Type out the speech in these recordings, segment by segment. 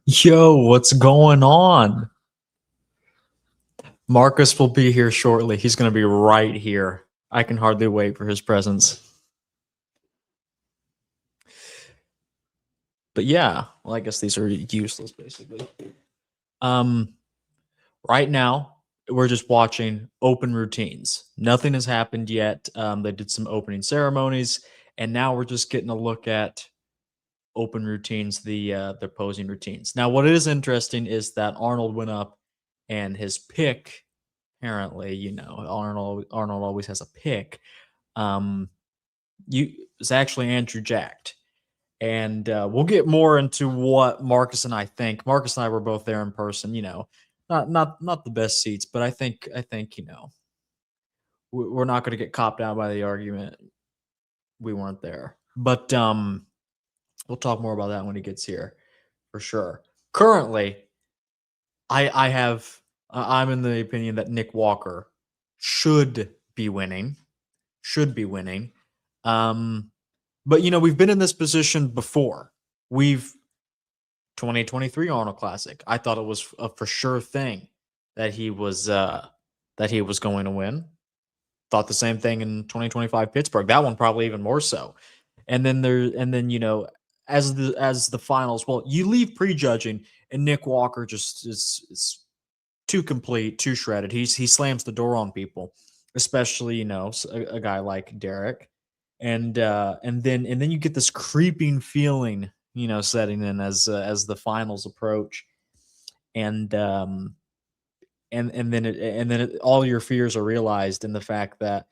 Yo, what's going on? Marcus will be here shortly. He's going to be right here. I can hardly wait for his presence. But yeah, well, I guess these are useless basically. Right now we're just watching open routines. Nothing has happened yet. They did some opening ceremonies, and now we're just getting a look at open routines, their posing routines. Now, what is interesting is that Arnold went up, and his pick, apparently, Arnold always has a pick. It's actually Andrew Jacked, and we'll get more into what Marcus and I think. Marcus and I were both there in person. Not the best seats, but I think we're not going to get copped out by the argument. We weren't there, but we'll talk more about that when he gets here, for sure. Currently, I'm in the opinion that Nick Walker should be winning. But we've been in this position before. We've 2023 Arnold Classic. I thought it was a for sure thing that he was going to win. Thought the same thing in 2025 Pittsburgh. That one probably even more so. And then as the finals, well, you leave prejudging, and Nick Walker just is too complete, too shredded. He slams the door on people, especially a guy like Derek, and then you get this creeping feeling setting in as the finals approach, and then all your fears are realized in the fact that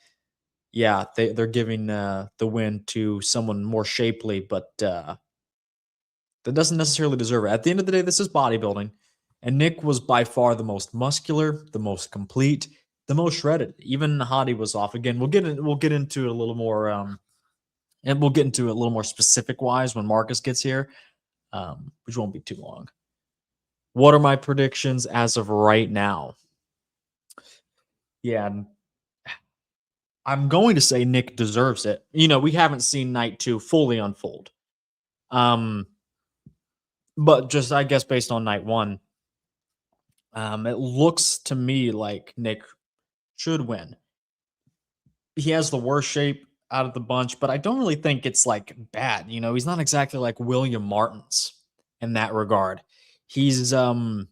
they're giving the win to someone more shapely, but that doesn't necessarily deserve it. At the end of the day, this is bodybuilding, and Nick was by far the most muscular, the most complete, the most shredded. Even Hadi was off. Again, we'll get into it a little more, and we'll get into it a little more specific wise when Marcus gets here, which won't be too long. What are my predictions as of right now? Yeah, I'm going to say Nick deserves it. We haven't seen night 2 fully unfold. But just, I guess, based on night 1, it looks to me like Nick should win. He has the worst shape out of the bunch, but I don't really think it's like bad. He's not exactly like William Martins in that regard. He's I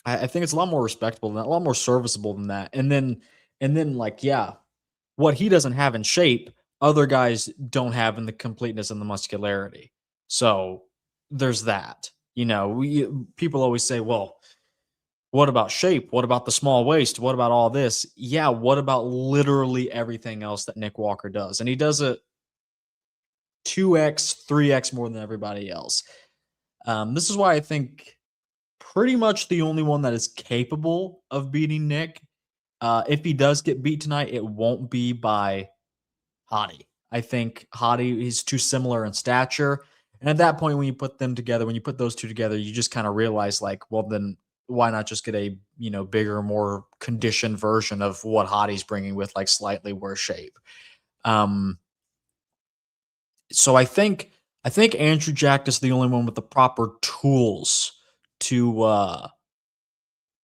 think it's a lot more respectable than that, a lot more serviceable than that. And then what he doesn't have in shape, other guys don't have in the completeness and the muscularity. So there's that. People always say, well, what about shape? What about the small waist? What about all this? Yeah, what about literally everything else that Nick Walker does? And he does it 2x, 3x more than everybody else. This is why I think pretty much the only one that is capable of beating Nick. If he does get beat tonight, it won't be by Hadi. I think Hadi is too similar in stature. And at that point, when you put them together, when you put those two together, you just kind of realize, like, well, then why not just get a, bigger, more conditioned version of what Hottie's bringing with like slightly worse shape. Um, so I think Andrew Jack is the only one with the proper tools to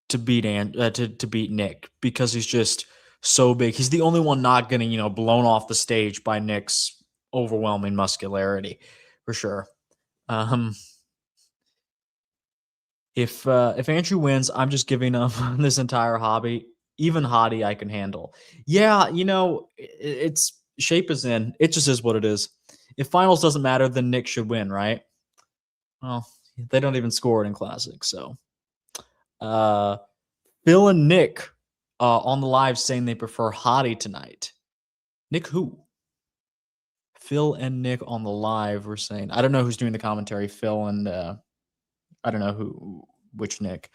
to beat Nick, because he's just so big. He's the only one not getting, blown off the stage by Nick's overwhelming muscularity, for sure. Um, if Andrew wins, I'm just giving up on this entire hobby. Even Hottie, I can handle. Yeah, it's shape is in. It just is what it is. If finals doesn't matter, then Nick should win, right? Well, they don't even score it in classic. So, uh, Phil and Nick on the live saying they prefer Hottie tonight. Nick who? Phil and Nick on the live were saying, I don't know who's doing the commentary. Phil and I don't know which Nick.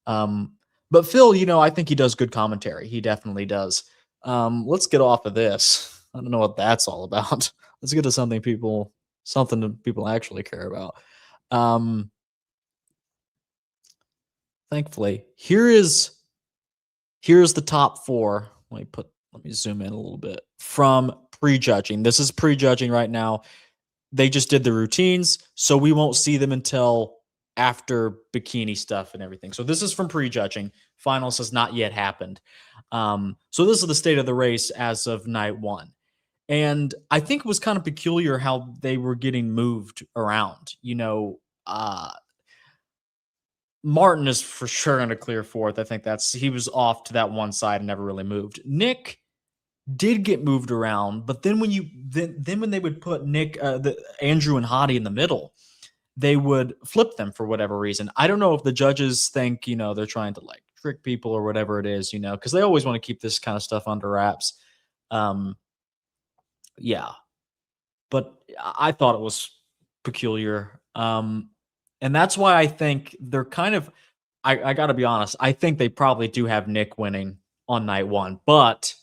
Um, but Phil, I think he does good commentary. He definitely does. Let's get off of this. I don't know what that's all about. Let's get to something that people actually care about. Thankfully, here's the top four. Let me zoom in a little bit from Prejudging. This is Prejudging right now. They just did the routines, so we won't see them until after bikini stuff and everything. So this is from Prejudging. Finals has not yet happened. So this is the state of the race as of night one. And I think it was kind of peculiar how they were getting moved around. Martin is for sure going to clear fourth. I think he was off to that one side and never really moved. Nick did get moved around, but then when they would put Andrew and Hottie in the middle, they would flip them for whatever reason. I don't know if the judges think, they're trying to like trick people or whatever it is, because they always want to keep this kind of stuff under wraps. Yeah, but I thought it was peculiar. And that's why I think they're kind of, I got to be honest, I think they probably do have Nick winning on night one, but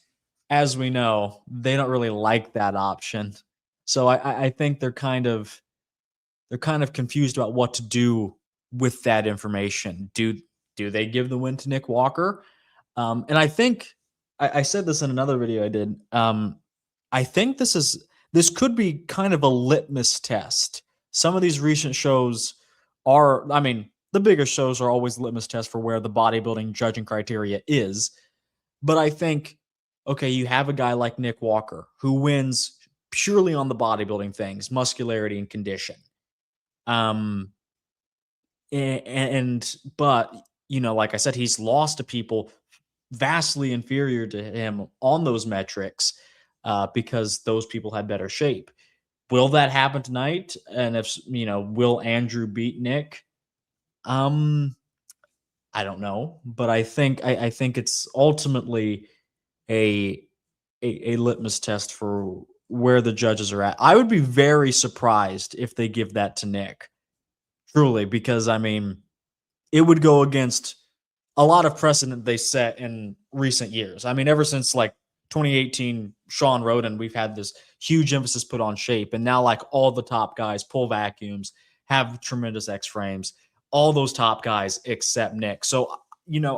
as we know, they don't really like that option. So I think they're kind of confused about what to do with that information. Do they give the win to Nick Walker? And I think I said this in another video I did. I think this could be kind of a litmus test. Some of these recent shows are, I mean, the bigger shows are always litmus tests for where the bodybuilding judging criteria is. But I think, okay, you have a guy like Nick Walker who wins purely on the bodybuilding things, muscularity and condition. But like I said, he's lost to people vastly inferior to him on those metrics because those people had better shape. Will that happen tonight? And if will Andrew beat Nick? I don't know, but I think it's ultimately a litmus test for where the judges are at. I would be very surprised if they give that to Nick, truly, because I mean, it would go against a lot of precedent they set in recent years. I mean, ever since like 2018, Sean Roden, we've had this huge emphasis put on shape, and now like all the top guys pull vacuums, have tremendous X frames, all those top guys except Nick. So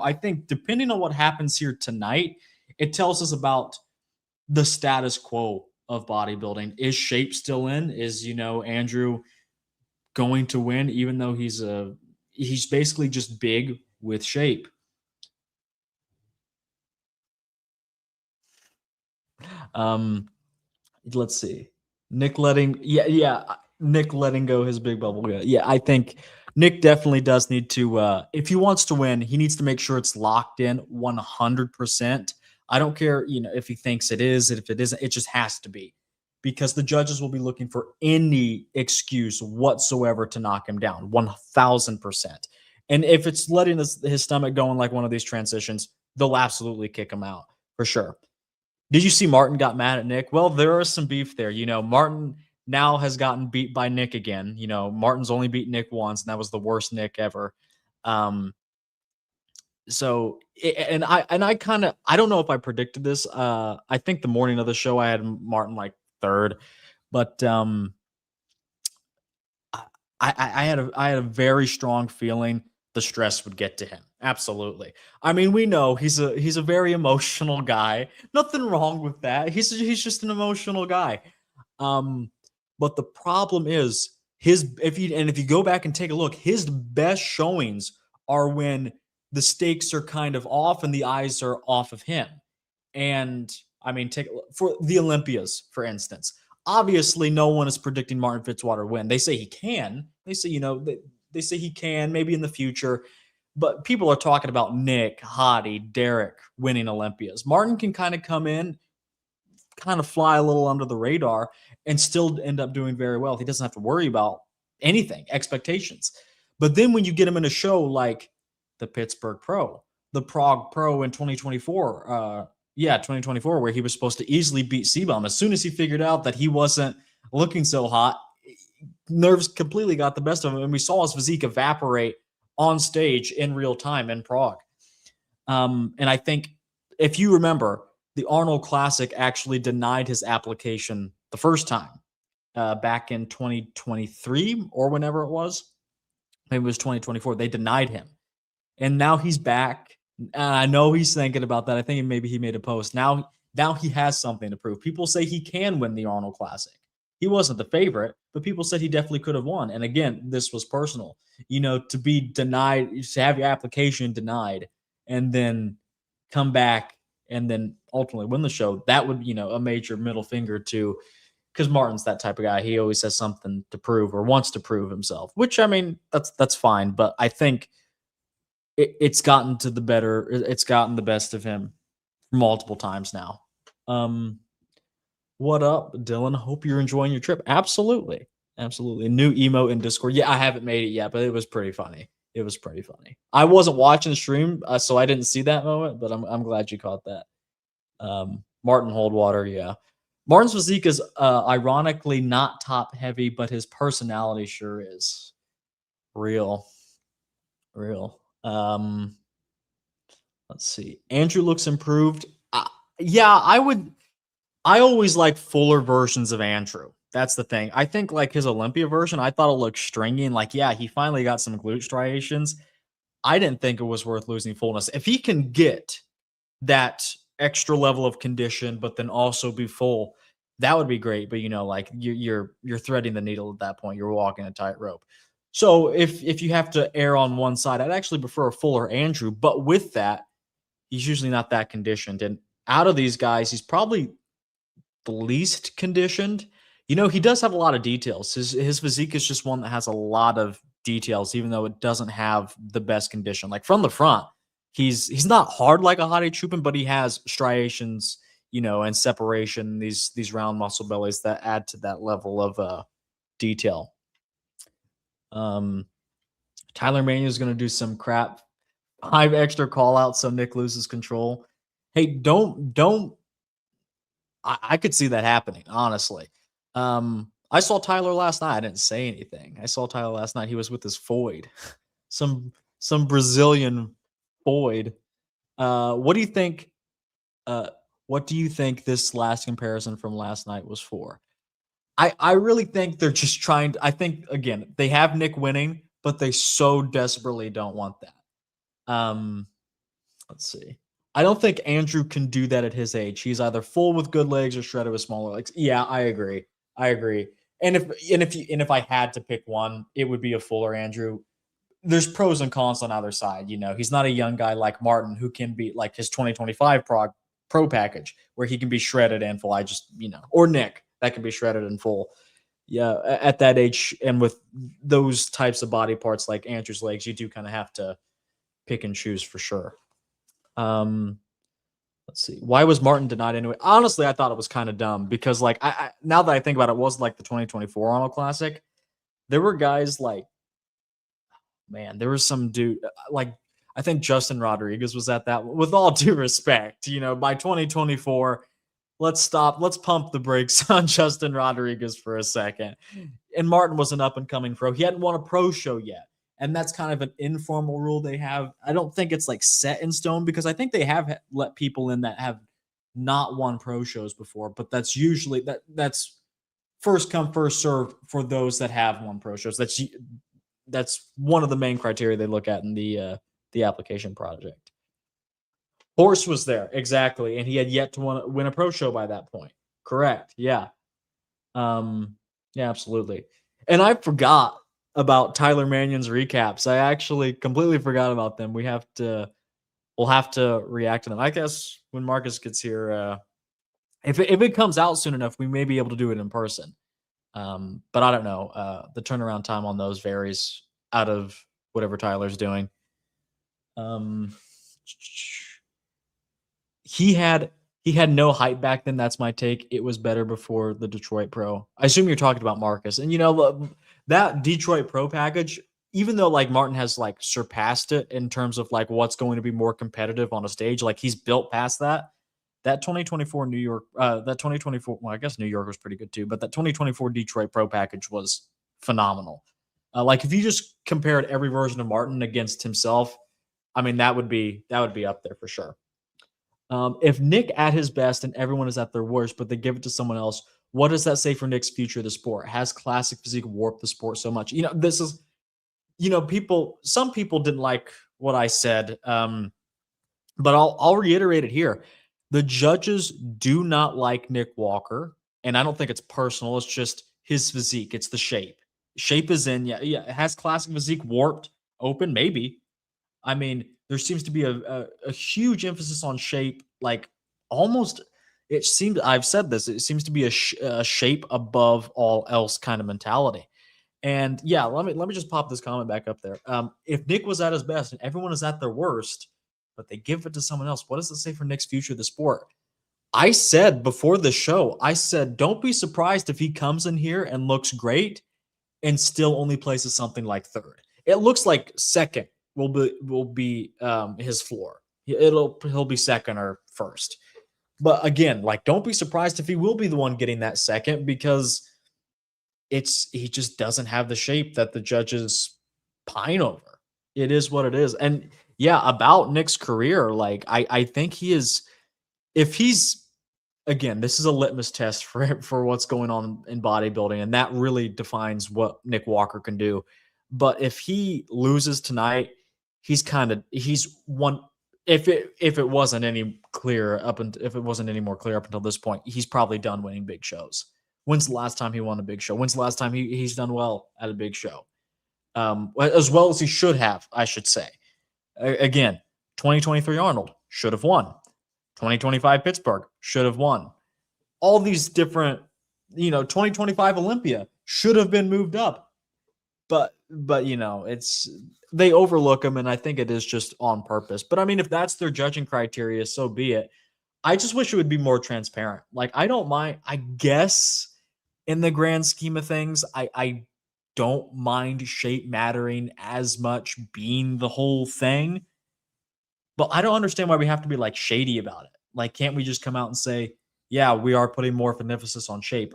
I think depending on what happens here tonight, it tells us about the status quo of bodybuilding. Is shape still in? Is Andrew going to win, even though he's basically just big with shape? Um, let's see. Nick letting go his big bubble. Yeah, I think Nick definitely does need to if he wants to win, he needs to make sure it's locked in 100%. I don't care, if he thinks it is, if it isn't, it just has to be. Because the judges will be looking for any excuse whatsoever to knock him down, 1000%. And if it's letting his stomach go in like one of these transitions, they'll absolutely kick him out for sure. Did you see Martin got mad at Nick? Well, there is some beef there. Martin now has gotten beat by Nick again. Martin's only beat Nick once, and that was the worst Nick ever. So, and I kind of, I don't know if I predicted this. I think the morning of the show I had Martin like third, but I had a very strong feeling the stress would get to him. Absolutely. I mean, we know he's a very emotional guy. Nothing wrong with that. He's just an emotional guy. Um, but the problem is if you go back and take a look, his best showings are when the stakes are kind of off and the eyes are off of him. And I mean, take for the Olympias, for instance. Obviously, no one is predicting Martin Fitzwater win. They say he can. They say, they say he can maybe in the future. But people are talking about Nick, Hottie, Derek winning Olympias. Martin can kind of come in, kind of fly a little under the radar, and still end up doing very well. He doesn't have to worry about anything, expectations. But then when you get him in a show like the Pittsburgh Pro, the Prague Pro in 2024, 2024, where he was supposed to easily beat Seabaum. As soon as he figured out that he wasn't looking so hot, nerves completely got the best of him, and we saw his physique evaporate on stage in real time in Prague. And I think if you remember, the Arnold Classic actually denied his application the first time back in 2023 or whenever it was. Maybe it was 2024. They denied him. And now he's back. And I know he's thinking about that. I think maybe he made a post. Now he has something to prove. People say he can win the Arnold Classic. He wasn't the favorite, but people said he definitely could have won. And again, this was personal. To be denied, to have your application denied, and then come back and then ultimately win the show, that would, a major middle finger to, because Martin's that type of guy. He always has something to prove or wants to prove himself, which, I mean, that's fine. But I think it's gotten the best of him multiple times now. What up, Dylan? Hope you're enjoying your trip. Absolutely. Absolutely. New emote in Discord. Yeah, I haven't made it yet, but it was pretty funny. It was pretty funny. I wasn't watching the stream, so I didn't see that moment, but I'm glad you caught that. Martin Holdwater, yeah. Martin's physique is ironically not top heavy, but his personality sure is. Real. Let's see. Andrew looks improved. Yeah, I always like fuller versions of Andrew. That's the thing. I think like his Olympia version, I thought it looked stringy and like, yeah, he finally got some glute striations. I didn't think it was worth losing fullness. If he can get that extra level of condition, but then also be full, that would be great. But like you're threading the needle at that point. You're walking a tightrope. So if you have to err on one side, I'd actually prefer a fuller Andrew. But with that, he's usually not that conditioned. And out of these guys, he's probably the least conditioned. He does have a lot of details. His physique is just one that has a lot of details, even though it doesn't have the best condition. Like from the front, he's not hard like a Hottie Chupin, but he has striations, and separation, these round muscle bellies that add to that level of detail. Tyler Mania is going to do some crap 5 extra call outs so Nick loses control. Hey, don't. I could see that happening, honestly. I saw Tyler last night. I didn't say anything. I saw Tyler last night. He was with his Foyd, some Brazilian Foyd. What do you think? What do you think this last comparison from last night was for? I really think they're just trying to, I think, again, they have Nick winning, but they so desperately don't want that. Let's see. I don't think Andrew can do that at his age. He's either full with good legs or shredded with smaller legs. Yeah, I agree. And if I had to pick one, it would be a fuller Andrew. There's pros and cons on either side. He's not a young guy like Martin who can be like his 2025 pro package where he can be shredded and full. Or Nick that can be shredded and full. Yeah, at that age and with those types of body parts like Andrew's legs, you do kind of have to pick and choose for sure. Let's see. Why was Martin denied anyway? Honestly, I thought it was kind of dumb because like I now that I think about it, was like the 2024 Arnold Classic. There were guys like, man, there was some dude like I think Justin Rodriguez was at that. With all due respect, by 2024, let's pump the brakes on Justin Rodriguez for a second. And Martin was an up and coming pro. He hadn't won a pro show yet. And that's kind of an informal rule they have. I don't think it's like set in stone because I think they have let people in that have not won pro shows before, but that's usually that's first come, first serve for those that have won pro shows. That's one of the main criteria they look at in the application project. Horse was there, exactly, and he had yet to win a pro show by that point. Correct. Yeah. Um, yeah, absolutely. And I forgot about Tyler Mannion's recaps. I actually completely forgot about them. We'll have to react to them. I guess when Marcus gets here, if it comes out soon enough, we may be able to do it in person. But I don't know. The turnaround time on those varies out of whatever Tyler's doing. Um, he had he had no hype back then. That's my take. It was better before the Detroit Pro. I assume you're talking about Marcus. And that Detroit Pro package, even though like Martin has like surpassed it in terms of like what's going to be more competitive on a stage, like he's built past that. That 2024 New York, that 2024, well, I guess New York was pretty good too, but that 2024 Detroit Pro package was phenomenal. Like if you just compared every version of Martin against himself, I mean that would be up there for sure. If Nick at his best and everyone is at their worst, but they give it to someone else, what does that say for Nick's future of the sport? Has classic physique warped the sport so much? This is, some people didn't like what I said, but I'll reiterate it here. The judges do not like Nick Walker, and I don't think it's personal. It's just his physique. It's the shape. Shape is in. Yeah, yeah. Has classic physique warped open? Maybe. I mean, there seems to be a huge emphasis on shape, like almost. It seems I've said this. It seems to be a shape above all else kind of mentality. And yeah, let me just pop this comment back up there. If Nick was at his best and everyone is at their worst, but they give it to someone else, what does it say for Nick's future of the sport? I said before the show, I said, don't be surprised if he comes in here and looks great and still only places something like third. It looks like second will be his floor. He'll be second or first. But again, like don't be surprised if he will be the one getting that second because he just doesn't have the shape that the judges pine over. It is what it is. And yeah, about Nick's career, like I think he is, if he's, again, this is a litmus test for what's going on in bodybuilding, and that really defines what Nick Walker can do. But if he loses tonight, he's one. If it wasn't any clear up and if it wasn't any more clear up until this point, he's probably done winning big shows. When's the last time he won a big show? When's the last time he's done well at a big show? As well as he should have, I should say. Again, 2023 Arnold should have won. 2025 Pittsburgh should have won. All these different, 2025 Olympia should have been moved up. But it's they overlook them, and I think it is just on purpose. But I mean, if that's their judging criteria, so be it. I just wish it would be more transparent. Like I don't mind. I guess in the grand scheme of things, I don't mind shape mattering as much being the whole thing. But I don't understand why we have to be like shady about it. Like, can't we just come out and say, yeah, we are putting more of an emphasis on shape?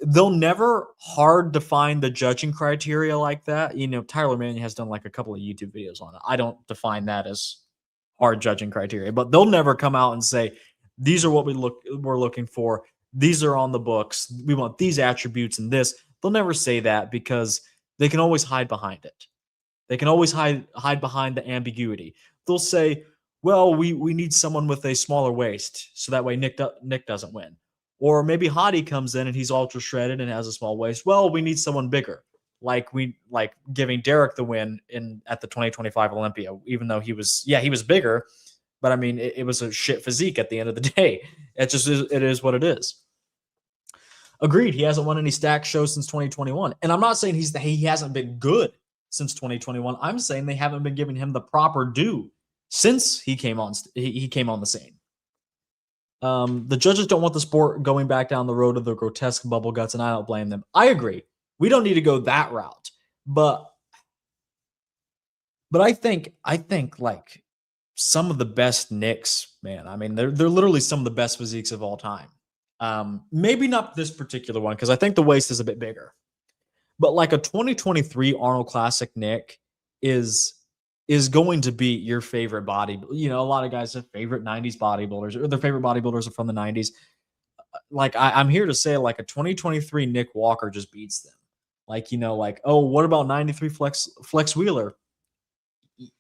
They'll never hard define the judging criteria like that. Tyler Mannion has done like a couple of YouTube videos on it. I don't define that as hard judging criteria, but they'll never come out and say, these are what we're looking for. These are on the books. We want these attributes and this. They'll never say that because they can always hide behind it. They can always hide behind the ambiguity. They'll say, well, we need someone with a smaller waist so that way Nick doesn't win. Or maybe Hottie comes in and he's ultra shredded and has a small waist. Well, we need someone bigger. Like giving Derek the win at the 2025 Olympia, even though he was bigger, but I mean it was a shit physique at the end of the day. It is what it is. Agreed. He hasn't won any stacked shows since 2021, and I'm not saying he hasn't been good since 2021. I'm saying they haven't been giving him the proper due since he came on the scene. The judges don't want the sport going back down the road of the grotesque bubble guts, and I don't blame them. I agree. We don't need to go that route, but I think like some of the best Knicks, man. I mean, they're literally some of the best physiques of all time. Maybe not this particular one because I think the waist is a bit bigger, but like a 2023 Arnold Classic Nick is going to be your favorite body. A lot of guys have favorite 90s bodybuilders, or their favorite bodybuilders are from the 90s. Like I'm here to say, like a 2023 Nick Walker just beats them. Like, like, oh, what about 93 Flex Wheeler?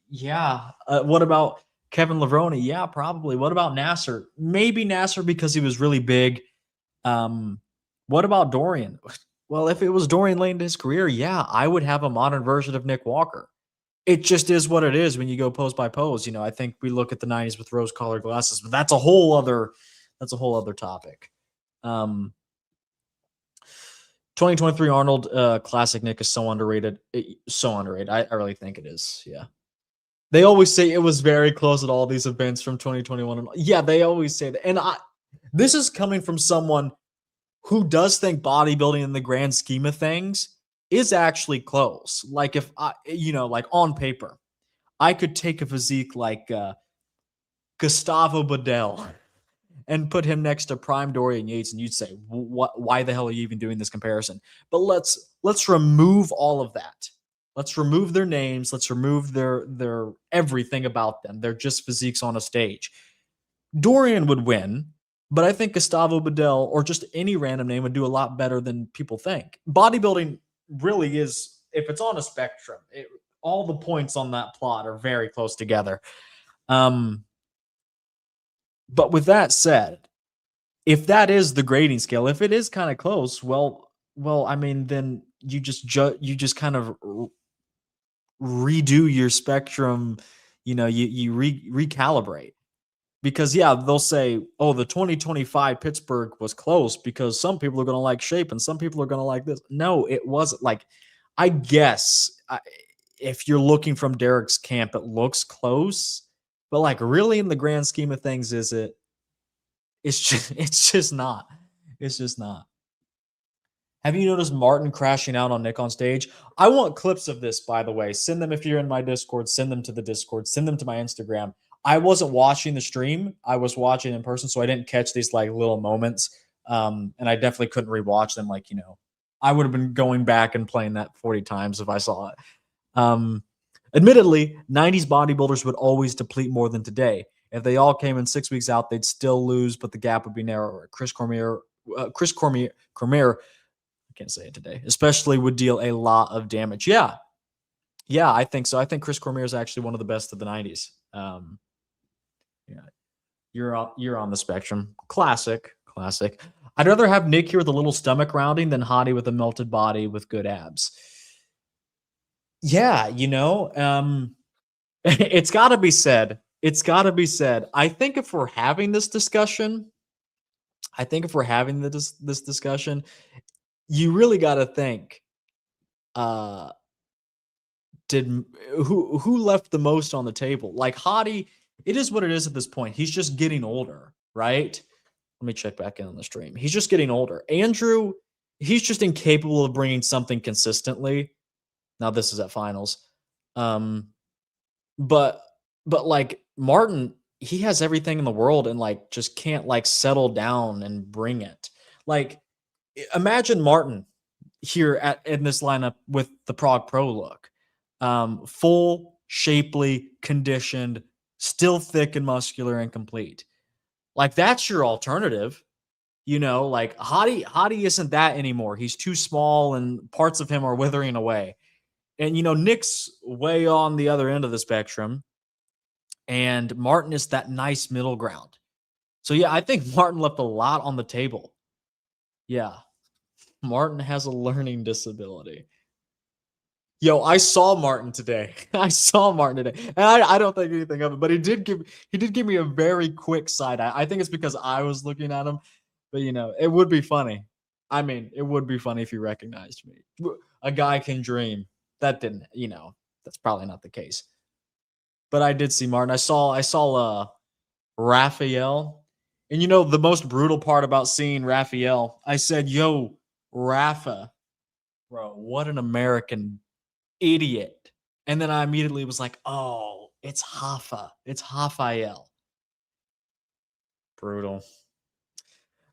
Yeah. What about Kevin Levrone? Yeah, probably. What about Nasser? Maybe Nasser because he was really big. What about Dorian? Well, if it was Dorian late in his career, yeah, I would have a modern version of Nick Walker. It just is what it is when you go pose by pose. I think we look at the 90s with rose-colored glasses, but that's a whole other topic. 2023 Arnold Classic Nick is so underrated. So underrated. I really think it is. Yeah. They always say it was very close at all these events from 2021. Yeah, they always say that. And this is coming from someone who does think bodybuilding in the grand scheme of things is actually close. Like if like on paper, I could take a physique like Gustavo Bedell and put him next to prime Dorian Yates, and you'd say, "What? Why the hell are you even doing this comparison?" But let's remove all of that. Let's remove their names. Let's remove their everything about them. They're just physiques on a stage. Dorian would win, but I think Gustavo Bedell or just any random name would do a lot better than people think. Bodybuilding really is, if it's on a spectrum, all the points on that plot are very close together. But with that said, if that is the grading scale, if it is kind of close, well, I mean, then you just kind of redo your spectrum. You recalibrate, because yeah, they'll say, oh, the 2025 Pittsburgh was close because some people are going to like shape and some people are going to like this. No, it wasn't. Like, I guess if you're looking from Derek's camp, it looks close, but like really in the grand scheme of things, is it? It's just not. It's just not. Have you noticed Martin crashing out on Nick on stage? I want clips of this, by the way. Send them if you're in my Discord. Send them to the Discord. Send them to my Instagram. I wasn't watching the stream. I was watching in person, so I didn't catch these like little moments. And I definitely couldn't rewatch them. Like, I would have been going back and playing that 40 times if I saw it. Admittedly, 90s bodybuilders would always deplete more than today. If they all came in 6 weeks out, they'd still lose, but the gap would be narrower. Chris Cormier, I can't say it today, especially would deal a lot of damage. Yeah, I think so. I think Chris Cormier is actually one of the best of the 90s. Yeah, you're on the spectrum. Classic. I'd rather have Nick here with a little stomach rounding than Hottie with a melted body with good abs. Yeah, it's got to be said. I think if we're having this discussion, this discussion, you really got to think, who left the most on the table? Like Hottie, it is what it is at this point. He's just getting older, right? Let me check back in on the stream. He's just getting older. Andrew, he's just incapable of bringing something consistently. Now this is at finals. But like Martin, he has everything in the world and like just can't like settle down and bring it. Like, imagine Martin here in this lineup with the Prague Pro look. Full, shapely, conditioned, still thick and muscular and complete. Like, that's your alternative. Like Hottie isn't that anymore. He's too small and parts of him are withering away. And Nick's way on the other end of the spectrum, and Martin is that nice middle ground. So yeah, I think Martin left a lot on the table. Yeah. Martin has a learning disability. Yo, I saw Martin today. And I don't think anything of it, but he did give me a very quick side eye. I think it's because I was looking at him, but it would be funny. I mean, it would be funny if he recognized me. A guy can dream. That didn't, that's probably not the case. But I did see Martin. I saw Raphael. And the most brutal part about seeing Raphael, I said, yo, Rafa, bro, what an American idiot. And then I immediately was like, oh, it's Hafa. It's Raphael. Brutal.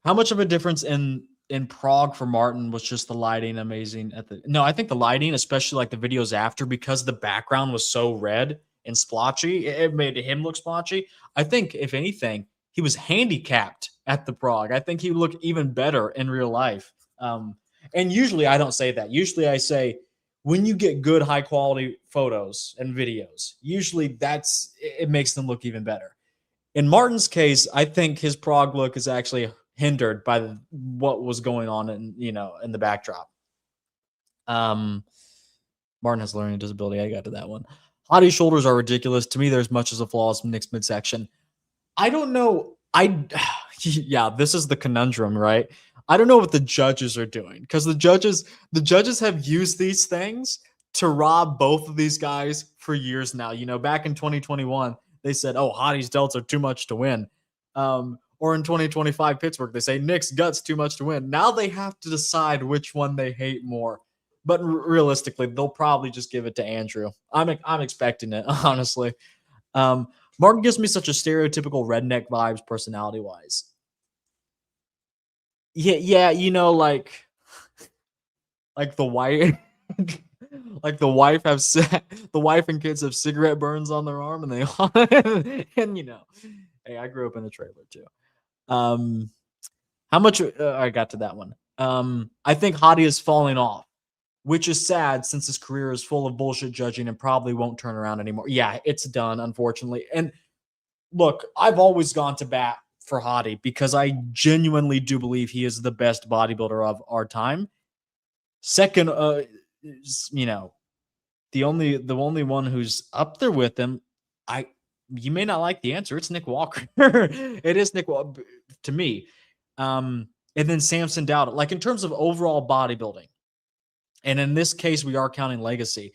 How much of a difference in Prague for Martin was just the lighting amazing no, I think the lighting, especially like the videos after, because the background was so red and splotchy, it made him look splotchy. I think if anything, he was handicapped at the Prague. I think he looked even better in real life. And usually I don't say that. Usually I say when you get good high quality photos and videos, usually it makes them look even better. In Martin's case, I think his prog look is actually hindered by what was going on in the backdrop. Martin has learning disability. I got to that one. Hottie's shoulders are ridiculous. To me, they're as much as a flaw as Nick's midsection. I don't know. Yeah, this is the conundrum, right? I don't know what the judges are doing because the judges have used these things to rob both of these guys for years now. Back in 2021, they said, "Oh, Hottie's delts are too much to win," or in 2025 Pittsburgh, they say Nick's guts too much to win. Now they have to decide which one they hate more. But realistically, they'll probably just give it to Andrew. I'm expecting it, honestly. Um, Martin gives me such a stereotypical redneck vibes personality wise. Yeah, like the wife, like the wife the wife and kids have cigarette burns on their arm, and and hey, I grew up in a trailer too. How much I got to that one. I think Hottie is falling off, which is sad since his career is full of bullshit judging and probably won't turn around anymore. Yeah, it's done, unfortunately. And look, I've always gone to bat for Hottie because I genuinely do believe he is the best bodybuilder of our time. Second, the only one who's up there with him, you may not like the answer. It's Nick Walker. It is Nick Walker to me. And then Samson Dowd. Like in terms of overall bodybuilding, and in this case, we are counting legacy.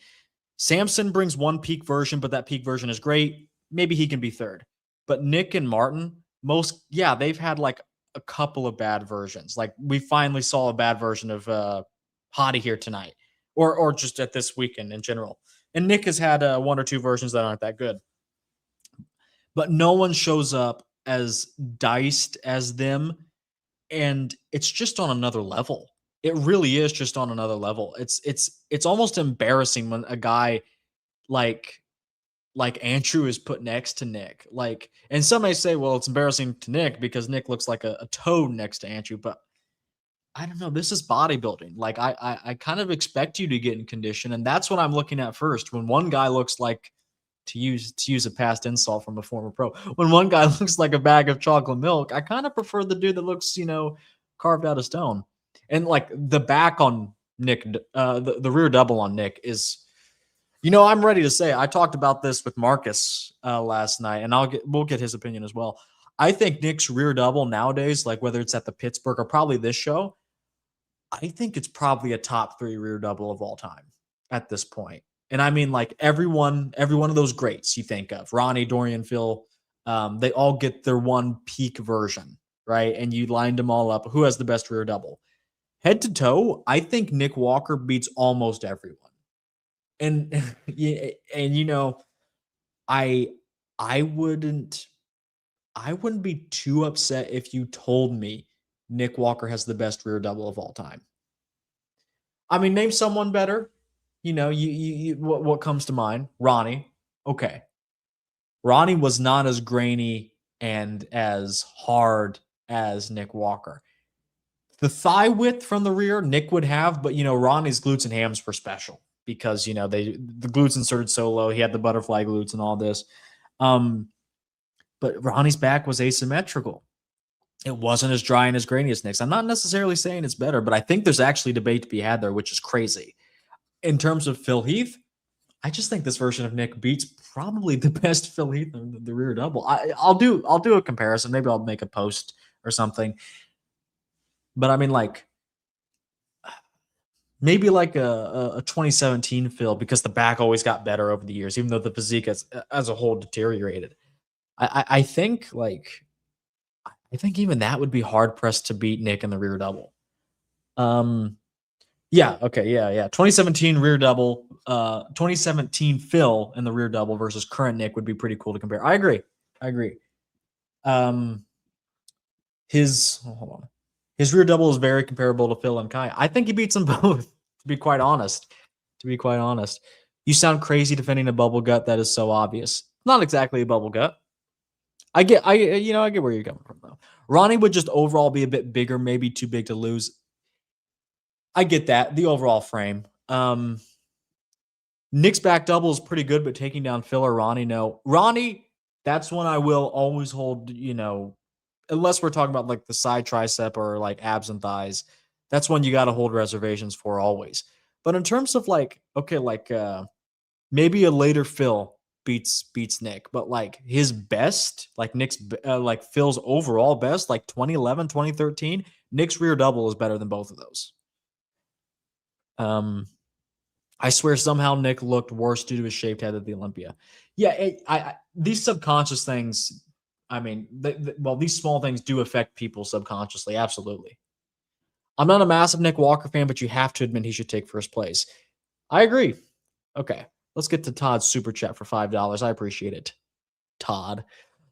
Samson brings one peak version, but that peak version is great. Maybe he can be third. But Nick and Martin, they've had like a couple of bad versions. Like we finally saw a bad version of Hottie here tonight, or just at this weekend in general. And Nick has had one or two versions that aren't that good. But no one shows up as diced as them, and it's just on another level. It really is just on another level. It's almost embarrassing when a guy like Andrew is put next to Nick. Like, and some may say, well, it's embarrassing to Nick because Nick looks like a toad next to Andrew, but I don't know. This is bodybuilding. Like, I kind of expect you to get in condition, and that's what I'm looking at first. When one guy looks like, to use a past insult from a former pro, when one guy looks like a bag of chocolate milk, I kind of prefer the dude that looks, carved out of stone. And like the back on Nick, the rear double on Nick is, I'm ready to say, I talked about this with Marcus last night, and we'll get his opinion as well. I think Nick's rear double nowadays, like whether it's at the Pittsburgh or probably this show, I think it's probably a top 3 rear double of all time at this point. And I mean, like every one of those greats you think of, Ronnie, Dorian, Phil, they all get their one peak version, right? And you lined them all up. Who has the best rear double? Head to toe, I think Nick Walker beats almost everyone. And I wouldn't be too upset if you told me Nick Walker has the best rear double of all time. I mean, name someone better. What comes to mind? Ronnie. Okay. Ronnie was not as grainy and as hard as Nick Walker. The thigh width from the rear, Nick would have, but Ronnie's glutes and hams were special because the glutes inserted so low. He had the butterfly glutes and all this. But Ronnie's back was asymmetrical. It wasn't as dry and as grainy as Nick's. I'm not necessarily saying it's better, but I think there's actually debate to be had there, which is crazy. In terms of Phil Heath, I just think this version of Nick beats probably the best Phil Heath in the rear double. I'll do a comparison. Maybe I'll make a post or something. But I mean, like, maybe like a 2017 Phil, because the back always got better over the years, even though the physique as a whole deteriorated. I think even that would be hard pressed to beat Nick in the rear double. Yeah. Okay. Yeah. 2017 rear double, 2017 Phil in the rear double versus current Nick would be pretty cool to compare. I agree. Hold on. His rear double is very comparable to Phil and Kai. I think he beats them both, to be quite honest. You sound crazy defending a bubble gut that is so obvious. Not exactly a bubble gut. I get where you're coming from, though. Ronnie would just overall be a bit bigger, maybe too big to lose. I get that. The overall frame. Nick's back double is pretty good, but taking down Phil or Ronnie, no. Ronnie, that's one I will always hold, unless we're talking about like the side tricep or like abs and thighs. That's one you got to hold reservations for always. But in terms of like, okay, like maybe a later Phil beats Nick, but like his best, like Nick's, like Phil's overall best, like 2011, 2013, Nick's rear double is better than both of those. I swear somehow Nick looked worse due to his shaved head at the Olympia. Yeah, these subconscious things, I mean, these small things do affect people subconsciously. Absolutely. I'm not a massive Nick Walker fan, but you have to admit he should take first place. I agree. Okay, let's get to Todd's super chat for $5. I appreciate it, Todd.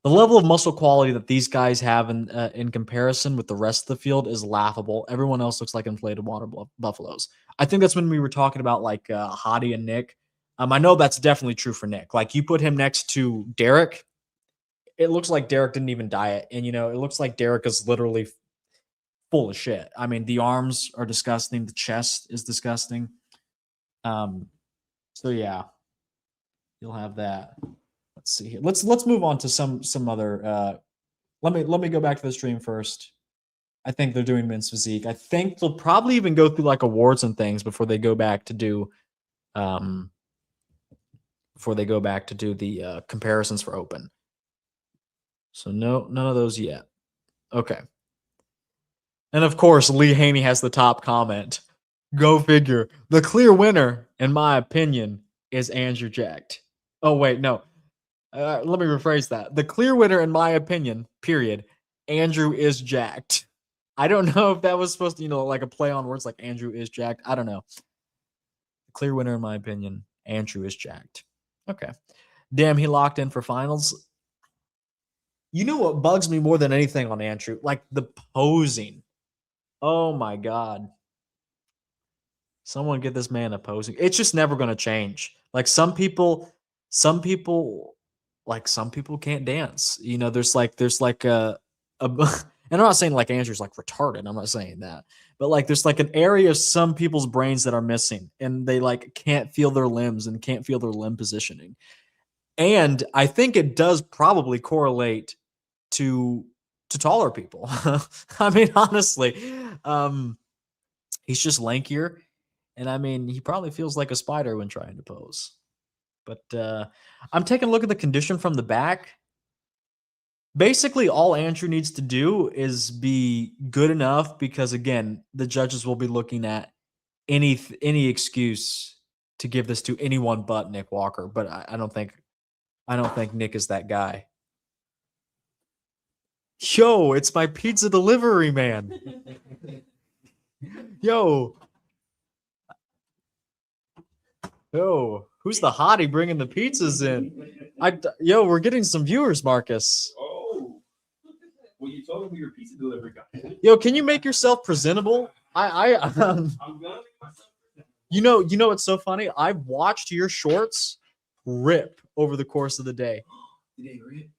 The level of muscle quality that these guys have in comparison with the rest of the field is laughable. Everyone else looks like inflated water buffaloes. I think that's when we were talking about like Hottie and Nick. I know that's definitely true for Nick. Like you put him next to Derek, it looks like Derek didn't even diet. And, it looks like Derek is literally full of shit. I mean, the arms are disgusting. The chest is disgusting. So yeah, you'll have that. Let's see here. Let's move on to some other. Let me go back to the stream first. I think they're doing men's physique. I think they'll probably even go through like awards and things before they go back to do, the comparisons for open. So no, none of those yet. Okay. And of course, Lee Haney has the top comment. Go figure. The clear winner, in my opinion, is Andrew Jacked. Oh wait, no. Let me rephrase that. The clear winner, in my opinion, period, Andrew is jacked. I don't know if that was supposed to, like a play on words like Andrew is jacked. I don't know. The clear winner, in my opinion, Andrew is jacked. Okay. Damn, he locked in for finals. You know what bugs me more than anything on Andrew? Like the posing. Oh my God. Someone get this man a posing. It's just never going to change. Like some people can't dance. There's like a and I'm not saying like Andrew's like retarded. I'm not saying that. But like there's like an area of some people's brains that are missing and they like can't feel their limbs and can't feel their limb positioning. And I think it does probably correlate to taller people. I mean, honestly, he's just lankier. And I mean, he probably feels like a spider when trying to pose. But I'm taking a look at the condition from the back. Basically, all Andrew needs to do is be good enough because, again, the judges will be looking at any excuse to give this to anyone but Nick Walker. But I don't think Nick is that guy. Yo, it's my pizza delivery man. Yo, who's the hottie bringing the pizzas in? We're getting some viewers, Marcus. Oh, well, you told me you're a pizza delivery guy. Yo, can you make yourself presentable? I'm gonna make myself presentable. You know what's so funny? I've watched your shorts rip over the course of the day. Did they rip?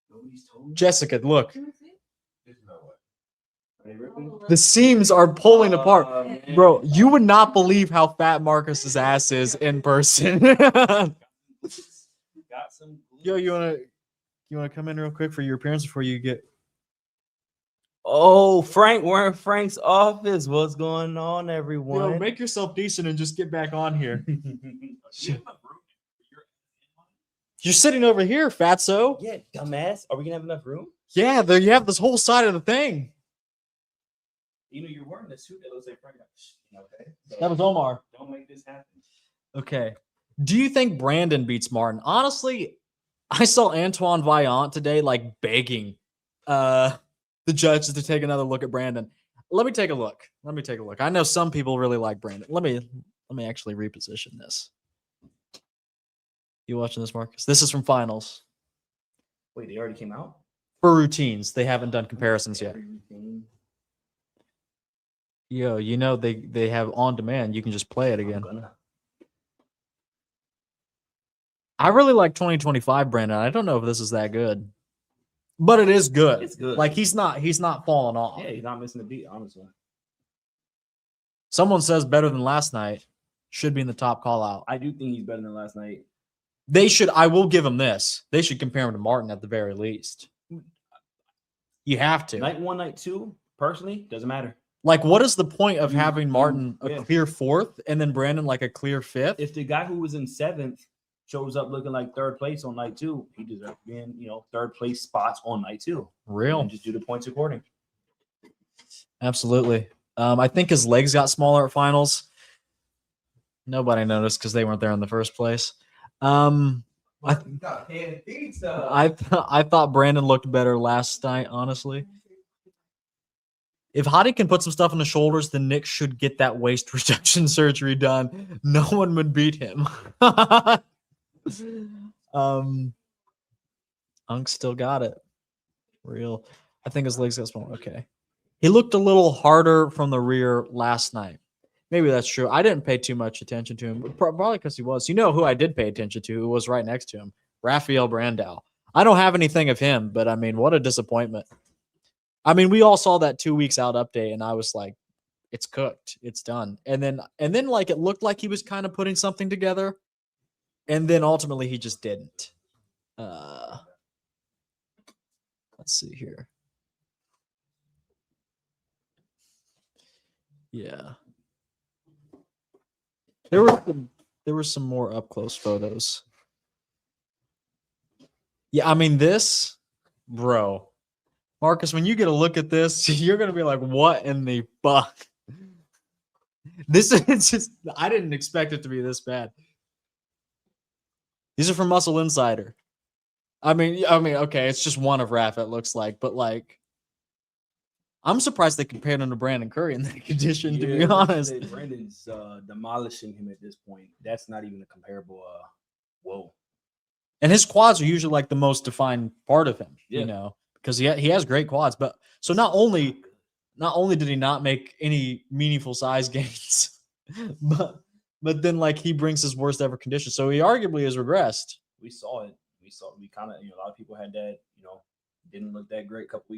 Nobody's told me. Jessica, look. There's no way. Are they ripping? The seams are pulling apart. Bro, you would not believe how fat Marcus's ass is in person. Got some. Yo, you wanna come in real quick for your appearance before you get. Oh, Frank, we're in Frank's office. What's going on, everyone? Yo, make yourself decent and just get back on here. You're sitting over here, fatso. Yeah, dumbass. Are we gonna have enough room? Yeah, there you have this whole side of the thing. You're wearing a suit that looks like Frank. Okay. So That was Omar. don't make this happen. Okay. Do you think Brandon beats Martin? Honestly, I saw Antoine Vaillant today like begging the judges to take another look at Brandon. Let me take a look. I know some people really like Brandon. Let me actually reposition this. You watching this, Marcus? This is from finals. Wait, they already came out? For routines. They haven't done comparisons yet. Yo, they have on demand. You can just play it again. I really like 2025 Brandon. I don't know if this is that good. But it is good. It's good. Like he's not falling off. Yeah, he's not missing a beat, honestly. someone says better than last night, should be in the top call out. I do think he's better than last night. They should. I will give him this. They should compare him to Martin at the very least. You have to. Night 1, night 2, personally, doesn't matter. Like, what is the point of having Martin yeah. a clear 4th and then Brandon like a clear 5th? If the guy who was in 7th shows up looking like 3rd place on night 2, he deserves to be in, 3rd place spots on night 2. Real. And just do the points according. Absolutely. I think his legs got smaller at finals. Nobody noticed because they weren't there in the first place. I thought Brandon looked better last night, honestly. If Hottie can put some stuff on the shoulders, then Nick should get that waist reduction surgery done. No one would beat him. Unk still got it. Real. I think his legs got small. Okay. He looked a little harder from the rear last night. Maybe that's true. I didn't pay too much attention to him, probably because he was. You know who I did pay attention to, who was right next to him? Rafael Brandao. I don't have anything of him, but I mean, what a disappointment. I mean, we all saw that 2 weeks out update, and I was like, it's cooked. It's done. And then like it looked like he was kind of putting something together. And then ultimately he just didn't. Let's see here. Yeah. There were some more up close photos. Yeah, I mean this, bro. Marcus, when you get a look at this, you're gonna be like, what in the fuck? This is just, I didn't expect it to be this bad. These are from Muscle Insider. I mean, okay, it's just one of Raph, it looks like, but like, I'm surprised they compared him to Brandon Curry in that condition, to be honest. Brandon's demolishing him at this point. That's not even a comparable. Whoa. And his quads are usually like the most defined part of him, Yeah. you know, because he has great quads. But so not only did he not make any meaningful size gains, but then like he brings his worst ever condition. So he arguably has regressed. We saw it. We kind of, a lot of people had that, didn't look that great a couple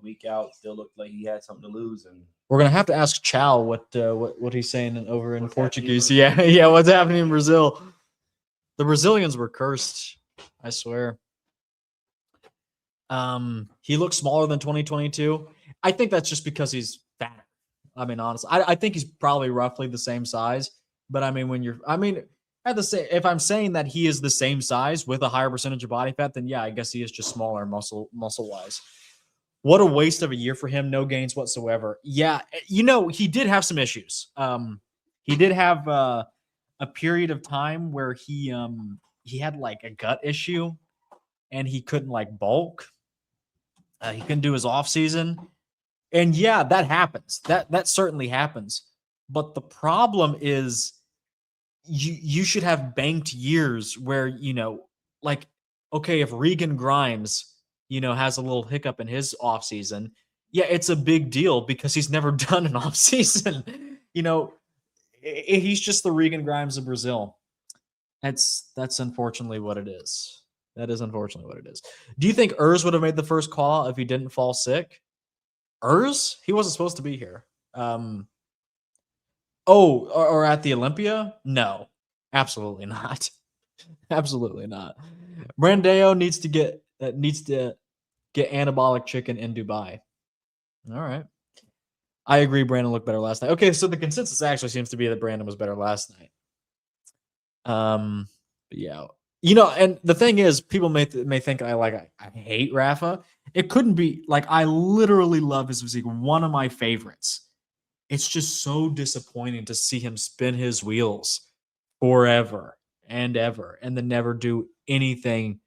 week out, still looked like he had something to lose. And we're gonna have to ask Chow what he's saying over in Portuguese. Yeah, what's happening in Brazil? The Brazilians were cursed, I swear. He looks smaller than 2022. I think that's just because he's fat. I mean, honestly, I think he's probably roughly the same size. But I mean, if I'm saying that he is the same size with a higher percentage of body fat, then yeah, I guess he is just smaller muscle wise. What a waste of a year for him. No gains whatsoever. Yeah, he did have some issues. He did have a period of time where he had like a gut issue and he couldn't like bulk. He couldn't do his off season. And yeah, that happens. That certainly happens. But the problem is you should have banked years where, like, okay, if Regan Grimes, has a little hiccup in his offseason, yeah, it's a big deal because he's never done an offseason. He's just the Regan Grimes of Brazil. That's unfortunately what it is. That is unfortunately what it is. Do you think Urs would have made the first call if he didn't fall sick? Urs? He wasn't supposed to be here. Or at the Olympia? No, absolutely not. Absolutely not. Brandao needs to get anabolic chicken in Dubai. All right. I agree Brandon looked better last night. Okay, so the consensus actually seems to be that Brandon was better last night. But yeah. And the thing is, people may think I hate Rafa. It couldn't be like, I literally love his physique. One of my favorites. It's just so disappointing to see him spin his wheels forever and ever and then never do anything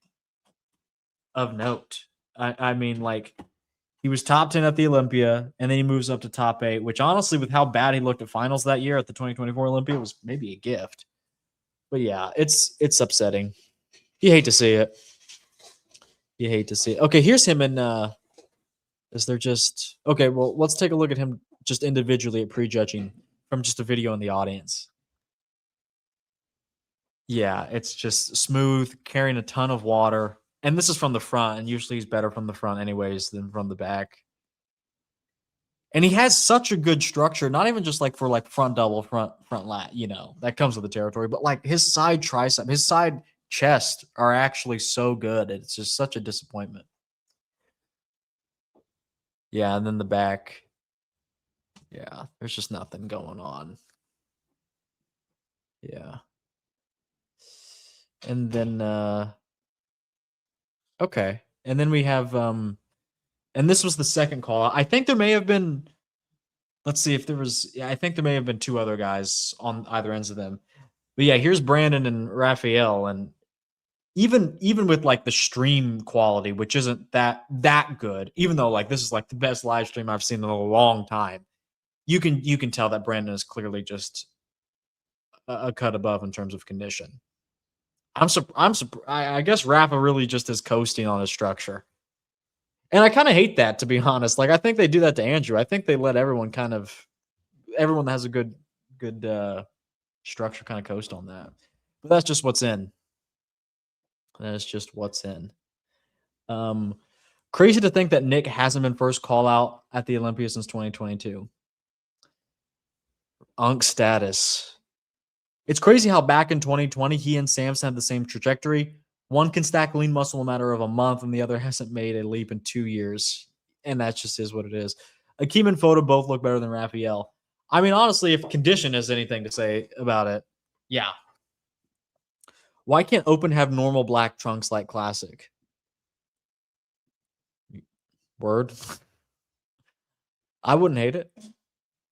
of note. I mean, like, he was top 10 at the Olympia, and then he moves up to top 8, which honestly, with how bad he looked at finals that year at the 2024 Olympia, was maybe a gift. But yeah, it's upsetting. You hate to see it. You hate to see it. Okay, here's him in is there just okay, well, let's take a look at him just individually at prejudging from just a video in the audience. Yeah, it's just smooth, carrying a ton of water. And this is from the front, and usually he's better from the front anyways than from the back. And he has such a good structure, not even just like for like front double, front lat, you know, that comes with the territory, but like his side tricep, his side chest are actually so good. It's just such a disappointment. Yeah, and then the back. Yeah, there's just nothing going on. Yeah. And then okay. And then we have and this was the second call. I think there may have been, let's see if there was, yeah, I think there may have been two other guys on either ends of them. But yeah, here's Brandon and Raphael, and even with like the stream quality, which isn't that good, even though like this is like the best live stream I've seen in a long time, you can tell that Brandon is clearly just a cut above in terms of condition. I guess Rafa really just is coasting on his structure. And I kind of hate that, to be honest. Like, I think they do that to Andrew. I think they let everyone everyone that has a good structure kind of coast on that. But that's just what's in. That's just what's in. Crazy to think that Nick hasn't been first call out at the Olympia since 2022. Unk status. It's crazy how back in 2020, he and Samson had the same trajectory. One can stack lean muscle in a matter of a month, and the other hasn't made a leap in 2 years. And that just is what it is. Akeem and Foda both look better than Raphael. I mean, honestly, if condition has anything to say about it, yeah. Why can't Open have normal black trunks like Classic? Word. I wouldn't hate it.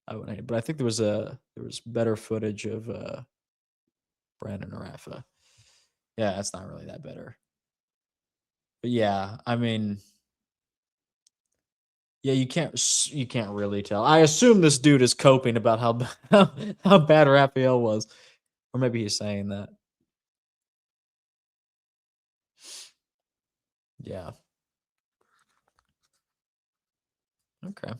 But I think there was better footage of Brandon and Rafa. Yeah, it's not really that better. But yeah, I mean, yeah, you can't really tell. I assume this dude is coping about how bad Raphael was, or maybe he's saying that. Yeah. Okay.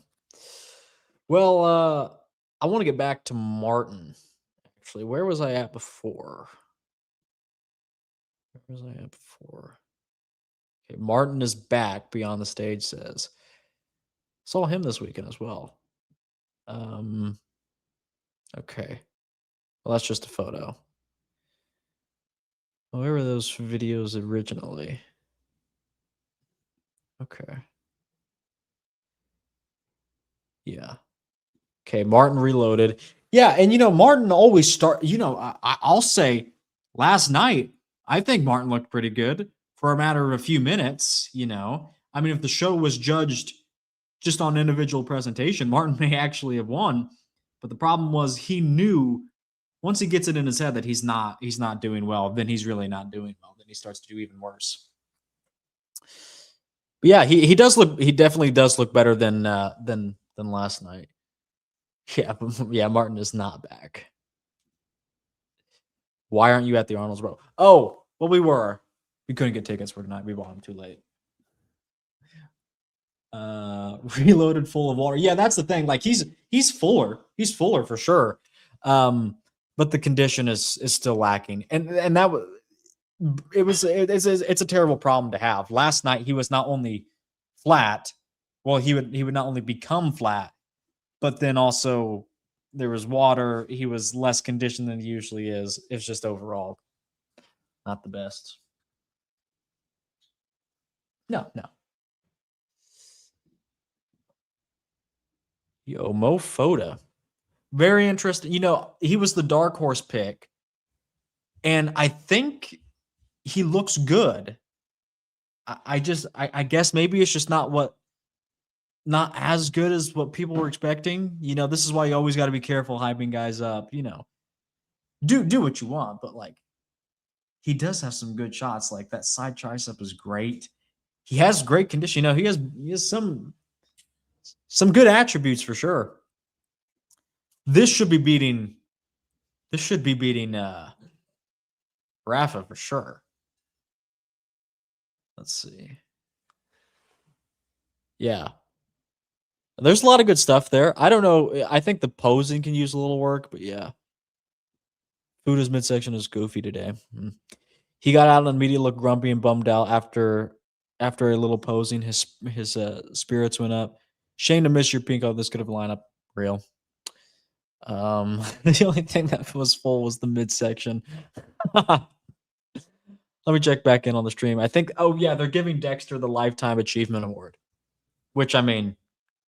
Well, I want to get back to Martin. Actually, where was I at before? Where was I at before? Okay, Martin is back. Beyond the Stage says. Saw him this weekend as well. Okay. Well, that's just a photo. Where were those videos originally? Okay. Yeah. Okay, Martin reloaded. Yeah, and Martin always I'll say last night, I think Martin looked pretty good for a matter of a few minutes, I mean, if the show was judged just on individual presentation, Martin may actually have won. But the problem was he knew once he gets it in his head that he's not doing well, then he's really not doing well. Then he starts to do even worse. But yeah, he definitely does look better than last night. Yeah, Martin is not back. Why aren't you at the Arnold's, bro? Oh, well, we were. We couldn't get tickets for tonight. We bought them too late. Reloaded full of water. Yeah, that's the thing. Like he's fuller. He's fuller for sure. But the condition is still lacking. And that was it's a terrible problem to have. Last night he was not only flat, well, he would not only become flat, but then also there was water. He was less conditioned than he usually is. It's just overall not the best. No. Yo, Mo Foda. Very interesting. He was the dark horse pick. And I think he looks good. I guess maybe it's just not as good as what people were expecting. This is why you always got to be careful hyping guys up. Do what you want, but like he does have some good shots. Like that side tricep is great. He has great condition. He has some good attributes for sure. This should be beating Rafa for sure. Let's see. Yeah. There's a lot of good stuff there. I don't know. I think the posing can use a little work, but yeah. Fuda's midsection is goofy today. He got out and immediately looked grumpy and bummed out after a little posing. His spirits went up. Shame to miss your Pinko. This could have lined up real. The only thing that was full was the midsection. Let me check back in on the stream. I think, oh yeah, they're giving Dexter the Lifetime Achievement Award, which I mean,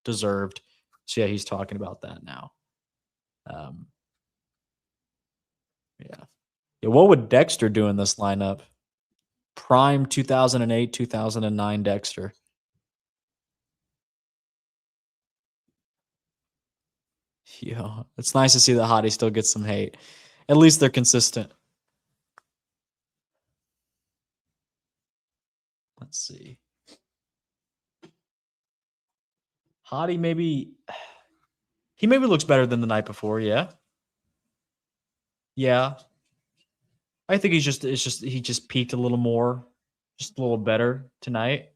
deserved. So yeah, he's talking about that now. Yeah. What would Dexter do in this lineup? Prime 2008, 2009 Dexter. Yeah, it's nice to see that Hottie still gets some hate. At least they're consistent. Let's see. Hottie maybe he maybe looks better than the night before, yeah. Yeah. I think he just peaked a little more, just a little better tonight.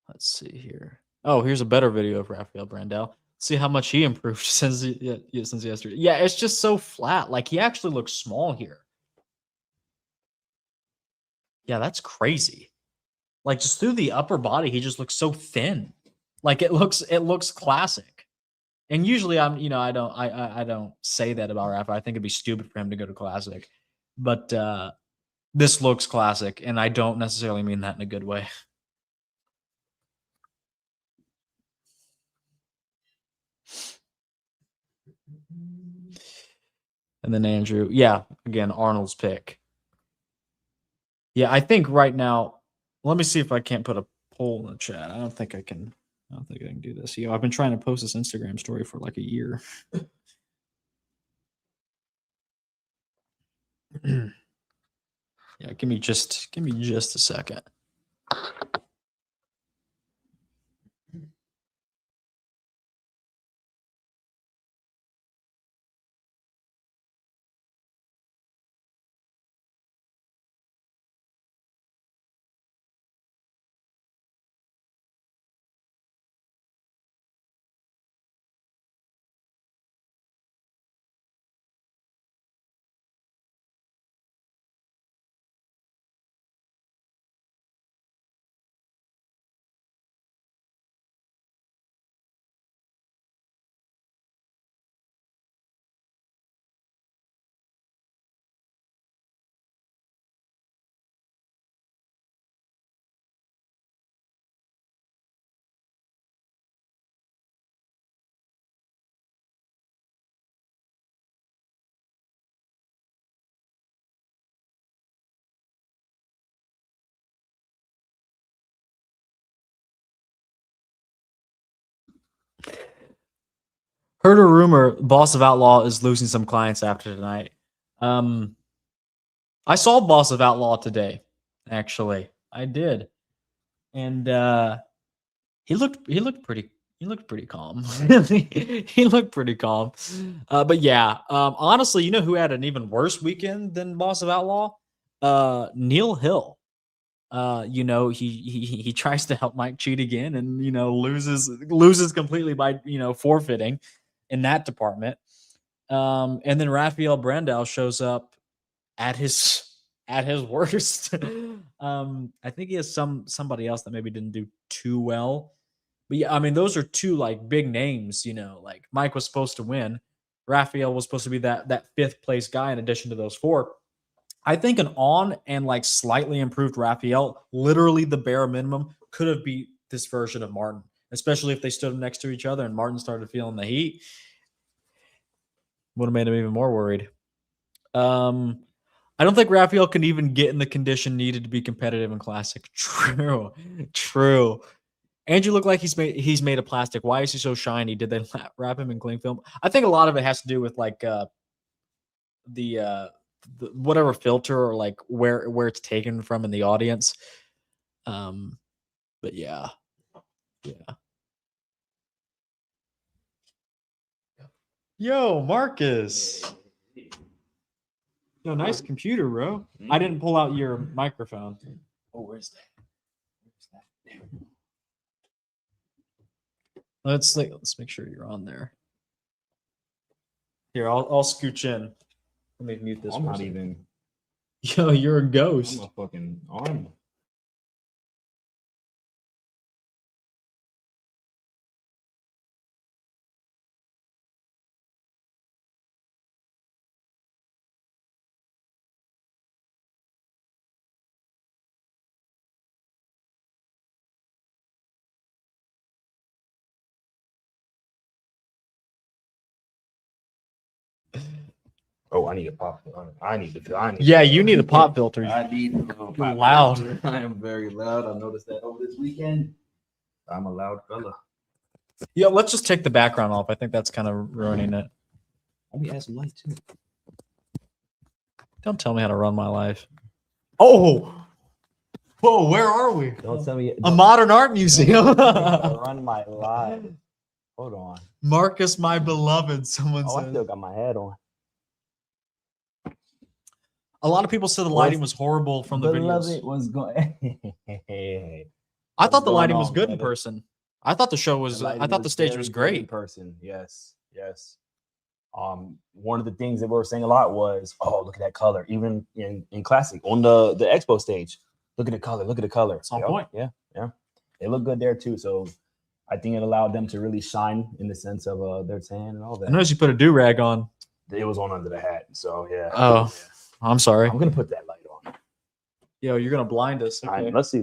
Let's see here. Oh, here's a better video of Rafael Brandel. See how much he improved since yesterday. Yeah, it's just so flat. Like he actually looks small here. Yeah, that's crazy. Like just through the upper body, he just looks so thin. Like it looks classic. And usually I don't say that about Rafa. I think it'd be stupid for him to go to classic. But this looks classic, and I don't necessarily mean that in a good way. And then Andrew, yeah, again, Arnold's pick. Yeah, I think right now, let me see if I can't put a poll in the chat. I don't think I can do this. I've been trying to post this Instagram story for like a year. Yeah, give me just a second. Heard a rumor Boss of Outlaw is losing some clients after tonight. I saw Boss of Outlaw today, actually. I did. And he looked pretty calm. He looked pretty calm. But yeah, honestly, you know who had an even worse weekend than Boss of Outlaw? Neil Hill. He tries to help Mike cheat again and loses completely by forfeiting in that department. And then Rafael Brandel shows up at his worst. I think he has somebody else that maybe didn't do too well. But yeah, I mean, those are two like big names, like Mike was supposed to win. Rafael was supposed to be that fifth place guy in addition to those four. I think an on and like slightly improved Rafael, literally the bare minimum, could have beat this version of Martin, especially if they stood next to each other and Martin started feeling the heat. Would have made him even more worried. I don't think Rafael can even get in the condition needed to be competitive in Classic. True. Andrew looked like he's made of plastic. Why is he so shiny? Did they wrap him in cling film? I think a lot of it has to do with like the whatever filter or like where it's taken from in the audience. But yeah. Yo, Marcus. Yo, nice computer, bro. I didn't pull out your microphone. Oh, where's that? Let's make sure you're on there. Here, I'll scooch in. Let me mute this. I'm for a not second. even. Yo, you're a ghost. I'm a fucking arm. Oh, I need a pop. I need. Yeah, you need a pop filter. I need. You're loud. I am very loud. I noticed that over this weekend. I'm a loud fella. Yeah, let's just take the background off. I think that's kind of ruining it. Let me add some light too. Don't tell me how to run my life. Oh, whoa! Where are we? Don't tell me. A modern art museum. Run my life. Hold on. Marcus, my beloved. Someone Oh, I said. still got my hat on. A lot of people said the lighting was horrible from the videos. Was going. I thought the going lighting was on, good in brother? person. I thought the show was. I thought the stage was very good in great. person. Yes, yes. One of the things that we were saying a lot was, oh, look at that color. Even in classic on the expo stage, look at the color. Look at the color. It's on Yep, point. Yeah, yeah. They look good there too. So I think it allowed them to really shine in the sense of their tan and all I that. noticed you put a do rag on. It was on under the hat. So yeah. Oh, Yeah. I'm sorry. I'm gonna put that light on. Yo, you're gonna blind us. All right, Okay. let's see.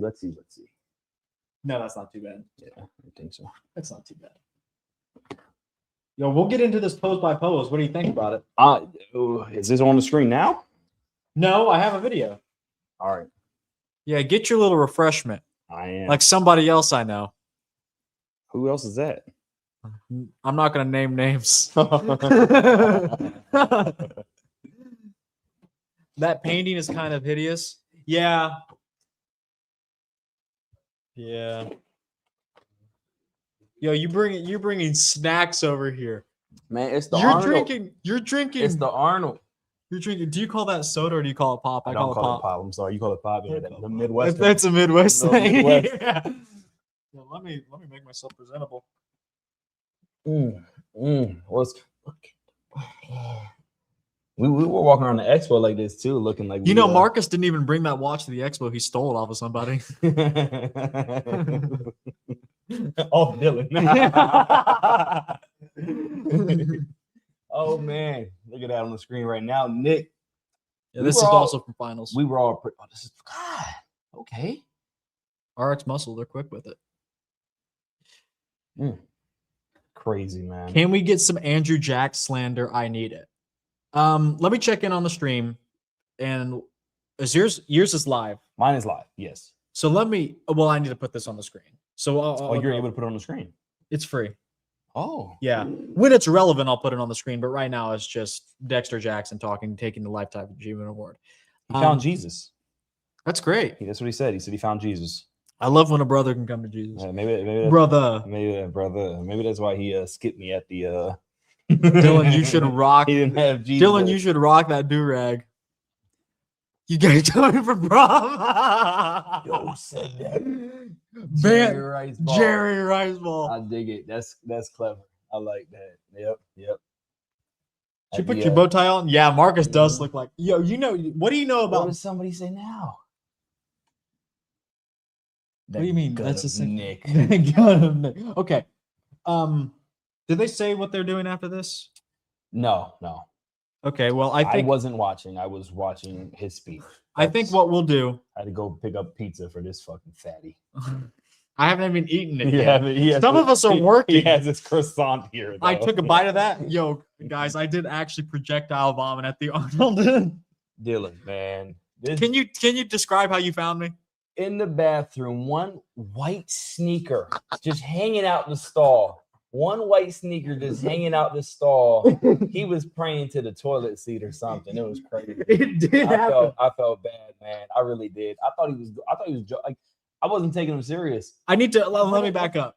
No, that's not too bad. Yeah, I think so. That's not too bad. Yo, we'll get into this pose by pose. What do you think about it? Is this on the screen now? No, I have a video. All right. Yeah, get your little refreshment. I am. Like somebody else I know. Who else is that? I'm not gonna name names. That painting is kind of hideous. Yeah. Yeah. Yo, you're bringing snacks over here. Man, it's the You're Arnold. drinking. It's the Arnold. You're drinking. Do you call that soda or do you call it pop? I don't call it pop. I'm sorry. You call it pop. Yeah, the Midwest. That's a Midwest No, thing. Midwest. Yeah. Well, let me make myself presentable. What's we were walking around the expo like this too, looking like You know, Marcus didn't even bring that watch to the expo. He stole it off of somebody. Oh, Dylan. Oh man, look at that on the screen right now, Nick. Yeah, this is also from finals. We were all. This is God. Okay. RX Muscle, they're quick with it. Crazy, man. Can we get some Andrew Jack slander? I need it. Let me check in on the stream. And is yours is live? Mine is live. Yes. So let me. Well, I need to put this on the screen. So you're able to put it on the screen. It's free. Oh. Yeah. When it's relevant, I'll put it on the screen. But right now, it's just Dexter Jackson taking the Lifetime Achievement Award. He found Jesus. That's great. That's what he said. He said he found Jesus. I love when a brother can come to Jesus. Maybe Brother. Maybe that's why he skipped me at the. Dylan, you should rock. He didn't have Jesus. Dylan, you should rock that do rag. You guys coming from prom? Yo, said that. Jerry Riceball. I dig it. That's clever. I like that. Yep. Did you put your bow tie on? Yeah, Marcus does look like. Yo, what do you know about? What does somebody say now? What do you mean? That's a Nick. Okay. Did they say what they're doing after this? No. Okay. Well, I wasn't watching. I was watching his speech. I think what we'll do. I had to go pick up pizza for this fucking fatty. I haven't even eaten it yet. Some of us are working. He has his croissant here. Though. I took a bite of that. Yo, guys, I did actually projectile vomit at the Arnold. Dylan, man. Can you describe how you found me? In the bathroom, one white sneaker just hanging out the stall. One white sneaker just hanging out the stall. He was praying to the toilet seat or something. It was crazy. It did happen. I felt bad, man. I really did. I thought he was like, I wasn't taking him serious. I need to let me back up.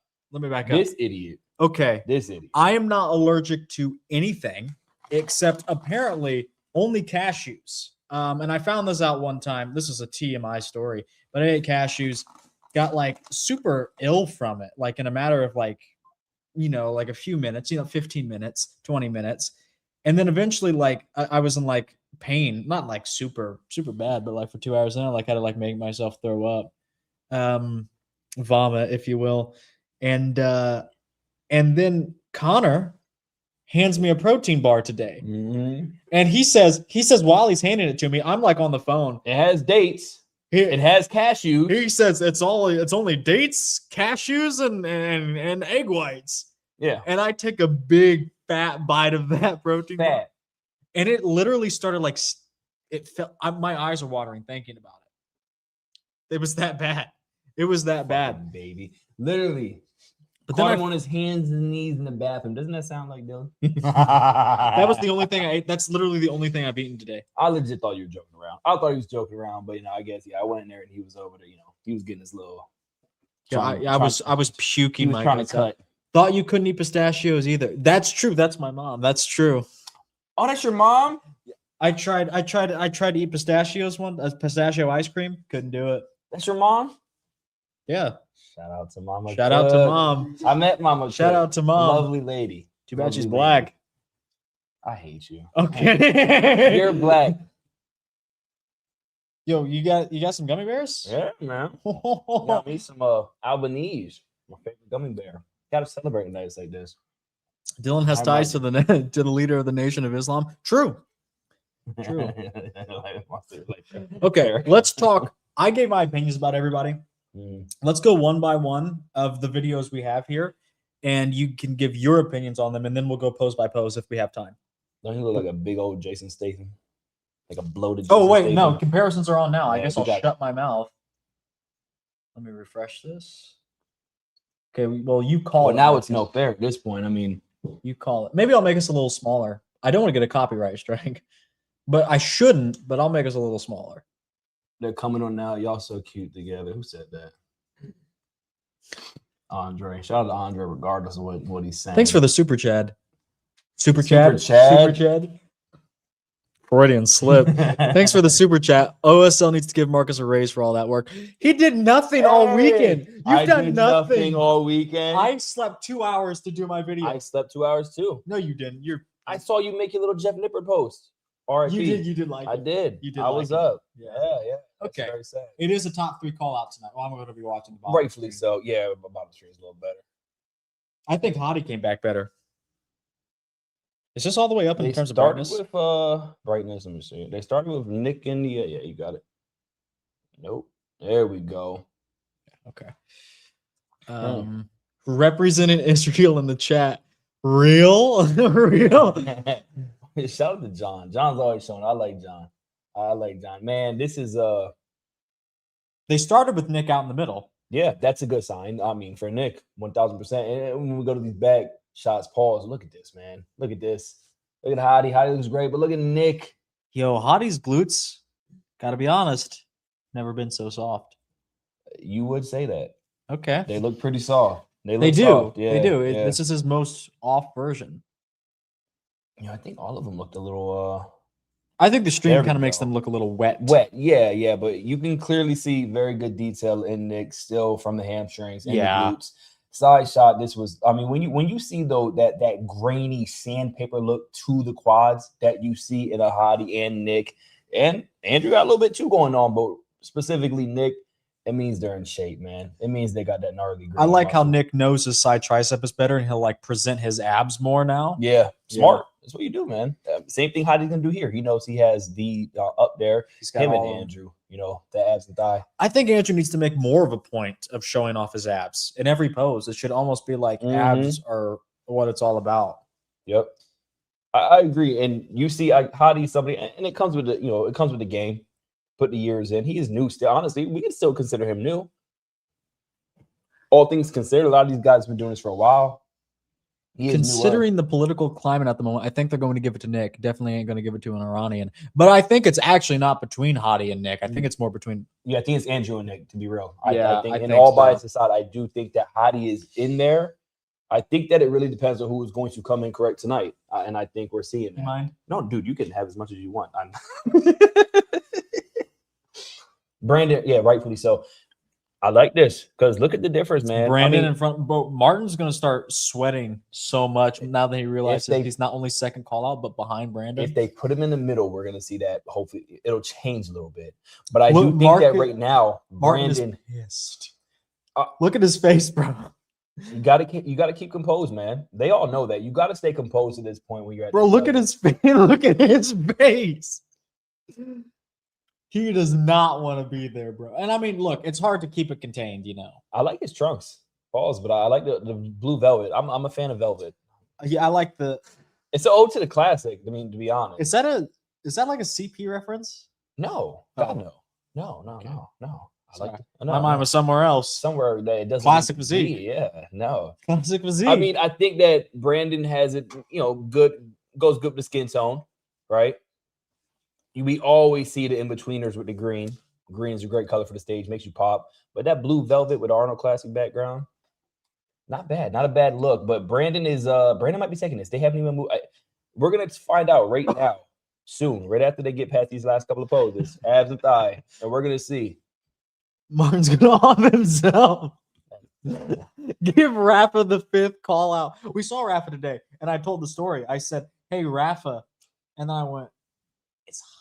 This idiot. Okay. This idiot. I am not allergic to anything except apparently only cashews. And I found this out one time. This is a TMI story, but I ate cashews, got like super ill from it, like in a matter of like a few minutes, 15 minutes. 20 minutes. And I And then eventually, like, I was in like pain, not like super, super bad, but like for 2 hours, and I like had to like make myself throw up, vomit, if you will. And then Connor hands me a protein bar today. Mhm. And he says while he's handing it to me, I'm like on the phone. It has dates. He, It has cashews. he says it's only dates, cashews, and egg whites. Yeah. And I take a big fat bite of that protein bar. Fat. And it literally started like it felt. My eyes are watering thinking about it. It was that bad. It was that bad, Fucking baby. Literally. But Caught then him on his hands and knees in the bathroom. Doesn't that sound like Dylan? that was the only thing I ate. That's literally the only thing I've eaten today. I legit thought you were joking around. I thought he was joking around, but I guess I went in there and he was over there. He was getting his little. I was puking. He was my trying to guts out. cut. Thought you couldn't eat pistachios either. That's true. That's my mom. That's true. Oh, that's your mom? I tried to eat pistachios pistachio ice cream. Couldn't do it. That's your mom? Yeah. Shout out to Mama. Shout out to Cook. mom. I met Mama. Shout Cook. out to mom. Lovely lady. Too bad she's Lovely black. lady. I hate you. Okay. You're black. Yo, you got some gummy bears? Yeah, man. Got me some Albanese, my favorite gummy bear. Gotta celebrate nights like this. Dylan has I ties to the leader of the Nation of Islam. True. True. Okay, let's talk. I gave my opinions about everybody. Let's go one by one of the videos we have here, and you can give your opinions on them, and then we'll go pose by pose if we have time. Don't he look like a big old Jason Statham? Like a bloated Oh, Jason wait, Statham? no, comparisons are on now. I Yeah, guess we I'll got- shut my mouth. Let me refresh this. Okay, well, you call Well, it. now it's Marcus. no fair at this point. I mean, You call it. Maybe I'll make us a little smaller. I don't want to get a copyright strike, but I shouldn't, but I'll make us a little smaller. they're coming on now. Y'all so cute together. Who said that? Andre. Shout out to Andre, regardless of what he's saying. Thanks for the super Chad. Super Super Chad. Chad. Super Chad. Freudian slip. Thanks for the super chat. OSL needs to give Marcus a raise for all that work. He did nothing all weekend. You've I done did nothing. all weekend. I slept 2 hours to do my video. I slept 2 hours too. No, you didn't. I saw you make your little Jeff Nippert post. RIP. You did like I it. did. You did I like was it. up. Yeah. Yeah. That's Okay. very sad. It is a top 3 call out tonight. Well, I'm going to be watching the bottom Rightfully three. so. Yeah, my bottom three is a little better. I think Hottie came back better. Is this all the way up in They terms of started brightness? with brightness. Let me see. They started with Nick in the yeah, you got it. Nope. There we go. Okay. Representing Israel in the chat. Real? Real? Shout out to John. John's always showing. I like John. Man, this is They started with Nick out in the middle. yeah, that's a good sign. I mean, for Nick, 1000%. And when we go to these back shots, pause. Look at this, man. Look at this. Look at Hottie. Hottie looks great, but look at Nick. Yo, Hottie's glutes, gotta be honest, never been so soft. You would say that. Okay. They look pretty soft. They look do. soft. Yeah, They do. yeah. This is his most off version. I think all of them looked a little I think the stream There we kind of makes go. them look a little wet. wet. Yeah, but you can clearly see very good detail in Nick still from the hamstrings and Yeah. the glutes. Side shot, this was, I mean, when you see though that grainy sandpaper look to the quads that you see in a Hottie and Nick, and Andrew got a little bit too going on, but specifically Nick, it means they're in shape, man. It means they got that gnarly. I like how muscle. Nick knows his side tricep is better and he'll like present his abs more now. Yeah, smart. That's what you do, man. Same thing Hottie's gonna do here. He knows he has the up there. He's got Him and all of them. Andrew, the abs and thigh. I think Andrew needs to make more of a point of showing off his abs in every pose. It should almost be like abs are what it's all about. Yep, I agree. And you see, Hottie somebody, and it comes with the it comes with the game. Put the years in. He is new still. Honestly, we can still consider him new. All things considered, a lot of these guys have been doing this for a while. He is new up. Considering the political climate at the moment, I think they're going to give it to Nick. Definitely ain't going to give it to an Iranian. But I think it's actually not between Hottie and Nick. I think it's more between. Yeah, I think it's Andrew and Nick, to be real. Yeah, I think I in think all so. bias aside, I do think that Hottie is in there. I think that it really depends on who is going to come in correct tonight. And I think we're seeing that. Mind? No, dude, you can have as much as you want. Brandon, yeah, rightfully so. I like this because look at the difference, man. Brandon I mean, in front, but Martin's going to start sweating so much now that he realizes they- he's not only second call out, but behind Brandon. if they put him in the middle, we're gonna see that. Hopefully, it'll change a little bit. But I Look, do think Martin- that right now, Martin Brandon, is pissed. Uh, Look at his face, bro. you gotta keep composed, man. They all know that. You gotta stay composed at this point when you're at. Bro, this look at level. his face. Look at his face. He does not want to be there, bro. And I mean, look, it's hard to keep it contained, you know. I like his trunks, balls, but I like the blue velvet. I'm a fan of velvet. Yeah, I like the. It's an ode to the classic. I mean, to be honest. Is that like a CP reference? No, Oh. God no. Okay. No. I Sorry. like My mind was somewhere else. somewhere that it doesn't Classic need to be. physique. Yeah, no. Classic physique. I mean, I think that Brandon has it, goes good with the skin tone, right? We always see the in-betweeners with the green. Green is a great color for the stage, makes you pop. But that blue velvet with Arnold classic background, not bad. Not a bad look. But Brandon might be taking this. They haven't even moved. We're gonna find out right now, soon, right after they get past these last couple of poses, abs and thigh, and we're gonna see. Martin's gonna off himself. Give Rafa the 5th call out. We saw Rafa today, and I told the story. I said, "Hey, Rafa," and then I went, "It's hot."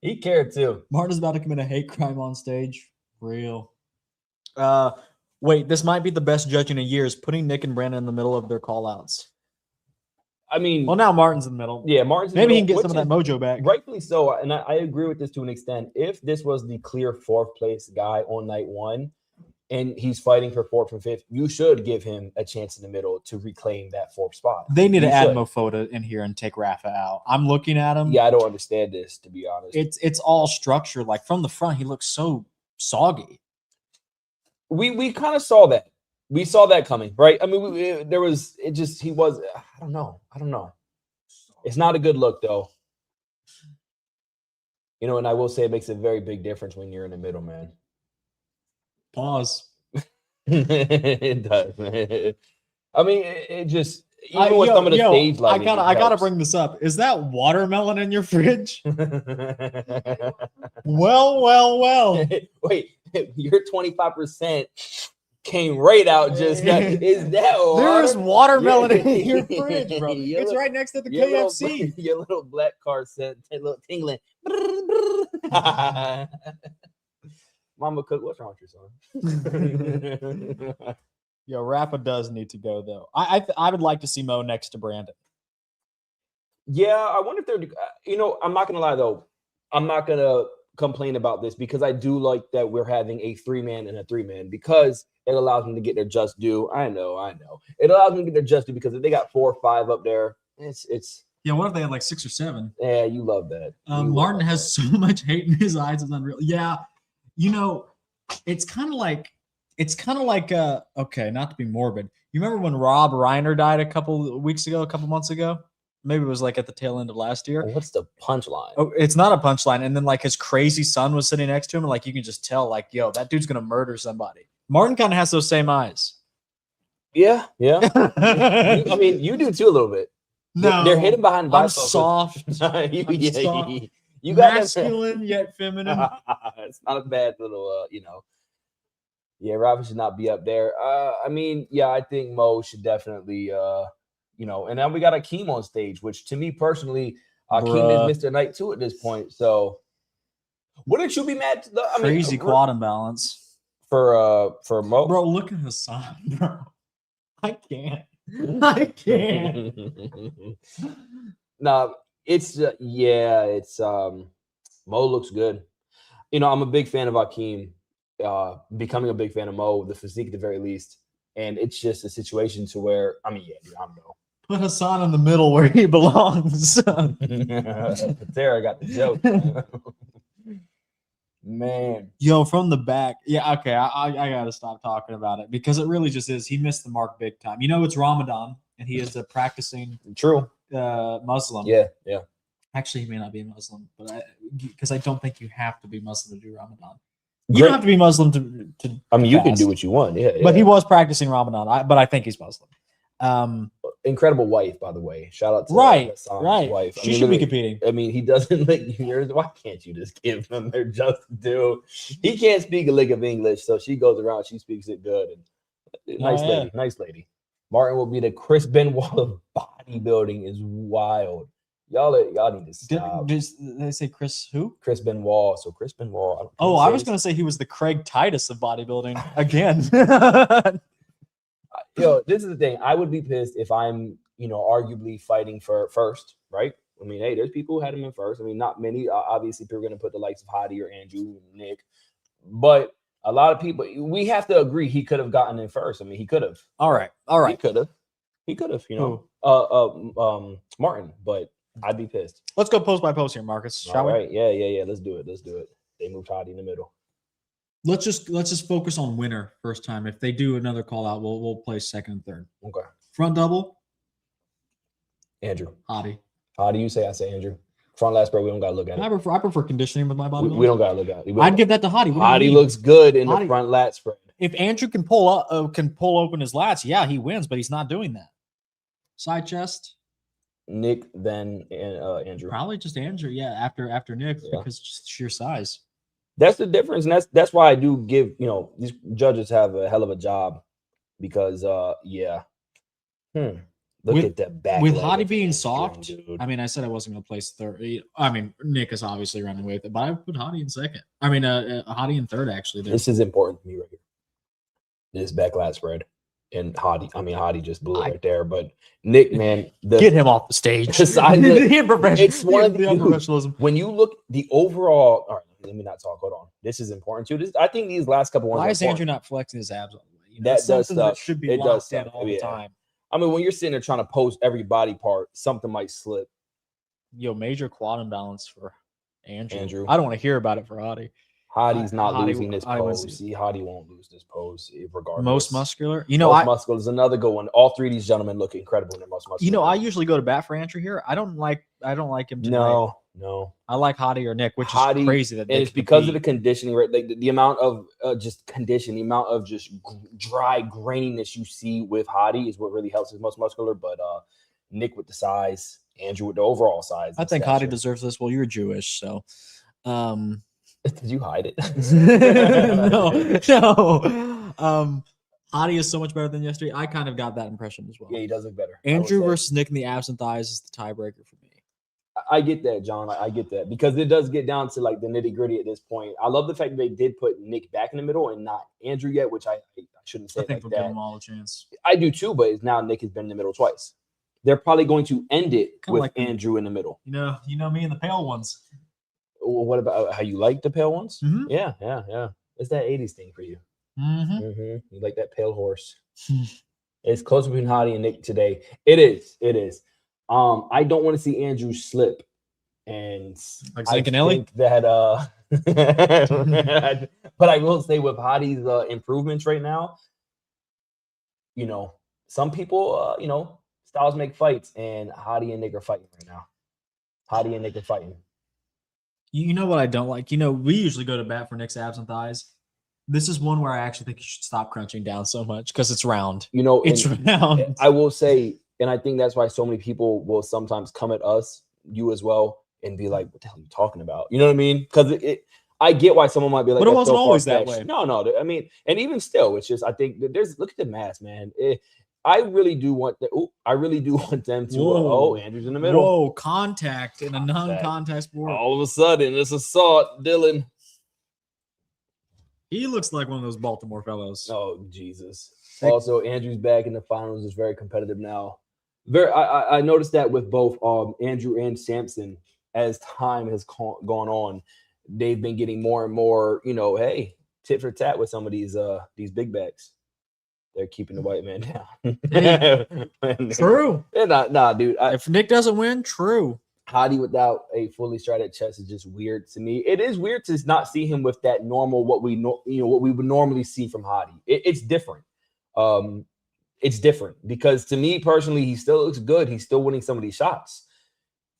He cared too. Martin's about to commit a hate crime on stage. Real. Wait, this might be the best judging in years. Putting Nick and Brandon in the middle of their call outs. I mean, Well, now Martin's in the middle. yeah, Martin's in the Maybe he can middle, get some of that which mojo back. is rightfully so, and I agree with this to an extent. If this was the clear 4th place guy on night 1, and he's fighting for 4th and 5th, you should give him a chance in the middle to reclaim that 4th spot. They need to You add should. Mofota in here and take Rafa out. I'm looking at him. Yeah, I don't understand this, to be honest. It's all structure. Like from the front, he looks so soggy. We kind of saw that. We saw that coming, right? I mean, he was. I don't know. It's not a good look, though. And I will say it makes a very big difference when you're in the middle, man. Pause. It does, man. I mean, it just even with some of the stage lighting. I gotta bring this up. Is that watermelon in your fridge? Well. Wait, your 25% came right out just now. Is that There is watermelon in your Yeah. fridge, bro. Your It's little- right next to the your KFC. your little black car set, a little tingling. Mama cook, what's wrong with your son? Yo, Rafa does need to go though. I would like to see Mo next to Brandon. Yeah, I wonder if they're. I'm not gonna lie though. I'm not gonna complain about this because I do like that we're having a 3-man and a 3-man because it allows them to get their just due. I know. It allows them to get their just due because if they got 4 or 5 up there, it's. Yeah, what if they had like 6 or 7? Yeah, you love that. Martin has so much hate in his eyes; it's unreal. Yeah, it's kind of like okay, not to be morbid. You remember when Rob Reiner died a couple months ago? Maybe it was like at the tail end of last year. What's the punchline? Oh, it's not a punchline. And then like his crazy son was sitting next to him, and like you can just tell, like, yo, that dude's gonna murder somebody. Martin kind of has those same eyes. Yeah. I mean, you do too a little bit. No, They're hidden behind. I'm bifocals. soft, You got masculine yet feminine. It's not a bad little, Yeah, Rafa should not be up there. I mean, yeah, I think Mo should definitely, and then we got Akeem on stage, which to me personally, Akeem is Mr. Night 2 at this point. So, wouldn't you be mad? Crazy quad imbalance for Mo, bro. Look at Hassan, bro. I can't. No, it's Mo looks good. I'm a big fan of Akeem. Becoming a big fan of Mo, the physique at the very least, and it's just a situation to where I don't know. Put Hassan in the middle where he belongs. There, I got the joke. Man, Yo, from the back. Yeah, okay. I gotta stop talking about it because it really just is. He missed the mark big time. It's Ramadan and he is a practicing true. Muslim. Yeah. Actually, he may not be a Muslim, but because I don't think you have to be Muslim to do Ramadan. You don't have to be Muslim to I mean, you can fast. do what you want. Yeah. But he was practicing Ramadan. But I think he's Muslim. incredible wife, by the way. Shout out to Right. Hassan's wife. She should be competing. I mean, he doesn't lick yours. Why can't you just give them their just due? He can't speak a lick of English, so she goes around. She speaks it good. And nice lady. Martin will be the Chris Benoit of bodybuilding. Is wild. Y'all need to stop. Did they say Chris who? Chris Benoit. So Chris Benoit. I was gonna say he was the Craig Titus of bodybuilding again. Yo, this is the thing. I would be pissed if I'm, arguably fighting for first, right? I mean, hey, there's people who had him in first. I mean, not many. Obviously, people are going to put the likes of Hadi or Andrew and Nick. But a lot of people, we have to agree he could have gotten in first. I mean, he could have. All right. He could have, Martin. But I'd be pissed. Let's go post by post here, Marcus. Shall we? All right. Yeah. Let's do it. They moved Hadi in the middle. Let's just focus on winner first time. If they do another call out, we'll play second and third. Okay. Front double. Andrew. Hadi. Hadi, you say? I say Andrew. Front last spread, we don't gotta look at it. I prefer conditioning with my body. We don't gotta look at it. I'd give that to Hadi. Hadi looks good in the front lat spread. If Andrew can pull open his lats, yeah, he wins, but he's not doing that. Side chest. Nick, then Andrew. Probably just Andrew, yeah. After Nick, because just sheer size. That's the difference, and that's why I do give these judges have a hell of a job because look at that back with Hadi being soft. Dude. I mean, I said I wasn't going to place third. I mean, Nick is obviously running with it, but I would put Hadi in second. I mean, Hadi in third actually. This is important to me right here. This back lat spread and Hadi. I mean, Hadi just blew it right there, but Nick, man, get him off the stage. It's one of the unprofessionalism. When you look the overall. All right. Let me not talk. Hold on. This is important too. I think these last couple ones. Why is Andrew not flexing his abs all the way? That does stuff. That should be it does stuff all the time. I mean, when you're sitting there trying to post every body part, something might slip. Major quad imbalance for Andrew. I don't want to hear about it for Hadi. Hadi's not losing this pose. See, Hadi won't lose this pose regardless. Most muscular. Most muscular is another good one. All three of these gentlemen look incredible in their most muscular. I usually go to bat for Andrew here. I don't like him tonight. No. I like Hadi or Nick, which is crazy. And it's because of the conditioning, right? Like the amount of just condition, the amount of just dry graininess you see with Hadi is what really helps his most muscular. But Nick with the size, Andrew with the overall size. I think Hadi deserves this. Well, you're Jewish, so. Did you hide it? No. Hadi is so much better than yesterday. I kind of got that impression as well. Yeah, he does look better. Andrew versus Nick in the abs and thighs is the tiebreaker for me. I get that, John. I get that because it does get down to like the nitty gritty at this point. I love the fact that they did put Nick back in the middle and not Andrew yet, which I shouldn't say. I think like we'll that. give them all a chance. I do too, but now Nick has been in the middle twice. They're probably going to end it with Andrew in the middle. You know me and the pale ones. Well, what about how you like the pale ones? Mm-hmm. Yeah. It's that 80s thing for you. Mm-hmm. You like that pale horse. It's close between Hadi and Nick today. It is. I don't want to see Andrew slip. And like I think that but I will say with Hadi's improvements right now, some people styles make fights, and Hadi and Nick are fighting right now. You know what I don't like? We usually go to bat for Nick's abs and thighs. This is one where I actually think you should stop crunching down so much because it's round. It's round. I will say, and I think that's why so many people will sometimes come at us, you as well, and be like, what the hell are you talking about? You know what I mean? Because I get why someone might be like, but it wasn't always that way. No. I mean, and even still, it's just, I think that look at the mass, man. I really do want them to, Andrew's in the middle. Whoa, contact in a non-contact sport. All of a sudden, it's assault, Dylan. He looks like one of those Baltimore fellows. Oh, Jesus. Also, Andrew's back in the finals is very competitive now. I noticed that with both Andrew and Samson. As time has gone on, they've been getting more and more, hey, tit for tat with some of these big backs. They're keeping the white man down. True. Nah, dude. If Nick doesn't win, true. Hadi without a fully striated chest is just weird to me. It is weird to not see him with that normal what we would normally see from Hadi. It's different. It's different because to me personally, he still looks good. He's still winning some of these shots.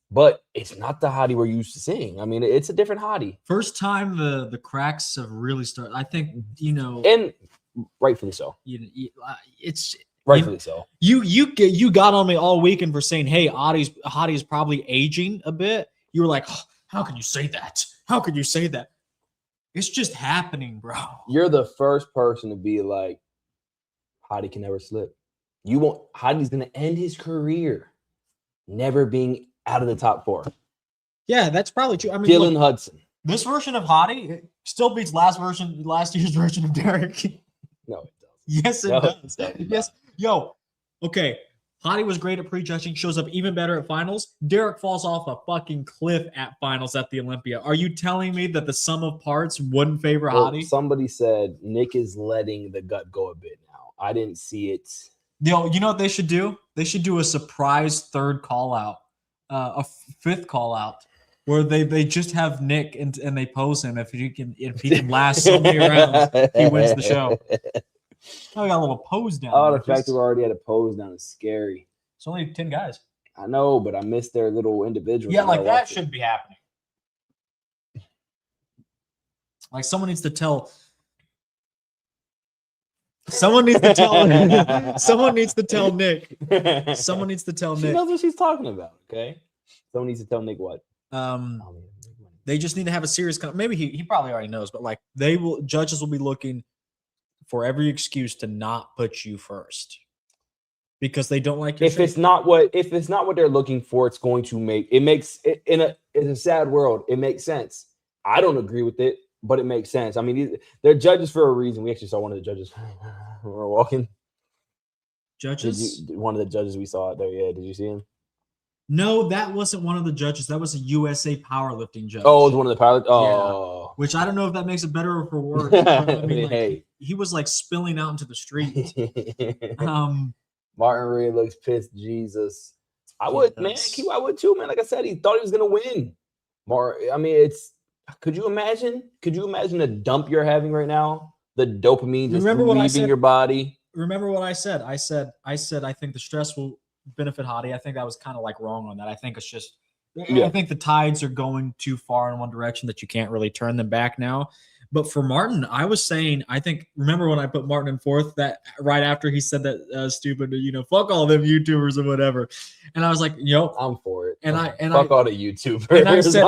But it's not the Hadi we're used to seeing. I mean, it's a different Hadi. First time the cracks have really started. I think, and rightfully so. It's Rightfully so. You got on me all weekend for saying, hey, Hottie's probably aging a bit. You were like, oh, how can you say that? How can you say that? It's just happening, bro. You're the first person to be like, Hottie can never slip. You won't. Hottie's gonna end his career never being out of the top 4. Yeah, that's probably true. I mean, Dylan look, Hudson. this version of Hottie still beats last year's version of Derek. No, it doesn't. Yes, it No, does. it does Yes, yo, okay. Hottie was great at prejudging, shows up even better at finals. Derek falls off a fucking cliff at finals at the Olympia. Are you telling me that the sum of parts wouldn't favor Well, Hottie? somebody said Nick is letting the gut go a bit now. I didn't see it. Yo, you know what they should do? They should do a surprise third call out, a fifth call out, where they just have Nick and they pose him. If he can last so many rounds, he wins the show. Oh, we got a little pose down. Oh, there. the fact that we're already at a pose down is scary. It's only 10 guys. I know, but I missed their little individual. Yeah, like that shouldn't be happening. Like someone needs to tell. Someone needs to tell. Someone needs to tell Nick. Someone needs to tell She Nick. knows what she's talking about. Okay, someone needs to tell Nick what. They just need to have a serious. Maybe he probably already knows, but like judges will be looking for every excuse to not put you first because they don't like your If it's not what they're looking for, it's going to make it makes it in a sad world. It makes sense. I don't agree with it, but it makes sense. I mean, they're judges for a reason. We actually saw one of the judges when we were walking. Judges? One of the judges we saw out there. Yeah, did you see him? No, that wasn't one of the judges. That was a USA powerlifting judge. Oh, it was one of the pilots. Oh, yeah. Which I don't know if that makes it better or for worse. I mean, like, hey, he was like spilling out into the street. Martin really looks pissed. Jesus, I would, man. I would too, man. Like I said, he thought he was gonna win. I mean, it's. Could you imagine? Could you imagine the dump you're having right now? The dopamine just leaving your body. Remember what I said? I said I think the stress will benefit Hottie. I think that was kind of like wrong on that. I think it's just. I think the tides are going too far in one direction that you can't really turn them back now. But for Martin, I was saying, remember when I put Martin in fourth, that right after he said that stupid, fuck all them YouTubers or whatever. And I was like, I'm for it. And fuck all the YouTubers.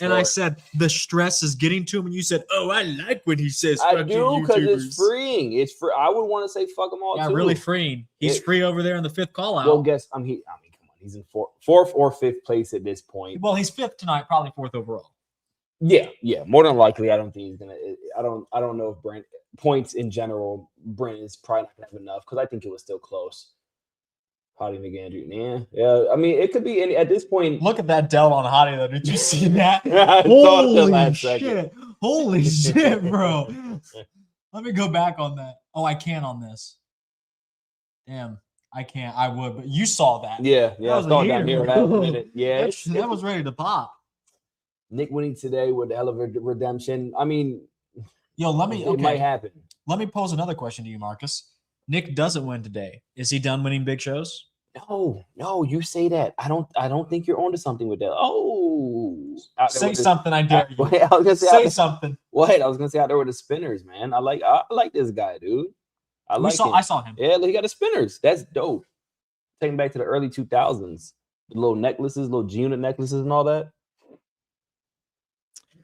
And I said, the stress is getting to him. And you said, oh, I like when he says, I do, because it's freeing. It's free. I would want to say fuck them all too. Really freeing. He's free over there in the fifth call out. Well, come on. He's in fourth or fifth place at this point. Well, he's fifth tonight, probably fourth overall. Yeah. More than likely, I don't think he's gonna. I don't know if Brent points in general. Brent is probably not gonna have enough because I think it was still close. Hottie McAndrew, yeah. I mean, it could be at this point. Look at that Dell on Hottie though. Did you see that? Holy shit, bro! Let me go back on that. Oh, I can't on this. Damn. I can't. I would, but you saw that. Yeah. I saw down here. Yeah, that was ready to pop. Nick winning today with a hell of a redemption. I mean, it might happen. Let me pose another question to you, Marcus. Nick doesn't win today. Is he done winning big shows? No. You say that. I don't think you're onto something with that. Oh, say something. I dare you. I was gonna say something. What? I was gonna say out there with the spinners, man. I like this guy, dude. I saw him. Yeah, he got the spinners. That's dope. Taking back to the early 2000s. The little necklaces, little G-Unit necklaces and all that.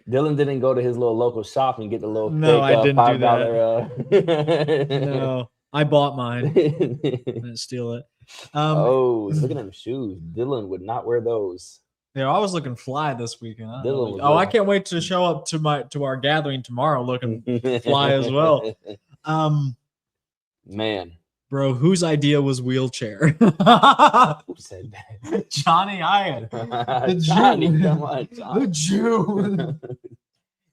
Dylan didn't go to his little local shop and get the little I didn't $5 do that. No, I bought mine. I didn't steal it. Look at them shoes. Dylan would not wear those. Yeah, I was looking fly this weekend. I can't wait to show up to our gathering tomorrow looking fly as well. Man, bro, whose idea was wheelchair? Who said that? Johnny Ian. The Johnny, Jew. come on, Johnny. The Jew.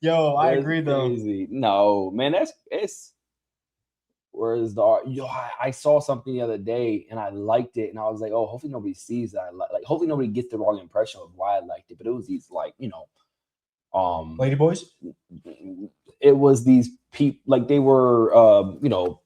Yo, I agree crazy. Though. No, man, it's. Where's I saw something the other day and I liked it and I was like, oh, hopefully nobody sees that. Like, hopefully nobody gets the wrong impression of why I liked it. But it was these lady boys. It was these people like they were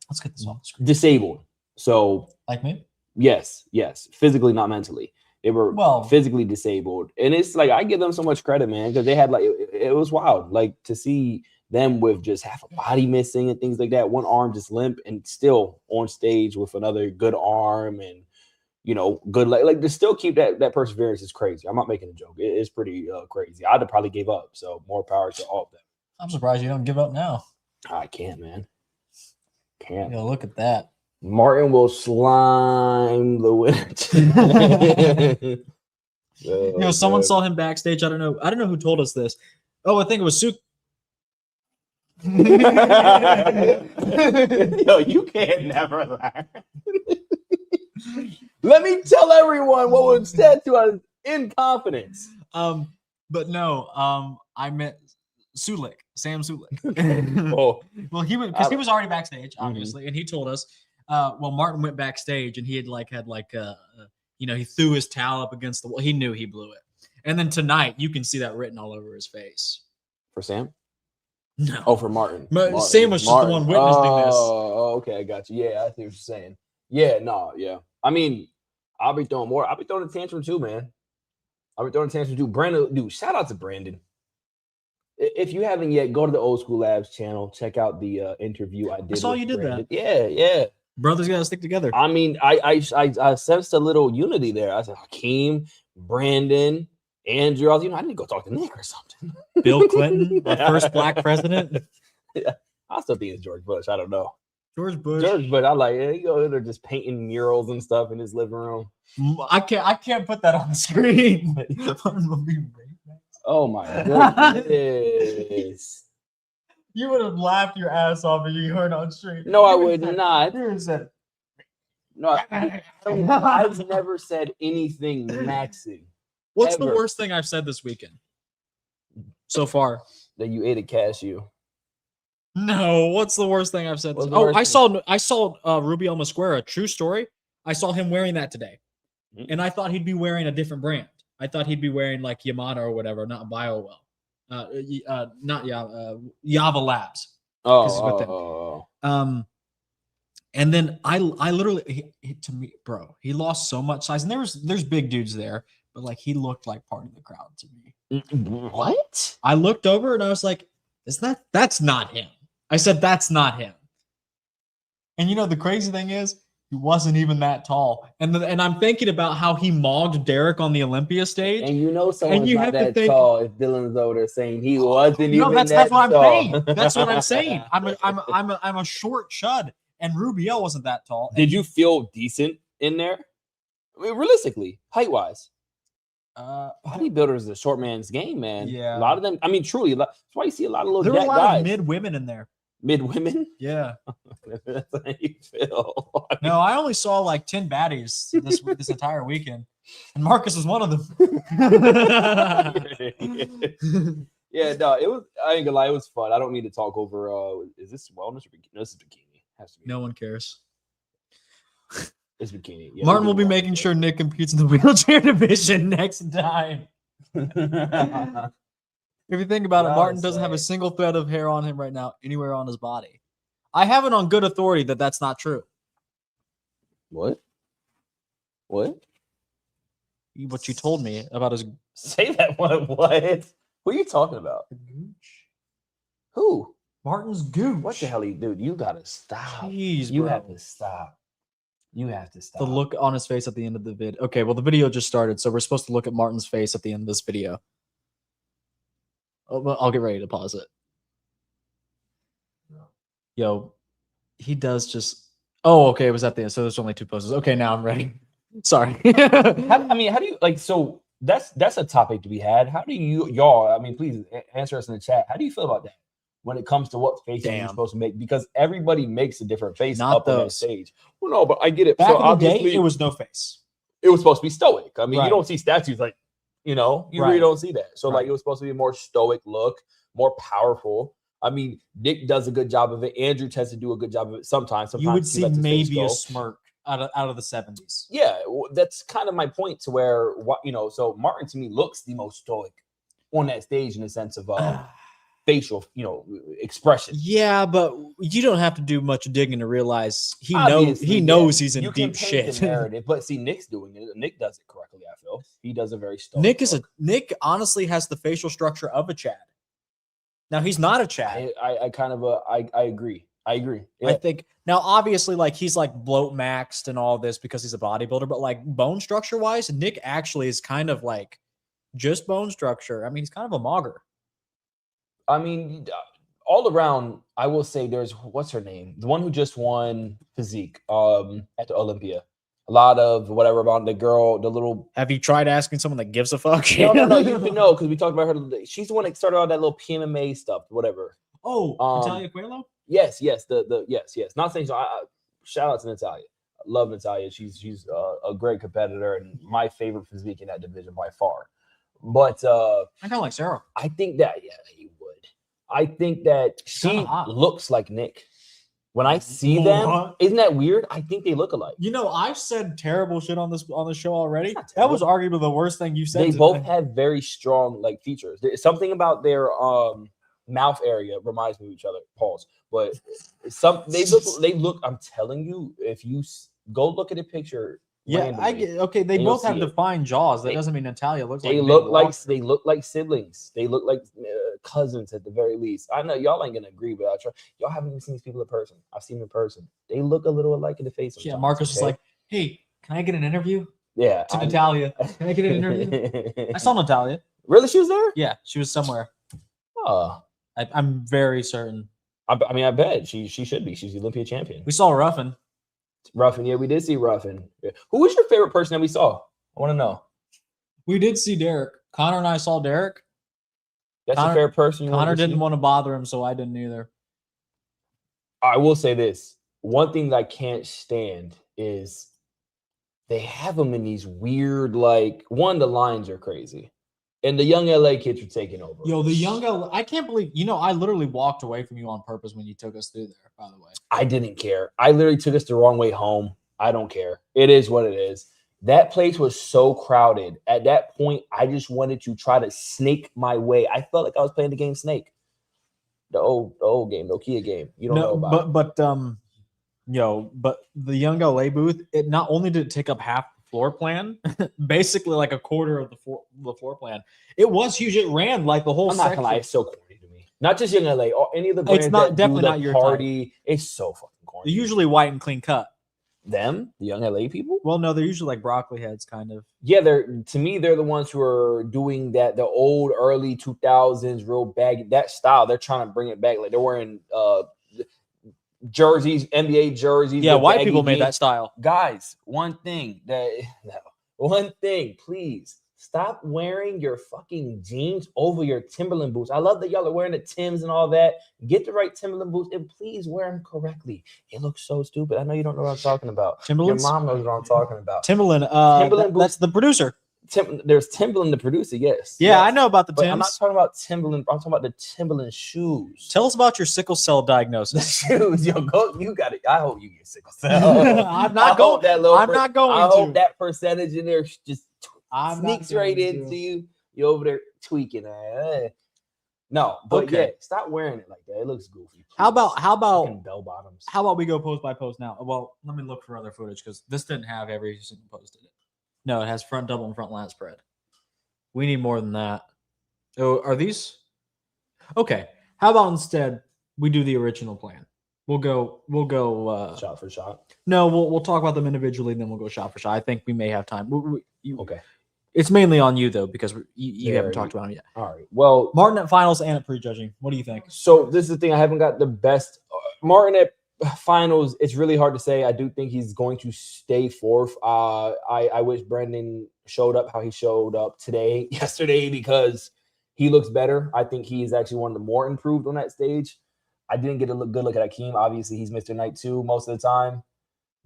let's get this off the screen. Disabled. So like me? Yes, physically, not mentally. They were physically disabled, and it's like I give them so much credit, man, because they had it was wild, like to see them with just half a body missing and things like that, one arm just limp, and still on stage with another good arm and good like to still keep that perseverance is crazy. I'm not making a joke. It's pretty crazy. I'd have probably gave up. So more power to all of them. I'm surprised you don't give up now. I can't, man. Can't. Yo, look at that. Martin will slime the winner. Someone saw him backstage. I don't know who told us this. Oh, I think it was Suk. Yo, you can't never learn. Let me tell everyone what was said to us in confidence. But no, I meant Sulik, Sam Sulik. Oh. Well, he was already backstage, obviously, and he told us. Well, Martin went backstage and he had he threw his towel up against the wall. He knew he blew it. And then tonight, you can see that written all over his face. For Sam? No. Oh, for Martin. Sam was just the one witnessing this. Oh, okay, I got you. Yeah, I see what you're saying. Yeah, no, yeah. I mean, I'll be throwing more. I'll be throwing a tantrum too, man. Brandon, dude, shout out to Brandon. If you haven't yet, go to the Old School Labs channel. Check out the interview I did. I saw you did Brandon. that. Yeah. Brothers got to stick together. I mean, I sensed a little unity there. I said, Hakeem, Brandon, Andrew. I need to go talk to Nick or something. Bill Clinton, the first black president. Yeah, I still think it's George Bush. I don't know. George Bush. I like it. They're just painting murals and stuff in his living room. I can't put that on the screen. Oh my goodness. You would have laughed your ass off if you heard on stream. No, I would not. Said, no, I've never said anything maxing. What's ever. the worst thing I've said this weekend so far? That you ate a cashew. No, what's the worst thing I've said? I saw Rubio Mosquera. True story. I saw him wearing that today, and I thought he'd be wearing a different brand. I thought he'd be wearing like Yamato or whatever, not BioWell, Yava Labs. Oh. And then I literally to me, bro, he lost so much size, and there's big dudes there, but like he looked like part of the crowd to me. What? I looked over and I was like, that's not him. I said, that's not him. And the crazy thing is, he wasn't even that tall. And I'm thinking about how he mogged Derek on the Olympia stage. And someone's not that tall if Dylan's over there saying he wasn't even that's that what tall. I'm saying. That's what I'm saying. I'm a short chud, and Rubio wasn't that tall. Did you feel decent in there? I mean, realistically, height-wise. Bodybuilders is a short man's game, man. Yeah. A lot of them, I mean, truly, that's why you see a lot of little there were a lot guys. of mid women in there. Mid women? Yeah. That's how you feel. No, I only saw like 10 baddies this entire weekend. And Marcus was one of them. Yeah, no, it was, I ain't gonna lie, it was fun. I don't need to talk over is this wellness or bikini? No, this is bikini. Has to be. No one cares. It's bikini. Yeah, Martin will be making sure Nick competes in the wheelchair division next time. If you think about it, Martin doesn't have a single thread of hair on him right now, anywhere on his body. I have it on good authority that that's not true. What? What you told me about his... Say that one. What? Who are you talking about? Gooch. Who? Martin's gooch. What the hell, dude? You gotta stop. Jeez, you bro. have to stop. You have to stop. The look on his face at the end of the vid. Okay, well, the video just started, so we're supposed to look at Martin's face at the end of this video. I'll get ready to pause it. Yo, he does just... Oh, okay, it was at the end, so there's only 2 poses. Okay, now I'm ready. Sorry. How do you, like, so that's a topic to be had. How do y'all, I mean, please answer us in the chat. How do you feel about that when it comes to what face you're supposed to make? Because everybody makes a different face up on that stage. Well, no, but I get it. Back so in the obviously, day, it was no face. It was supposed to be stoic. I mean, Right. you don't see statues like, you really don't see that. So like, it was supposed to be a more stoic look, more powerful. I mean, Nick does a good job of it. Andrew tends to do a good job of it sometimes. You would he see lets his face maybe go. a smirk out of the 70s. Yeah, that's kind of my point to where, so Martin to me looks the most stoic on that stage in the sense of facial, expression. Yeah, but you don't have to do much digging to realize he Obviously, knows he's in you can deep paint shit. the narrative, but see, Nick's doing it. Nick does it correctly. I feel he does a very stoic. Nick honestly has the facial structure of a Chad. Now he's not a Chad. I kind of I agree. I agree. I think now, obviously, like he's like bloat maxed and all this because he's a bodybuilder, but like bone structure wise, Nick actually is kind of like just bone structure. I mean, he's kind of a mogger. I mean, all around, I will say there's what's her name, the one who just won physique at the Olympia. A lot of whatever about the girl, the little. Have you tried asking someone that gives a fuck? No, you know, because we talked about her. She's the one that started all that little PMMA stuff, whatever. Oh, Natalia Coelho? Yes, yes. Not saying so. Shout out to Natalia. I love Natalia. She's a great competitor and my favorite physique in that division by far. But I kind of like Sarah. I think that you would. I think that she looks like Nick. When I see them, isn't that weird? I think they look alike. You know, I've said terrible shit on the show already. That was arguably the worst thing you said. They both have very strong like features. There's something about their mouth area reminds me of each other. Pause. But they look. I'm telling you, if you go look at a picture. Yeah, I get. Okay, they both have defined jaws. That doesn't mean Natalia looks like. They look like siblings. They look like cousins at the very least. I know y'all ain't gonna agree, but y'all haven't even seen these people in person. I've seen them in person. They look a little alike in the face. Yeah, Marcus was like, "Hey, can I get an interview?" Yeah, to Natalia. Can I get an interview? I saw Natalia. Really, she was there? Yeah, she was somewhere. Oh, I'm very certain. I mean, I bet she should be. She's the Olympia champion. We saw Ruffin. Ruffin, yeah, we did see Ruffin. Yeah. Who was your favorite person that we saw? I want to know. We did see Derek. Connor and I saw Derek. That's your favorite person. Connor didn't want to bother him, so I didn't either. I will say this. One thing that I can't stand is they have them in these weird, like, the lines are crazy. And the young LA kids are taking over. Yo, the young LA, I can't believe, I literally walked away from you on purpose when you took us through there, by the way. I didn't care. I literally took us the wrong way home. I don't care. It is what it is. That place was so crowded. At that point, I just wanted to try to snake my way. I felt like I was playing the game Snake. The old game, Nokia game. You don't know about it. But the young LA booth, it not only did it take up half floor plan, basically like a quarter of the floor plan. It was huge. It ran like the whole. I'm not gonna lie, it's so corny to me. Not just Young LA, or any of the brands. It's not that definitely do not your party. type. It's so fucking corny. They're usually white and clean cut. Them, the Young LA people. Well, no, they're usually like broccoli heads, kind of. Yeah, they're the ones who are doing that. The old early 2000s real baggy that style. They're trying to bring it back. Like they're wearing jerseys, NBA jerseys. Yeah, white people made that style. Guys, one thing, please stop wearing your fucking jeans over your Timberland boots. I love that y'all are wearing the Timbs and all that. Get the right Timberland boots and please wear them correctly. It looks so stupid. I know you don't know what I'm talking about. Timberlands? Your mom knows what I'm talking about. Timberland. That's the producer. There's Timberland, the producer. Yes. Yeah, I know about the Timbs. I'm not talking about Timberland. I'm talking about the Timberland shoes. Tell us about your sickle cell diagnosis. The shoes, yo, go. You got it. I hope you get sickle cell. I'm not going. I hope that percentage in there just sneaks right into to. you. You over there tweaking. No, but Okay. yeah, stop wearing it like that. It looks goofy. Please. How about Fucking bell bottoms? how about we go post by post now? Well, let me look for other footage because this didn't have every single post in it. No, it has front double and front lat spread. We need more than that. Oh, are these? Okay. How about instead we do the original plan? We'll go shot for shot. No, we'll talk about them individually, and then we'll go shot for shot. I think we may have time. Okay. It's mainly on you though because you haven't talked about them yet. All right. Well, Martin at finals and at prejudging. What do you think? So this is the thing. I haven't got the best. Martin at finals, it's really hard to say. I do think he's going to stay fourth. I wish Brendan showed up how he showed up yesterday, because he looks better. I think he is actually one of the more improved on that stage. I didn't get a good look at Akeem. Obviously, he's Mr. Night 2 most of the time.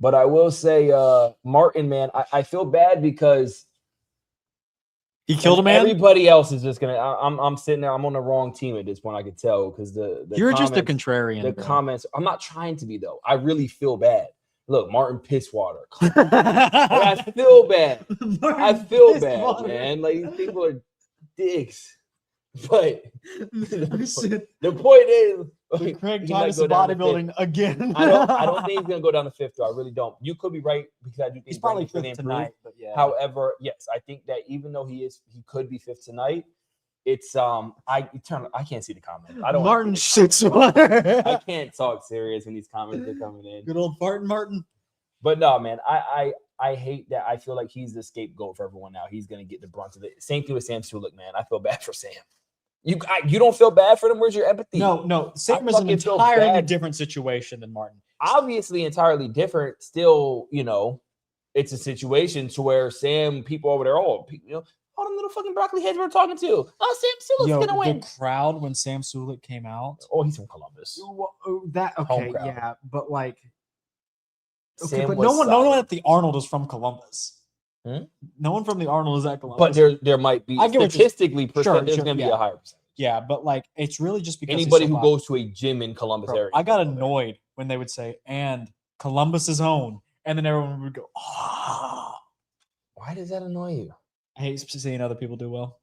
But I will say, Martin, man, I feel bad because he killed a man. Everybody else is just gonna. I'm sitting there. I'm on the wrong team at this point. I could tell because you're just a contrarian. The comments. I'm not trying to be though. I really feel bad. Look, Martin Pisswater. I feel bad. I feel bad, man. Like these people are dicks. But the point is, Craig Titus bodybuilding again. I don't think he's gonna go down the fifth. Though. I really don't. You could be right because I do think he's probably fifth tonight. But yeah. However, yes, I think that even though he could be fifth tonight. It's I can't see the comments. I don't Martin wanna see the shits comments. I water. can't talk serious when these comments are coming in. Good old Martin. But no, man, I hate that. I feel like he's the scapegoat for everyone now. He's gonna get the brunt of it. Same thing with Sam Sulek, man. I feel bad for Sam. You don't feel bad for them? Where's your empathy? No. Sam is an fucking feel entirely bad. different situation than Martin. Obviously entirely different. Still, it's a situation to where Sam, people over there, all them little fucking broccoli heads we're talking to. Oh, Sam Sulek's gonna win. The crowd when Sam Sulek came out. Oh, he's from Columbus. That Home okay, crowd. yeah, but like, okay, Sam but was no one solid. at the Arnold is from Columbus. Hmm? No one from the Arnold is at Columbus. But there might be I get what you're- statistically percent. There's sure, gonna be yeah. a higher percentage. Yeah, but like, it's really just because he's Anybody so who popular. goes to a gym in Columbus Bro, area. I got annoyed when they would say, "And Columbus's own," and then everyone would go, "Oh." Why does that annoy you? I hate seeing other people do well.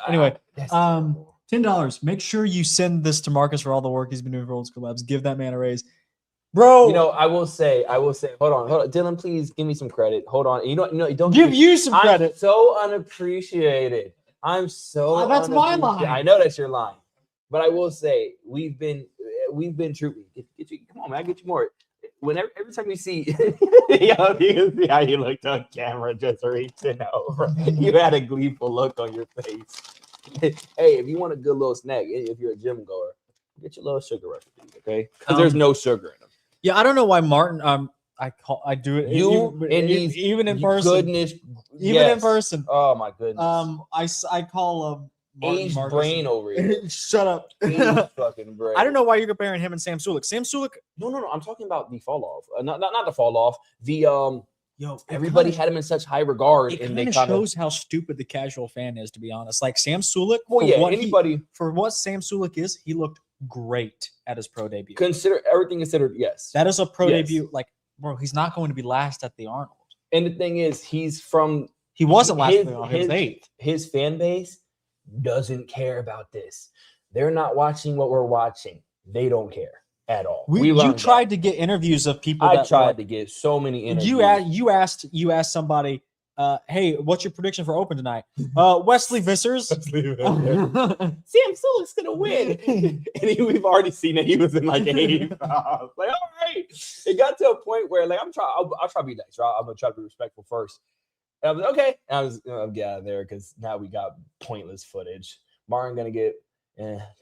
Anyway, That's $10. terrible. Make sure you send this to Marcus for all the work he's been doing for Old School Labs. Give that man a raise, bro. I will say. Hold on, Dylan. Please give me some credit. Hold on. Don't give you some I'm credit. so unappreciated. I'm so. That's my unappreciated. line. I know that's your line, but I will say we've been true. Get you, come on, man. I get you more. Whenever every time you see, you can see how you looked on camera just reaching over. You had a gleeful look on your face. Hey, if you want a good little snack, if you're a gym goer, get your little sugar rush, okay? Because there's no sugar in them. Yeah, I don't know why Martin. I do it. Even in person. Goodness, Even in person. Oh my goodness. I call Martin Aged Marcus. brain over here. Shut up. Aged fucking brain. I don't know why you're comparing him and Sam Sulek. Sam Sulek. No. I'm talking about the fall off. Not the fall off. The everybody kinda, had him in such high regard, It and kind they of kind of. shows how stupid the casual fan is, to be honest. Like Sam Sulek. Well, yeah. Anybody for what Sam Sulek is, he looked great at his pro debut. consider everything considered. Yes. That is a pro Yes. debut. Like, bro, he's not going to be last at the Arnold. And the thing is, he's from. He wasn't last at his, the Arnold. He was eighth. His fan base doesn't care about this. They're not watching what we're watching. They don't care at all. You tried to get interviews of people. I that tried to get so many interviews. You asked somebody, hey, what's your prediction for Open tonight? Wesley Vissers. Sam Sulek's gonna win, and we've already seen that he was in like eighth. Like, all right, it got to a point where like I'll try to be nice. Right? I'm gonna try to be respectful first. And I was like, okay. And I was get out of there because now we got pointless footage. Martin gonna get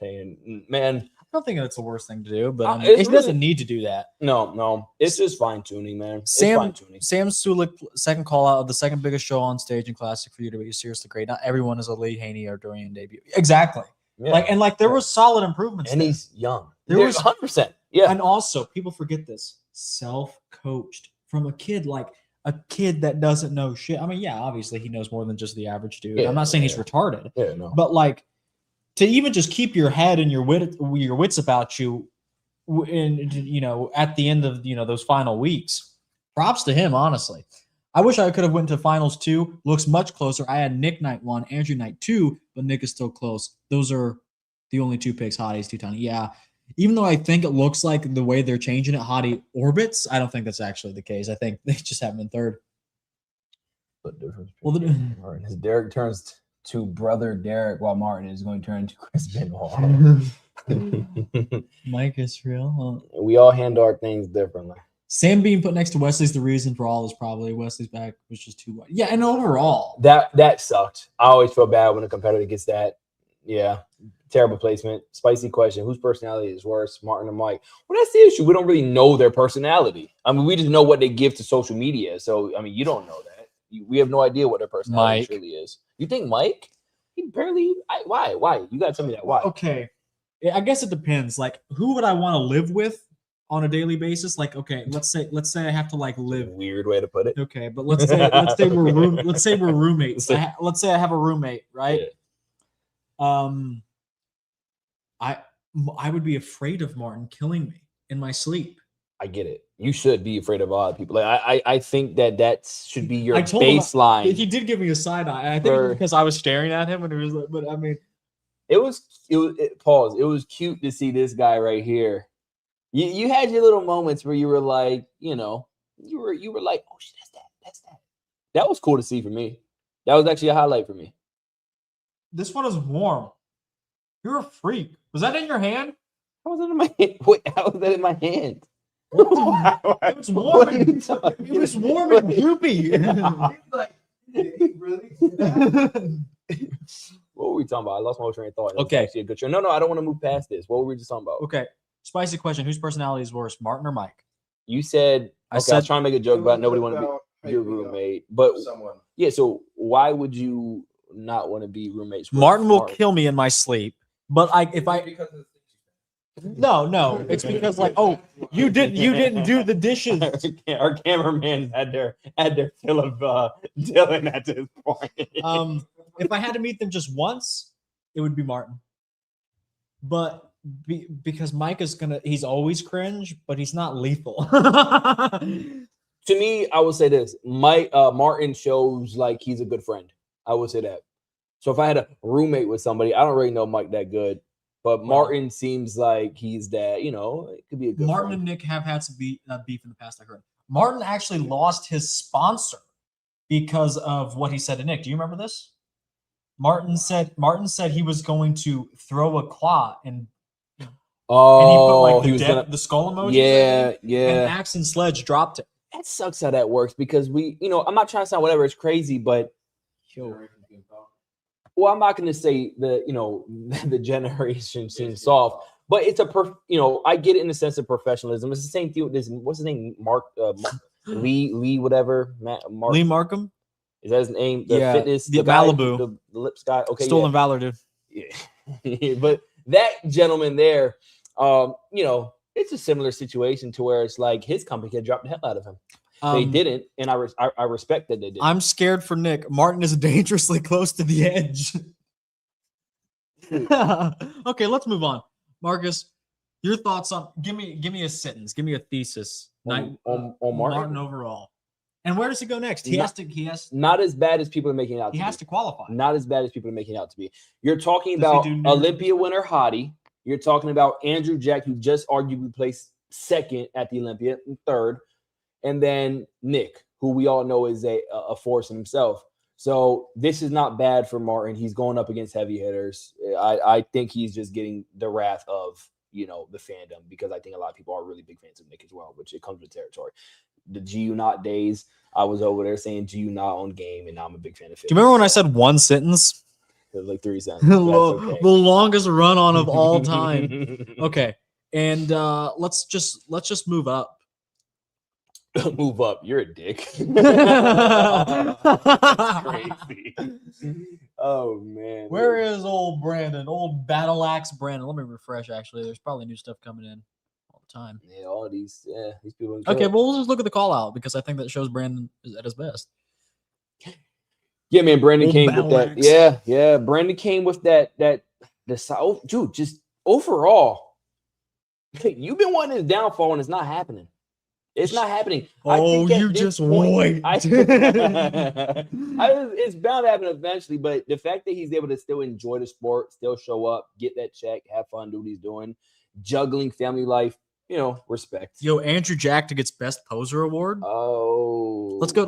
saying, man. I don't think that's the worst thing to do, but it's he doesn't need to do that. No, it's just fine tuning, man. It's Sam fine-tuning. Sulek, second call out of the second biggest show on stage in Classic for you to be seriously great. Not everyone is a Lee Haney or Dorian debut. Exactly. Yeah. There was solid improvements. And there. he's young. There was 100%. Yeah. And also, people forget this: self-coached from a kid that doesn't know shit. I mean, yeah, obviously he knows more than just the average dude. Yeah, I'm not saying he's retarded. Yeah, no. But like, to even just keep your head and your wits about you, at the end of those final weeks, props to him. Honestly, I wish I could have went to finals 2. Looks much closer. I had Nick night 1, Andrew night 2, but Nick is still close. Those are the only 2 picks. Hottie's too tiny. Yeah, even though I think it looks like the way they're changing it, Hottie orbits. I don't think that's actually the case. I think they just have him in 3rd. What difference? Well, Martin, his Derek turns to brother Derek, while Martin is going to turn to Chris Benoit. Mike is real. Huh? We all handle our things differently. Sam being put next to Wesley's the reason for all is probably Wesley's back was just too wide. Yeah, and overall, that sucked. I always feel bad when a competitor gets that. Yeah, terrible placement. Spicy question: whose personality is worse, Martin or Mike? Well, that's the issue. We don't really know their personality. I mean, we just know what they give to social media. So, I mean, you don't know that. We have no idea what their personality truly is. You think Mike? He barely. Why? You gotta tell me that. Why? Okay, I guess it depends. Like, who would I want to live with on a daily basis? Like, okay, let's say I have to like live. Weird way to put it. Okay, but let's say we're roommates. Let's say I have a roommate, right? Yeah. I would be afraid of Martin killing me in my sleep. I get it. You should be afraid of odd people. Like I think that should be your baseline. He did give me a side eye. I think it was because I was staring at him and he was like, but I mean, pause. It was cute to see this guy right here. You had your little moments where you were like, you were like, oh shit, that's that. That was cool to see for me. That was actually a highlight for me. This one is warm. You're a freak. Was that in your hand? How was it in my hand? Wait, how was that in my hand? It was warm. What are you It talking was warm and goopy. He's like, did he really do that? What were we talking about? I lost my train of thought. It was Okay. actually a good show. No, I don't want to move past this. What were we just talking about? Okay. Spicy question. Whose personality is worse, Martin or Mike? You said I I was said trying to make a joke about nobody want to be your roommate, but Someone. yeah. So why would you not want to be roommates? With Martin will kill me in my sleep. But Because of the no, it's because like, oh, you didn't do the dishes. Our cameraman had their fill of Dylan at this point. If I had to meet them just once, it would be Martin. But because Mike he's always cringe, but he's not lethal. To me, I would say this: Martin shows like he's a good friend. I would say that. So if I had a roommate with somebody, I don't really know Mike that good, but Martin seems like he's that. You know, it could be a good. Martin friend. and Nick have had some beef in the past. I heard Martin actually lost his sponsor because of what he said to Nick. Do you remember this? Martin said he was going to throw a claw and he put like the skull emoji. Yeah. And Axe and Sledge dropped it. That sucks how that works because I'm not trying to sound whatever. It's crazy, but well, I'm not going to say the generation seems soft, but it's I get it in the sense of professionalism. It's the same thing with this. What's his name? Lee, whatever. Lee Markham. Is that his name? The fitness, the guy, Malibu, the lips guy. Okay, Stolen Valor, dude. Yeah, but that gentleman there, it's a similar situation to where it's like his company had dropped the hell out of him. They didn't, and I respect that they did. I'm scared for Nick. Martin is dangerously close to the edge. Okay, let's move on. Marcus, your thoughts on give me a sentence, give me a thesis on Martin overall. And where does he go next? He has not as bad as people are making it out. He has to qualify. Not as bad as people are making it out to be. You're talking about Olympia winner Hottie. You're talking about Andrew Jack, who just arguably placed second at the Olympia and third. And then Nick, who we all know is a force in himself. So this is not bad for Martin. He's going up against heavy hitters. I think he's just getting the wrath of, the fandom, because I think a lot of people are really big fans of Nick as well, which it comes with territory. The GU Not days, I was over there saying GU Not on game, and now I'm a big fan of it. Do you remember when I said one sentence? It was like 3 sentences. The longest run on of all time. Okay. And let's just move up. Move up. You're a dick. Crazy. Oh man. Where is old Brandon? Old Battle Axe Brandon. Let me refresh. Actually, there's probably new stuff coming in all the time. Yeah, all these people. Okay, well, we'll just look at the call out because I think that shows Brandon is at his best. Yeah, man. Brandon Old came with that. Axe. Yeah. Brandon came with that. Dude, just overall, you've been wanting his downfall, and it's not happening. It's not happening. Oh, you just wait. It's bound to happen eventually, but the fact that he's able to still enjoy the sport, still show up, get that check, have fun, do what he's doing, juggling family life, respect. Yo, Andrew Jack gets Best Poser Award. Oh, let's go.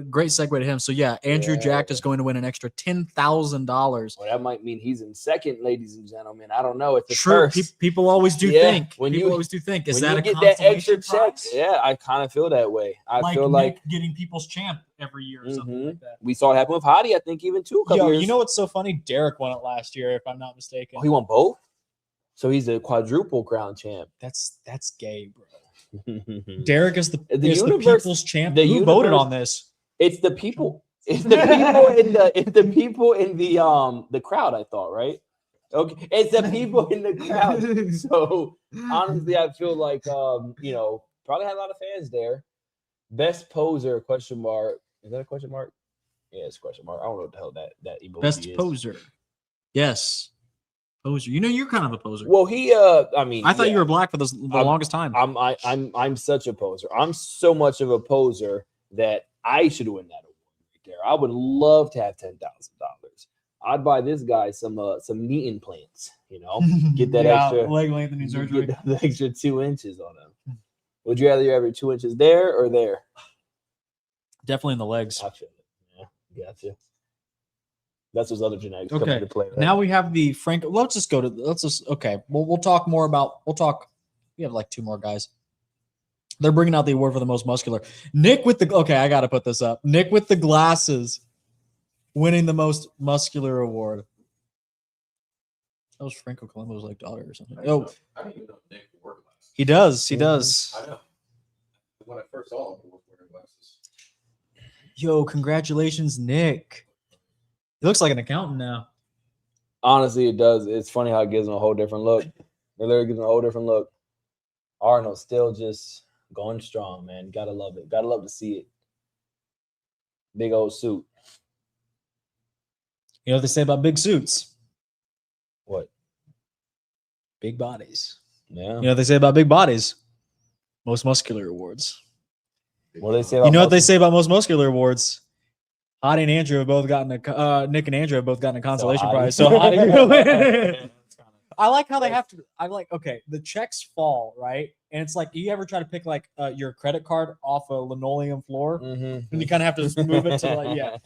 Great segue to him. So yeah, Andrew Jack is going to win an extra $10,000. Well, that might mean he's in second, ladies and gentlemen. I don't know. It's the true. first. People always do think. People always do think. Is that a get that extra check? prize? Yeah, I kind of feel that way. I feel like like getting People's Champ every year or something like that. We saw it happen with Hottie. I think even two. Yo, years. you know what's so funny? Derek won it last year, if I'm not mistaken. Oh, he won both. So he's a quadruple crown champ. That's gay, bro. Derek is the universe, people's champ. Who voted on this? It's the people. It's the people in the crowd. I thought, right? Okay, it's the people in the crowd. So honestly, I feel like probably had a lot of fans there. Best poser ? Question mark. Is that a question mark? Yeah, it's a question mark. I don't know what the hell that emoji Best is. poser. Yes. Poser. You're kind of a poser. Well, I thought you were black for the longest time. I'm such a poser. I'm so much of a poser that I should win that award right there. I would love to have $10,000. I'd buy this guy some knee implants. Get that extra leg lengthening surgery. Get the extra 2 inches on him. Would you rather you have 2 inches there or there? Definitely in the legs. I feel it. Yeah, gotcha. That's those other genetics coming Okay. into play. Right? Now we have the Franco. Okay. We'll talk more about. We have like 2 more guys. They're bringing out the award for the most muscular. Nick with the. Okay, I got to put this up. Nick with the glasses, winning the most muscular award. That was Franco Colombo's like daughter or something. I didn't even know Nick wore glasses. He does. He does. I know. When I first saw him, he was wearing glasses. Yo, congratulations, Nick. He looks like an accountant now. Honestly, it does. It's funny how it gives him a whole different look. It literally gives him a whole different look. Arnold still just going strong, man. Gotta love it. Gotta love to see it. Big old suit. You know what they say about big suits? What? Big bodies. Yeah. You know what they say about big bodies? Most muscular awards. What do they say about You know what they say about most muscular awards? Hottie and Andrew have both gotten Nick and Andrew have both gotten a consolation prize. So Hottie. I like how they have to. I like, okay, the checks fall, right? And it's like, you ever try to pick like your credit card off a linoleum floor? Mm-hmm. And you kind of have to move it to like, yeah.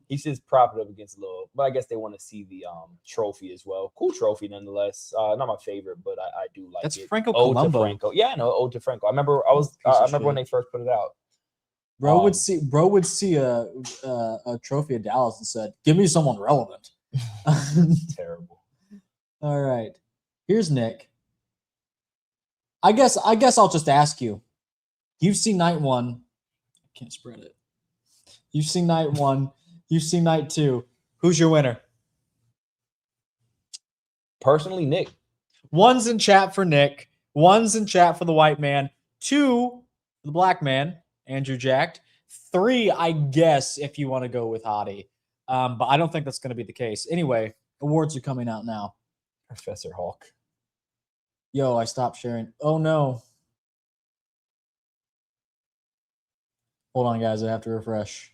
He says propped it up against a little, but I guess they want to see the trophy as well. Cool trophy nonetheless. Not my favorite, but I do like That's it. Franco Ode to Colombo. Franco. Yeah, I know. Ode to Franco. I remember I remember when they first put it out. Bro would see a trophy of Dallas and said, "Give me someone relevant." Terrible. All right. Here's Nick. I guess I'll just ask you. You've seen night 1. I can't spread it. You've seen night 1. You've seen night 2. Who's your winner? Personally, Nick. 1's in chat for Nick. 1's in chat for the white man. 2 for the black man, Andrew Jacked. 3, I guess, if you want to go with Hottie. But I don't think that's going to be the case. Anyway, awards are coming out now. Professor Hulk. Yo, I stopped sharing. Oh, no. Hold on, guys. I have to refresh.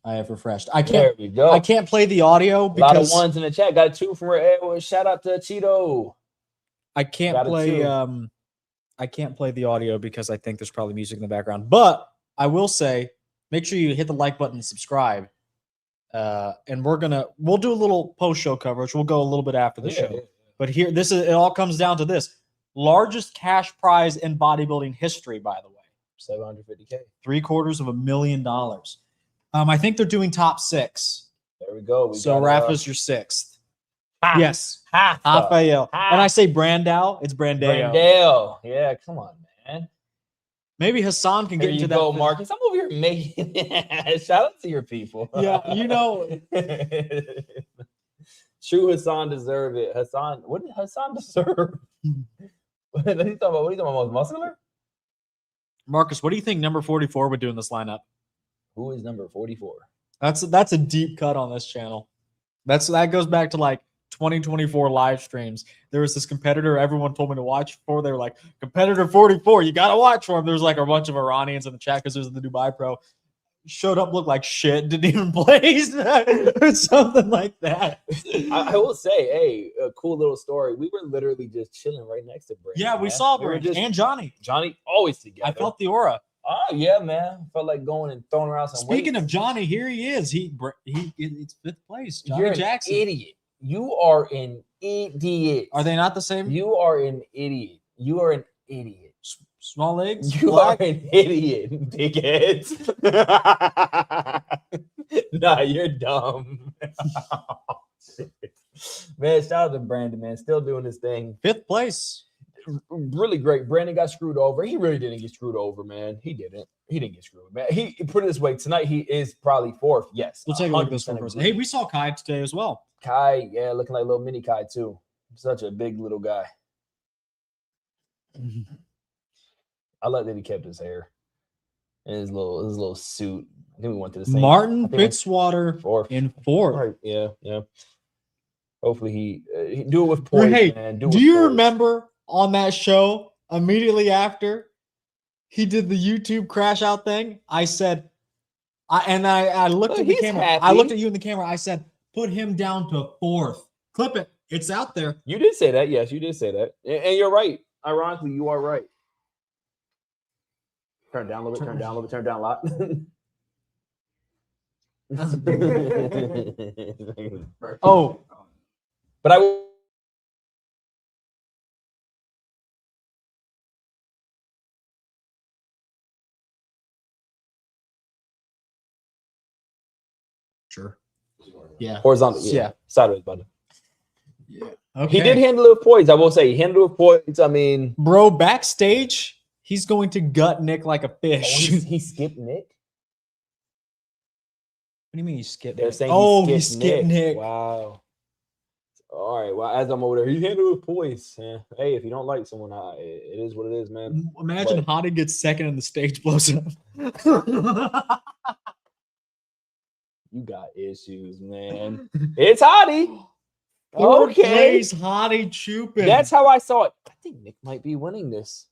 I have refreshed. I There can't. we go. I can't play the audio A lot of because 1s in the chat. Got 2 from Edward. Shout out to Cheeto. I can't Got it play. too. I can't play the audio because I think there's probably music in the background. But I will say, make sure you hit the like button and subscribe. And we'll do a little post-show coverage. We'll go a little bit after the show. Yeah. But here, it all comes down to this. Largest cash prize in bodybuilding history, by the way. $750K. $750,000. I think they're doing top 6. There we go. So Rafa's your 6th. Yes. Rafael. Rafael. When I say Brandao, it's Brandao. Brandale. Yeah, come on, man. Maybe Hassan can Here get you into go, that. Marcus. I'm over here making shout out to your people. Yeah, you know. True Hassan deserve it. Hassan, what did Hassan deserve? What are you talking about? Most muscular? Marcus, what do you think number 44 would do in this lineup? Who is number 44? That's a deep cut on this channel. That goes back to like 2024 live streams. There was this competitor everyone told me to watch for. They were like, competitor 44, you gotta watch for him. There's like a bunch of Iranians in the chat because there's the Dubai Pro. Showed up, looked like shit, didn't even play or something like that. I will say, hey, a cool little story. We were literally just chilling right next to Brandon. Yeah, we man. saw were Brandon and Johnny. Johnny always together. I felt the aura. Oh yeah, man. Felt like going and throwing around some Speaking weights. of Johnny, here he is. It's 5th place. Johnny You're Jackson. an idiot. You are an idiot. Are they not the same? You are an idiot. You are an idiot. Small legs? You black? are an idiot, dickheads. Nah, you're dumb. Man, shout out to Brandon, man. Still doing his thing. 5th place. Really great. Brandon got screwed over. He really didn't get screwed over, man. He didn't. He didn't get screwed, man. He put it this way. Tonight, he is probably 4th. Yes. We'll take a look at this one 100% first. agree. Hey, we saw Kai today as well. Kai, yeah, looking like little mini Kai, too. Such a big little guy. I like that he kept his hair and his little suit. I think we went to the same. Martin Fitzwater 4th. in 4th. Right. Yeah. Hopefully he do it with poise, Hey, man. do you remember on that show immediately after he did the YouTube crash out thing? I said, I looked at the he's camera. happy. I looked at you in the camera. I said, put him down to 4th. Clip it. It's out there. You did say that. Yes, you did say that. And you're right. Ironically, you are right. Turn down a little bit. Turn down a lot. Oh, But I will. sure. Yeah. Horizontal. Yeah. Yeah. Sideways, brother. Yeah. Okay. He did handle it with poise. I will say he handled it with poise. I mean, Bro, backstage, he's going to gut Nick like a fish. he skipped Nick. What do you mean he skipped? They're Nick? saying he skipped Nick. Wow. All right. Well, as I'm over there, he handled it with poise. Yeah. Hey, if you don't like someone, it is what it is, man. Imagine Hottie gets second and the stage blows up. You got issues, man. It's Hottie. Fourth Okay. place, Hottie Chupin. That's how I saw it. I think Nick might be winning this.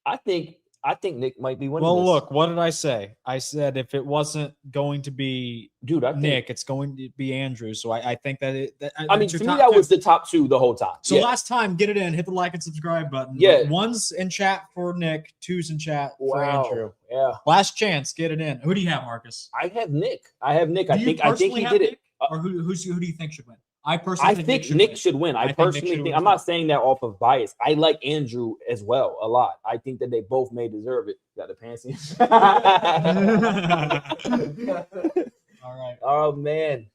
I think Nick might be winning well, this. look, what did I say? I said if it wasn't going to be Dude, I think, Nick, it's going to be Andrew. So I think that I mean, to me, that was the top two the whole time. So Yeah. last time, get it in, hit the like and subscribe button. Yeah. One's in chat for Nick, two's in chat for Wow. Andrew. Yeah. Last chance, get it in. Who do you have, Marcus? I have Nick. I Do you think personally he have did Nick? it. Or who do you think should win? I personally I think Nick should win. I I think Nick personally should think win I'm as well. not saying that off of bias. I like Andrew as well a lot. I think that they both may deserve it. Got the pants in. All right. Oh man.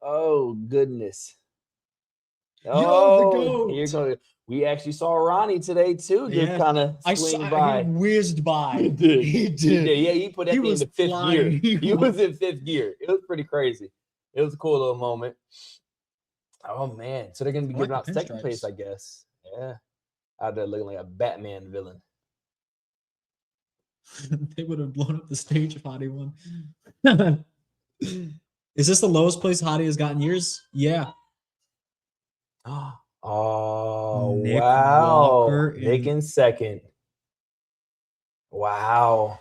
Oh goodness. the Oh, goat. here goes. We actually saw Ronnie today too. Just Yeah. kind of I swing saw by. he whizzed by. He did. He did. Yeah, he put that He thing was into fifth flying. gear. He was in fifth gear. It was pretty crazy. It was a cool little moment. Oh man. So they're gonna be I like giving the out second pinstripes. place, I guess. Yeah. Out there looking like a Batman villain. They would have blown up the stage if Hottie won. Is this the lowest place Hottie has gotten years? Yeah. Oh Nick wow. Walker Nick in second. Wow.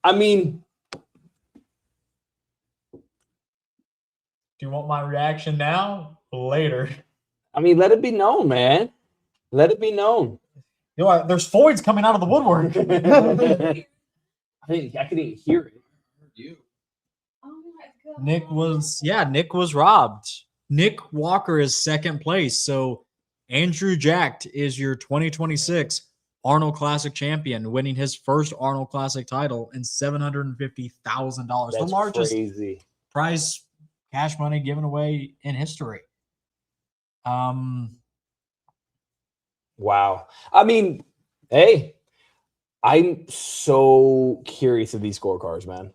I mean, Do you want my reaction now? Later. let it be known, man. Let it be known. You know what? There's Floyd's coming out of the woodwork. I couldn't hear it. You. Oh my god. Nick was robbed. Nick Walker is second place. So Andrew Jacked is your 2026 Arnold Classic champion, winning his first Arnold Classic title and $750,000. The That's largest crazy. prize cash money given away in history. Wow. I mean, hey, I'm so curious of these scorecards, man.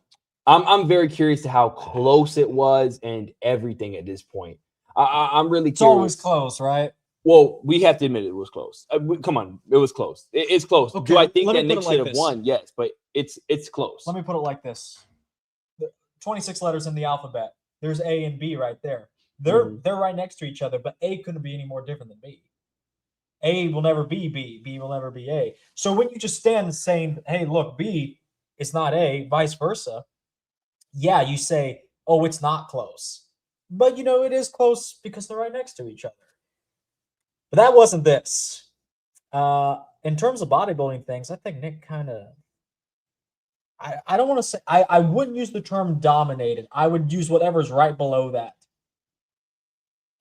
I'm very curious to how close it was and everything at this point. I'm really It's curious. always close, right? Well, we have to admit it was close. Come on, it was close. It's close. Okay, Do I think let me that put Nick it like should have this. won? Yes, but it's close. Let me put it like this. The 26 letters in the alphabet. There's A and B right there. They're right next to each other, but A couldn't be any more different than B. A will never be B. B will never be A. So when you just stand saying, hey, look, B, it's not A, vice versa. Yeah, you say, oh, it's not close. But, it is close because they're right next to each other. But that wasn't this. In terms of bodybuilding things, I think Nick kind of, I don't want to say, I wouldn't use the term dominated. I would use whatever's right below that.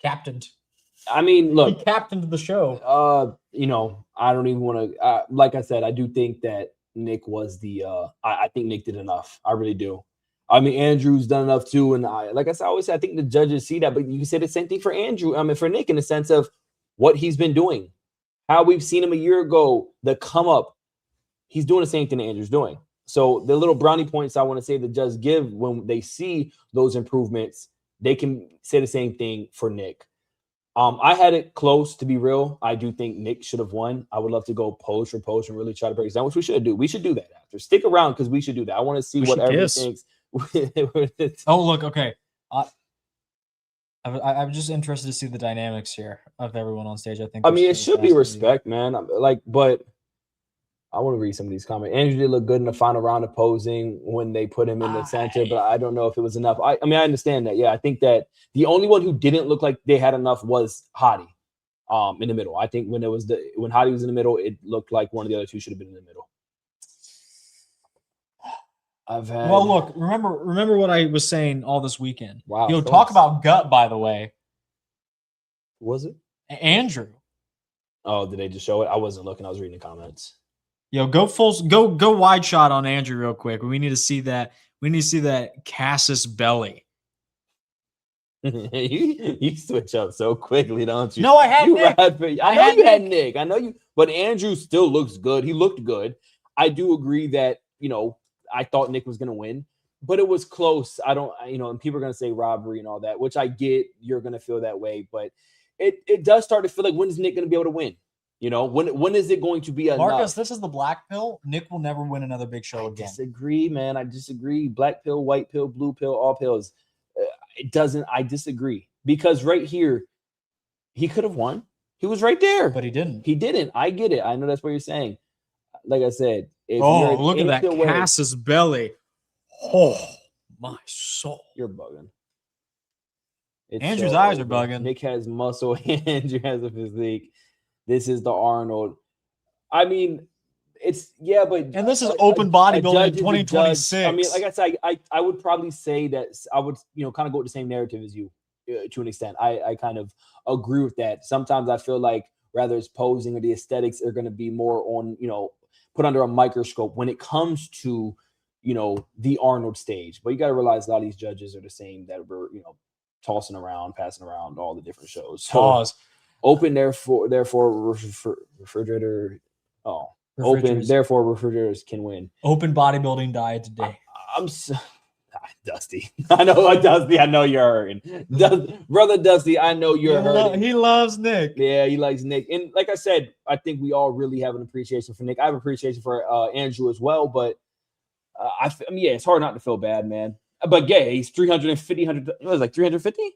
Captained. I mean, look, He captained the show. I don't even want to. Like I said, I do think that Nick was the. I think Nick did enough. I really do. I mean, Andrew's done enough too, and like I said, I always say, I think the judges see that, but you can say the same thing for Andrew. I mean, for Nick, in the sense of what he's been doing, how we've seen him a year ago, the come up. He's doing the same thing that Andrew's doing. So the little brownie points I want to say the judges give when they see those improvements, they can say the same thing for Nick. I had it close, to be real. I do think Nick should have won. I would love to go post for post and really try to break it down, which we should do. We should do that after. Stick around because we should do that. I want to see We what should everyone kiss. thinks. Oh, look, okay. I'm just interested to see the dynamics here of everyone on stage. I I mean, it should be fascinating. respect, man. But I want to read some of these comments. Andrew did look good in the final round of posing when they put him in the center, but I don't know if it was enough. I mean, I understand that. Yeah, I think that the only one who didn't look like they had enough was Hottie, in the middle. I think when Hottie was in the middle, it looked like one of the other two should have been in the middle. I've had. Well, look, remember what I was saying all this weekend. Wow, Yo, thoughts. talk about gut, by the way. Was it? Andrew. Oh, did they just show it? I wasn't looking. I was reading the comments. Yo, go wide shot on Andrew real quick. We need to see that. We need to see that Cassis belly. you switch up so quickly, don't you? No, I had Nick. I know you had Nick. I know you, but Andrew still looks good. He looked good. I do agree that, I thought Nick was going to win, but it was close. And people are going to say robbery and all that, which I get. You're going to feel that way, but it does start to feel like, when is Nick going to be able to win? When is it going to be enough? Marcus, this is the black pill. Nick will never win another big show again. Disagree, man. I disagree. Black pill, white pill, blue pill, all pills. I disagree, because right here, he could have won. He was right there, But he didn't. he didn't. I get it. I know that's what you're saying. Like I said, if Oh, you're look at that into way- Cassis belly. Oh, my soul. You're bugging. Andrew's eyes are bugging. Nick has muscle. Andrew has a physique. This is the Arnold. I mean, but And this is open bodybuilding in judge is a 2026. judge. I mean, like I said, I would probably say that I would, kind of go with the same narrative as you to an extent. I kind of agree with that. Sometimes I feel like rather it's posing or the aesthetics are going to be more on, put under a microscope when it comes to, the Arnold stage. But you got to realize a lot of these judges are the same that were, tossing around, passing around all the different shows. So Pause. open, therefore refrigerator. Oh. Open, Refrigerators. therefore refrigerators can win. Open bodybuilding diet today. I'm so, Dusty. I know, Dusty. I know you're hurting. Brother Dusty, I know you're hurting. He loves Nick. Yeah, he likes Nick. And like I said, I think we all really have an appreciation for Nick. I have appreciation for Andrew as well. But it's hard not to feel bad, man. But yeah, he's 350, it was like 350?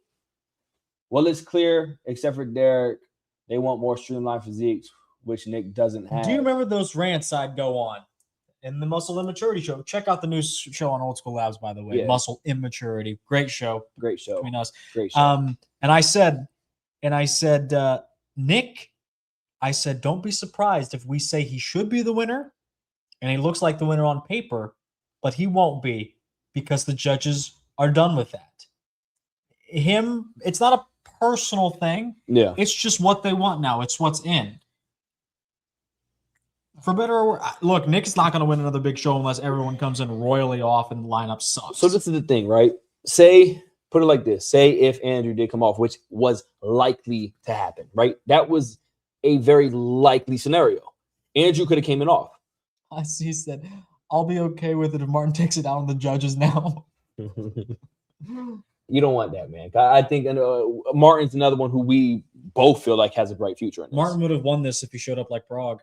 Well, it's clear, except for Derek, they want more streamlined physiques, which Nick doesn't have. Do you remember those rants I'd go on in the Muscle Immaturity show? Check out the new show on Old School Labs, by the way. Yeah. Muscle Immaturity. Great show. Great show. Between us. Great show. And I said, Nick, I said, don't be surprised if we say he should be the winner and he looks like the winner on paper, but he won't be because the judges are done with that. It's not a personal thing. Yeah. It's just what they want now. It's what's in. For better or worse, look, Nick's not going to win another big show unless everyone comes in royally off and the lineup sucks. So this is the thing, right? Put it like this. Say if Andrew did come off, which was likely to happen, right? That was a very likely scenario. Andrew could have came in off. I see. He said, "I'll be okay with it if Martin takes it out on the judges now." You don't want that, man. I think Martin's another one who we both feel like has a bright future in this. Martin would have won this if he showed up like Prague.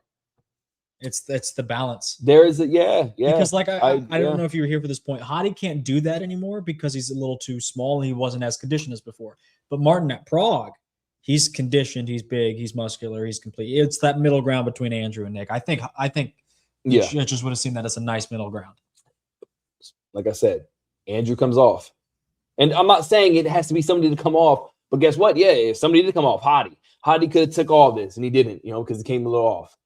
It's the balance. There is yeah. Because I yeah. don't know if you were here for this point. Hottie can't do that anymore because he's a little too small and he wasn't as conditioned as before. But Martin at Prague, he's conditioned, he's big, he's muscular, he's complete. It's that middle ground between Andrew and Nick. I think Yeah. judges would have seen that as a nice middle ground. Like I said, Andrew comes off. And I'm not saying it has to be somebody to come off, but guess what? Yeah, if somebody did come off, Hottie could have took all this and he didn't, because it came a little off.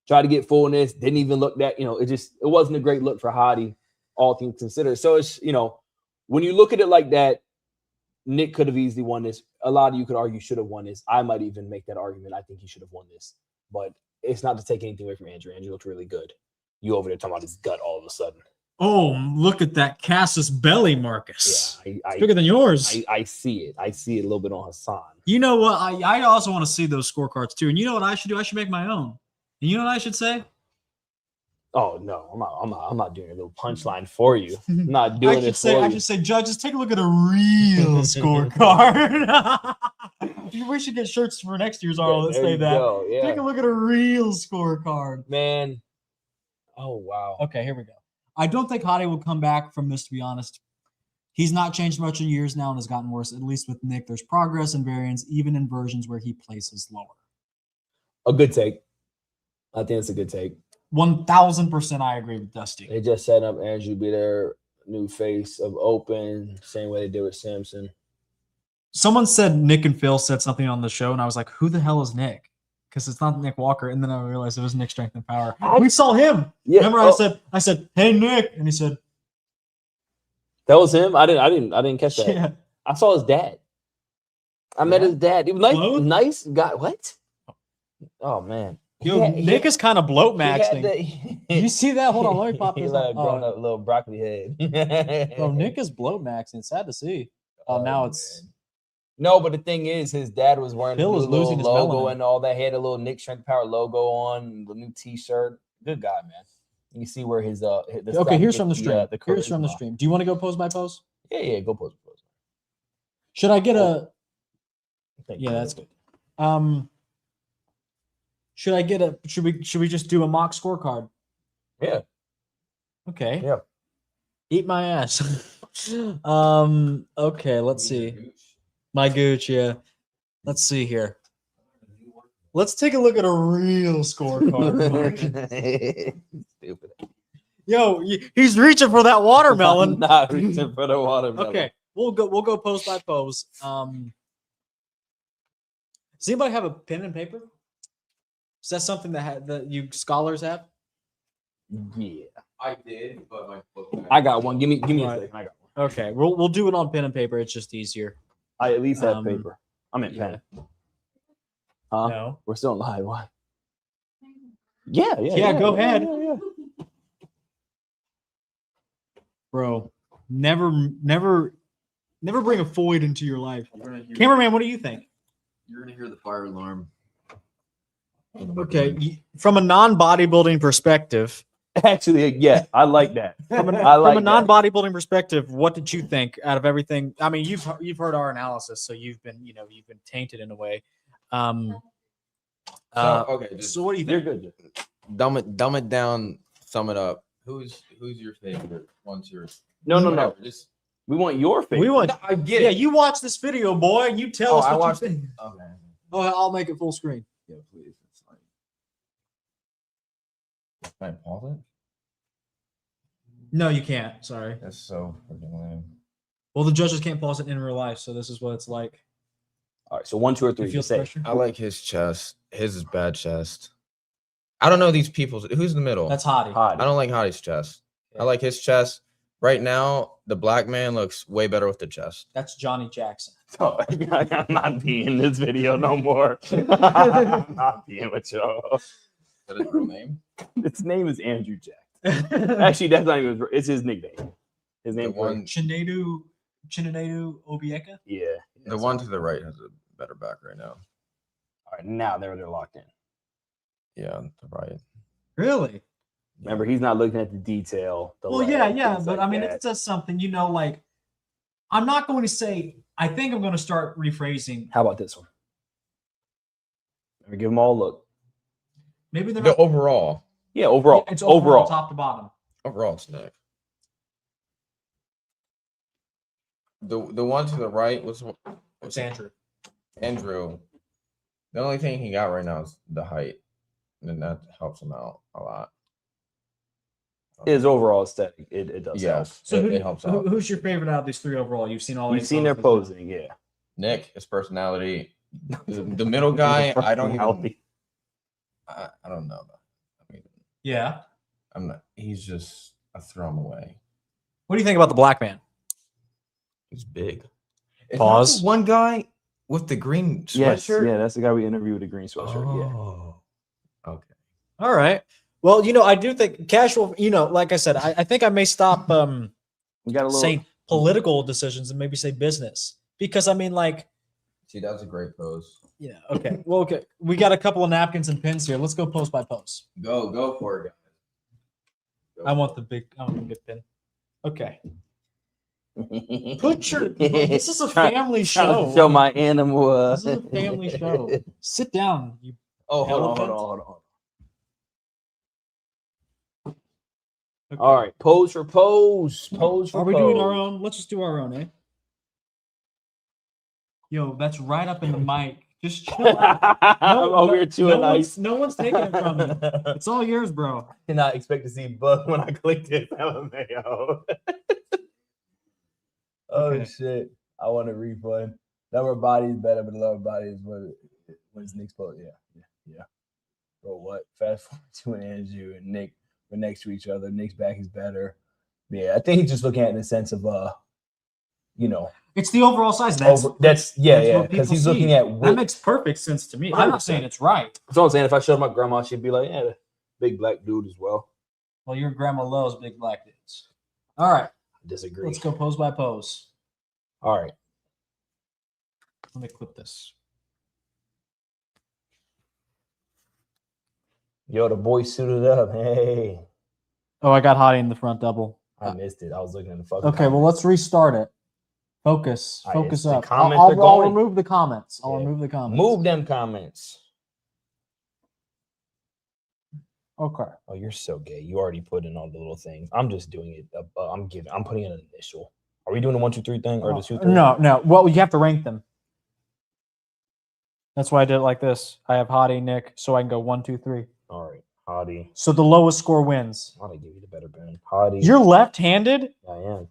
Tried to get fullness, didn't even look that, it wasn't a great look for Hottie, all things considered. So it's, when you look at it like that, Nick could have easily won this. A lot of you could argue should have won this. I might even make that argument. I think he should have won this. But it's not to take anything away from Andrew. Andrew looked really good. You over there talking about his gut all of a sudden. Oh, look at that Cassis belly, Marcus. Yeah, it's bigger than yours. I see it. I see it a little bit on Hassan. You know what? I also want to see those scorecards too. And you know what I should do? I should make my own. And you know what I should say? Oh no, I'm not doing a little punchline for you. I'm not doing it for you. I should say, judges, take a look at a real scorecard. We should get shirts for next year's Arnold. Let's say that. Yeah. Take a look at a real scorecard. Man. Oh wow. Okay, here we go. I don't think Hottie will come back from this, to be honest. He's not changed much in years now and has gotten worse. At least with Nick, there's progress and variance, even in versions where he places lower. A good take. I think it's a good take. 1,000% I agree with Dusty. They just set up Andrew be their new face of open, same way they did with Simpson. Someone said Nick and Phil said something on the show, and I was like, who the hell is Nick? Because it's not Nick Walker. And then I realized it was Nick Strength and Power. We saw him. Yeah. Remember I said, hey, Nick. And he said, That was him. I didn't catch that. Yeah. I saw his dad. I met Yeah? his dad. He was nice, Clothed? nice guy. What? Oh man. Yo, Nick is kind of bloat maxing. Did You see that? Hold on, let me pop He this like up. grown Oh, up little broccoli head. bro, Nick is bloat maxing. Sad to see. Oh, now it's man. No, but the thing is, his dad was wearing the Bill new is losing little his logo melanin. and all that. He had a little Nick Strength Power logo on, the new T-shirt. Good guy, man. You see where his okay. Here's from the stream. Here's from the charisma. stream. Do you want to go pose by pose? Yeah, go pose. Should I get a? Thank Yeah, you. that's good. Should I get a? Should we just do a mock scorecard? Yeah. Okay. Yeah. Eat my ass. Okay. Let's see. My gooch. Yeah. Let's see here. Let's take a look at a real scorecard. Stupid. Yo, he's reaching for that watermelon. I'm not reaching for the watermelon. Okay, we'll go pose by pose. Does anybody have a pen and paper? Is that something that you scholars have? Yeah. I did, but my book. I got one. Give me Right. a second. I got one. Okay, we'll do it on pen and paper. It's just easier. I at least have Um, paper. I meant yeah. pen. Huh? No. We're still live. Why? Yeah. Yeah, go ahead. Yeah. Bro, never bring a void into your life. You're gonna hear, Cameraman, what do you think? you're gonna hear the fire alarm. Okay, from a non-bodybuilding perspective, Actually, yeah, I like that. from a I like that. non-bodybuilding perspective, what did you think out of everything? I mean, you've heard our analysis, so you've been tainted in a way. Okay, just So what do you You're think? good. dumb it down. Sum it up. Who's your favorite? What's yours? No. Whatever, Just We want your favorite. We want. No, I get Yeah, it. you watch this video, boy, and you tell Oh, us I what watched you it. think. Okay. Oh, I'll make it full screen. Yeah, please. It's fine. Can I pause it? No, you can't. Sorry. That's so freaking lame. Well, the judges can't pause it in real life, so this is what it's like. All right, so 1, 2, or 3. You feel Just say. pressure? I like his chest. His is bad chest. I don't know these people's. Who's in the middle? That's Hottie. Hot. I don't like Hottie's chest. Yeah. I like his chest. Right now, the black man looks way better with the chest. That's Johnny Jackson. Oh, I'm not being in this video no more. I'm not being with y'all. Is that his real name? His name is Andrew Jack. Actually, that's not even. It's his nickname. His The name. one, Chinedu Obieka. Yeah. the one to the right has a better back right now. All right, now they're locked in. Yeah, the right. Really? Remember, he's not looking at the detail. The Well, leg, yeah, things but like I mean, that. it says something, like, I'm not going to say, I think I'm going to start rephrasing. How about this one? Let me give them all a look. Maybe they're The not. overall. Yeah, overall. It's overall, top to bottom. Overall, it's Nick. The one to the right was It's Andrew. Andrew. The only thing he got right now is the height, and that helps him out a lot. His overall aesthetic, it does help. Yes, So it helps out. who's your favorite out of these three overall? You've seen all. You've eight seen their poses. posing, yeah. Nick, his personality. The middle guy, I don't even. I don't know. I mean, Yeah. I'm not. He's just a throw him away. What do you think about the black man? He's big. Is that Pause. the one guy with the green Yes, sweatshirt. yeah, that's the guy we interviewed with the green sweatshirt. Yeah. Oh, okay. All right. Well, I do think casual. Like I said, I think I may stop We got a little. saying political decisions and maybe say business because I mean, like, See, that's a great pose. yeah. Okay. Well, okay. We got a couple of napkins and pins here. Let's go post by post. Go for it, guys. I want the big pin. Okay. Put your. This is a family Trying to show. show my animal. This is a family show. Sit down. You. Oh, hold on, Elephant? hold on. Okay. All right, pose for pose. Pose for Are we pose. doing our own? Let's just do our own, eh? Yo, that's right up in the mic. Just chill out. I'm over here chewing ice. No one's taking it from you. It's all yours, bro. Did not expect to see Bug when I clicked it. LMAO. Oh Okay. shit! I want a refund. Lower body is better, but lower body is what is Nick's pose? Yeah. Bro, what? Fast forward to Andrew and Nick. We're next to each other. Nick's back is better. Yeah, I think he's just looking at it in the sense of It's the overall size. That's what because because he's looking at that width. makes perfect sense to me. I'm not saying it's right. That's what I'm saying. If I showed my grandma, she'd be like, "Yeah, big black dude as well." Well, your grandma loves big black dudes. All right, Disagree. let's go pose by pose. All right. Let me clip this. Yo, the boy suited up. Hey, Oh, I got Hottie in the front double. I missed it. I was looking at the fucking. Okay, well, let's restart it. Focus. All right, Focus the up. comments I'll are going. remove the comments. I'll Yeah. remove the comments. Move them comments. Okay. Oh, you're so gay. You already put in all the little things. I'm just doing it. I'm putting in an initial. Are we doing the 1, 2, 3 thing or the 2, 3? No. Well, you have to rank them. That's why I did it like this. I have Hottie, Nick, so I can go 1, 2, 3. All right, Hottie. So the lowest score wins. I'll give you the better pen. Hottie. You're left-handed? I am.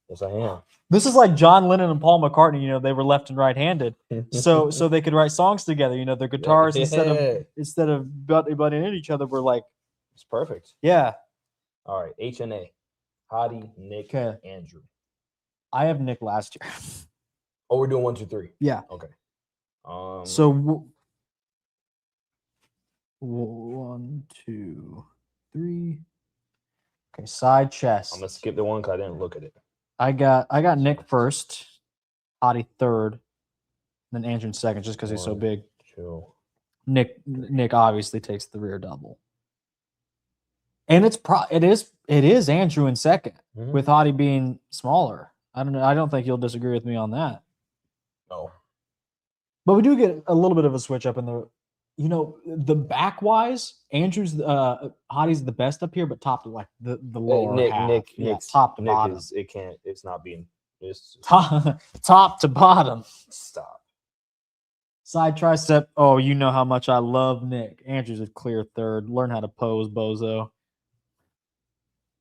Yes, I am. This is like John Lennon and Paul McCartney. You know, they were left and right-handed, so they could write songs together. You know, their guitars instead of butting into each other were like. It's perfect. Yeah. All right, HNA. Hottie, Nick, Okay. Andrew. I have Nick last year. Oh, we're doing 1, 2, 3. Yeah. Okay. So 1, 2, 3. Okay, side chest. I'm gonna skip the one because I didn't look at it. I got Nick first, Hottie third, then Andrew second, just because he's so 1, big. 2. Nick obviously takes the rear double, and it is Andrew in second, Mhm. with Hottie being smaller. I don't know. I don't think you'll disagree with me on that. No. But we do get a little bit of a switch up in the back wise. Andrew's Hottie's the best up here, but top to like the lower half. Nick's top to Nick bottom. It's not being. It's top to bottom. stop. Side tricep. Oh, you know how much I love Nick. Andrew's a clear third. Learn how to pose, bozo.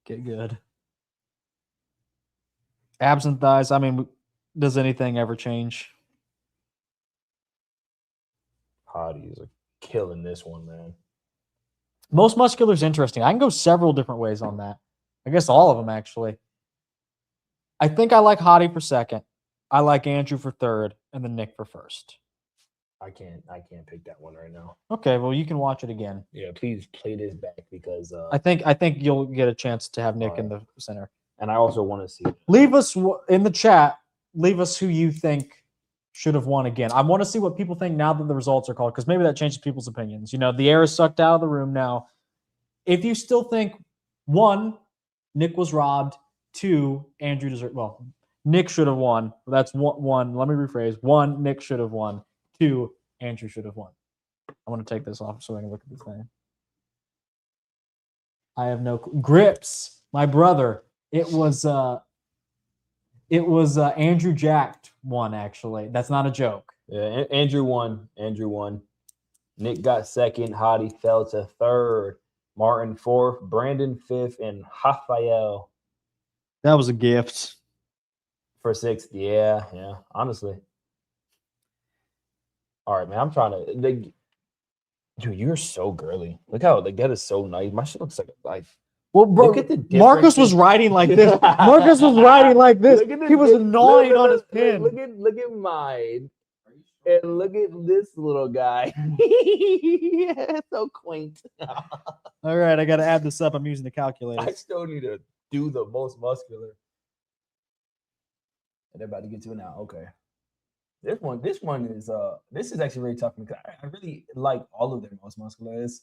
Get good. Abs and thighs. I mean, does anything ever change? Hottie's are killing this one, man. Most muscular is interesting. I can go several different ways on that. I guess all of them, actually. I think I like Hottie for second. I like Andrew for third, and then Nick for first. I can't pick that one right now. Okay, well, you can watch it again. Yeah, please play this back because I think you'll get a chance to have Nick in the center. and I also want to see. Leave us in the chat. Leave us who you think should have won again. I want to see what people think now that the results are called, because maybe that changes people's opinions. You know, the air is sucked out of the room now. If you still think, 1, Nick was robbed, 2, Andrew deserved. Well, Nick should have won. That's one. Let me rephrase. 1, Nick should have won. 2, Andrew should have won. I want to take this off so I can look at this thing. I have no grips. My brother. It was Andrew Jacked won, actually. That's not a joke. Yeah, Andrew won. Nick got second. Hottie fell to third. Martin fourth. Brandon fifth, and Rafael That was a gift. for sixth. Yeah. Honestly. All right, man. I'm trying to. Dude, you're so girly. Look how that is so nice. My shit looks like. Well, bro, Look at the Marcus was differences. writing like this. Marcus was writing like this. Look at the He was di- gnawing look on at his the- pen. Look at mine. And look at this little guy. Yeah, so quaint. All right, I got to add this up. I'm using the calculator. I still need to do the most muscular. And they're about to get to it now. Okay. This one is this is actually really tough because I really like all of their most muscular. It's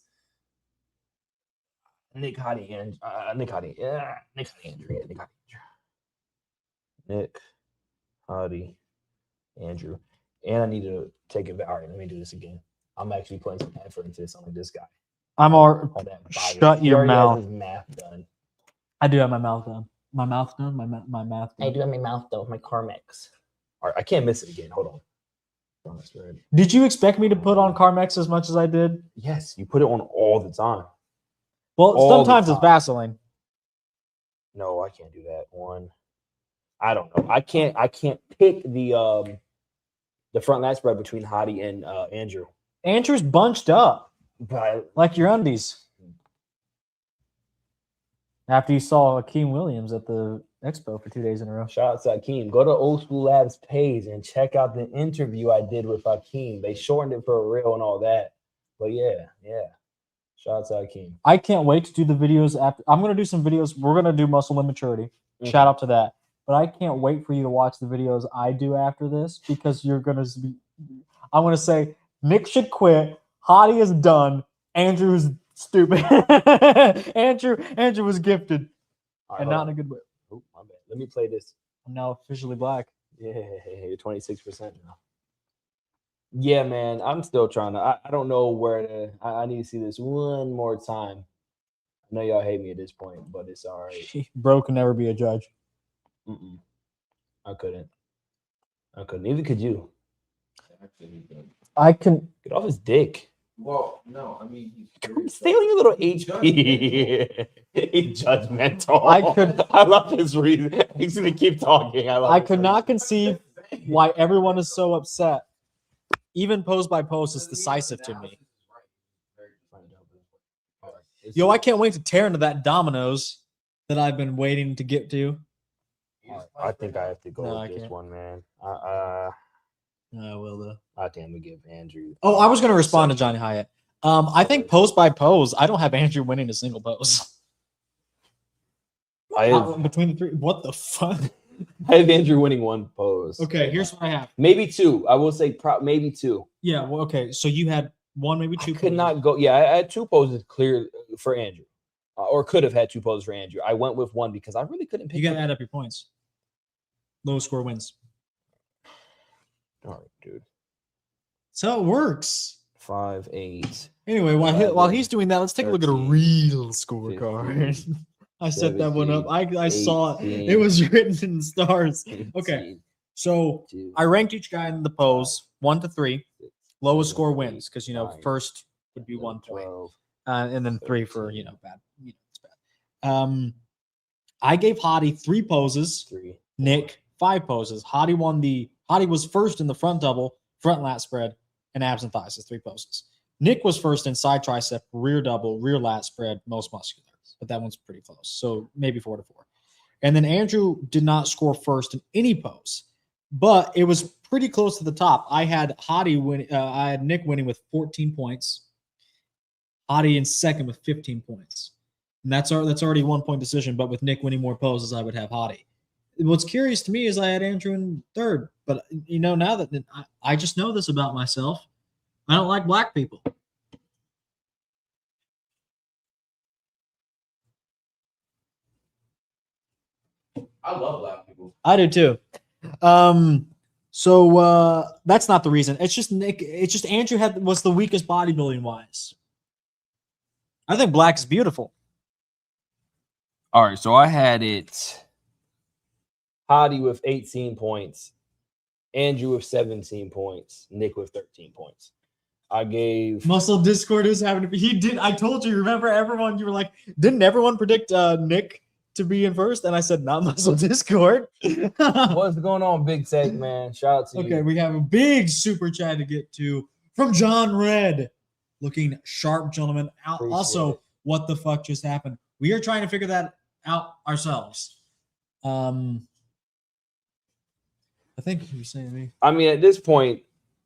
Nick Hottie and Nick Hottie. Yeah, Nick Hottie Andrew. Yeah, Nick Hottie Andrew. Nick Hottie Andrew. And I need to take it back. All right, let me do this again. I'm actually putting some effort into this. Unlike this guy. I'm all. All that bias. Shut He your already has mouth. his math done. I do have my mouth done. My mouth done. My math done. I do have my mouth though. My Carmex. All right, I can't miss it again. Hold on. That's right. Did you expect me to put on Carmex as much as I did? Yes, you put it on all the time. Well, All the sometimes it's time. Vaseline. No, I can't do that one. I don't know. I can't pick the front lat spread between Hottie and Andrew. Andrew's bunched up But like your undies. After you saw Akeem Williams at the expo for 2 days in a row. Shout out to Akeem. Go to Old School Labs page and check out the interview I did with Akeem. They shortened it for a reel and all that. But yeah. Shout out to Akeem. I can't wait to do the videos after. I'm going to do some videos. We're going to do Muscle and Maturity. Shout out to that. But I can't wait for you to watch the videos I do after this because you're going to be. I'm going to say Nick should quit. Hottie is done. Andrew's stupid. Andrew was gifted. Right, and not in a good way. Oh, my bad. Let me play this. I'm now officially black. Yeah, you're 26% now. Yeah, man. I'm still trying to. I don't know where to. I need to see this one more time. I know y'all hate me at this point, but it's all right. Bro can never be a judge. I couldn't. Neither could you. I can. Get off his dick. Well, no, I mean, Stay on your little HP. He's judgmental. I could. I love his reason. He's gonna keep talking. I could not conceive why everyone is so upset. Even pose by pose is decisive to me. Yo, I can't wait to tear into that Domino's that I've been waiting to get to. I think I have to go No, I with this can't. one, man. I will though. I think I'm gonna give Andrew. Oh, I was going to respond to Johnny Hyatt. I think pose by pose, I don't have Andrew winning a single pose. Between the three, what the fuck? I have Andrew winning one pose. Okay, here's what I have. Maybe two. I will say maybe two. Yeah, well, okay. So you had one, maybe two. I could not go. Yeah, I had two poses clear for Andrew, or could have had two poses for Andrew. I went with one because I really couldn't pick. You got to add up your points. Lowest score wins. All right, dude. So it works. 5, 8. Anyway, while he's doing that, let's take a look at a 13, real scorecard. I set that one up. I 17, saw it. 18, It was written in stars. 18, Okay, so 2, I ranked each guy in the pose 1 to 3. 6, Lowest 7, score wins because 9, first would be 1 point, and then 3 for 13, bad. It's bad. I gave Hottie 3 poses. 3. Nick 5 poses. Hottie was first in the front double, front lat spread, and abs and thighs. 3 poses. Nick was first in side tricep, rear double, rear lat spread, most muscular. But that one's pretty close. So maybe 4 to 4. And then Andrew did not score first in any pose, but it was pretty close to the top. I had I had Nick winning with 14 points. Hottie in second with 15 points. And that's already 1 point decision. But with Nick winning more poses, I would have Hottie. What's curious to me is I had Andrew in third. But now that I just know this about myself, I don't like black people. I love black people. I do too. So that's not the reason. It's just Nick. It's just Andrew was the weakest bodybuilding wise. I think black is beautiful. All right, so I had it. Hottie with 18 points, Andrew with 17 points, Nick with 13 points. I gave Muscle Discord is having to be. He did. I told you. Remember everyone? You were like, didn't everyone predict Nick to be in first? And I said, not Muscle Discord. What's going on, Big Tech, man? Shout out to you. Okay, we have a big super chat to get to from John Red. Looking sharp, gentlemen. Appreciate Also, it. what the fuck just happened? We are trying to figure that out ourselves. I think you're saying to me. I mean, at this point,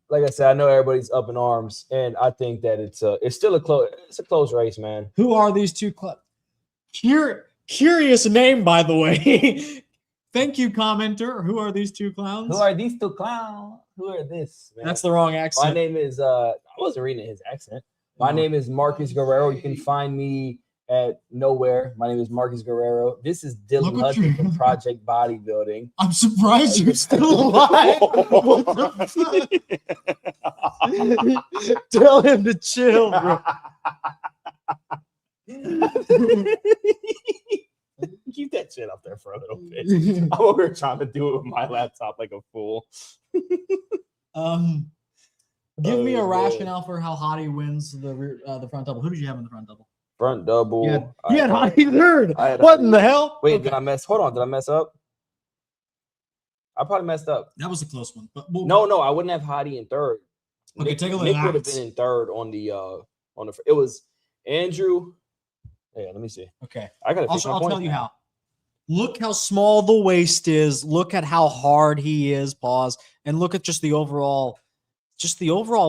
like I said, I know everybody's up in arms, and I think that it's still a close race, man. Who are these two clubs? Curious name, by the way. Thank you, commenter. Who are these two clowns? Who are these two clowns? Who are this? Man? That's the wrong accent. My name is I wasn't reading his accent. My name is Marcus Guerrero. You can find me at nowhere. My name is Marcus Guerrero. This is Dylan Look at Hudson you. from Project Bodybuilding. I'm surprised you're still alive. What the fuck? Tell him to chill, bro. Keep that shit up there for a little bit. I'm over here trying to do it with my laptop like a fool. Give me a man. rationale for how Hottie wins the front double. Who did you have in the front double? Front double. You had Hottie third. I had What in Hottie. the hell? Wait, Okay. did I mess? Hold on, did I mess up? I probably messed up. That was a close one. But No, I wouldn't have Hottie in third. Okay, Nick, take a look Nick at would have that. been in third on the. It was Andrew, Yeah, let me see. Okay. I gotta fix my I'll points tell you now. how. Look how small the waist is. Look at how hard he is. Pause. And look at just the overall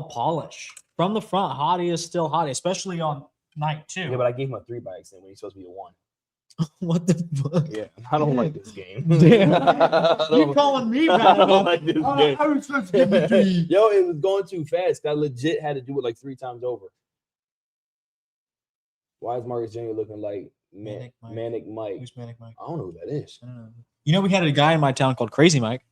polish. From the front, Hottie is still Hottie, especially on night 2. Yeah, but I gave him a 3 by accident when he's supposed to be a 1. What the fuck? Yeah, I don't like this game. Damn. I You don't- calling me I bad don't enough? like this I game. was supposed to give you 3. Yo, it was going too fast. I legit had to do it like 3 times over. Why is Marcus Jr. looking like Manic Mike? Who's Manic Mike? I don't know who that is. I don't know. You know, we had a guy in my town called Crazy Mike.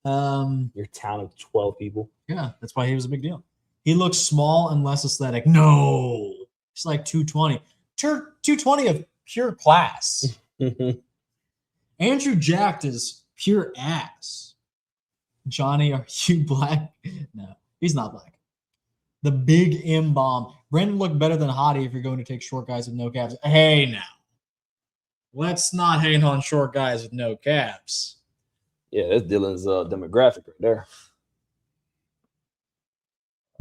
Your town of 12 people. Yeah, that's why he was a big deal. He looks small and less aesthetic. No, he's like 220. 220 of pure class. Andrew Jacked is pure ass. Johnny, are you black? No, he's not black. The big M bomb. Brandon looked better than Hottie if you're going to take short guys with no calves. Hey, now. Let's not hate on short guys with no calves. Yeah, that's Dylan's demographic right there.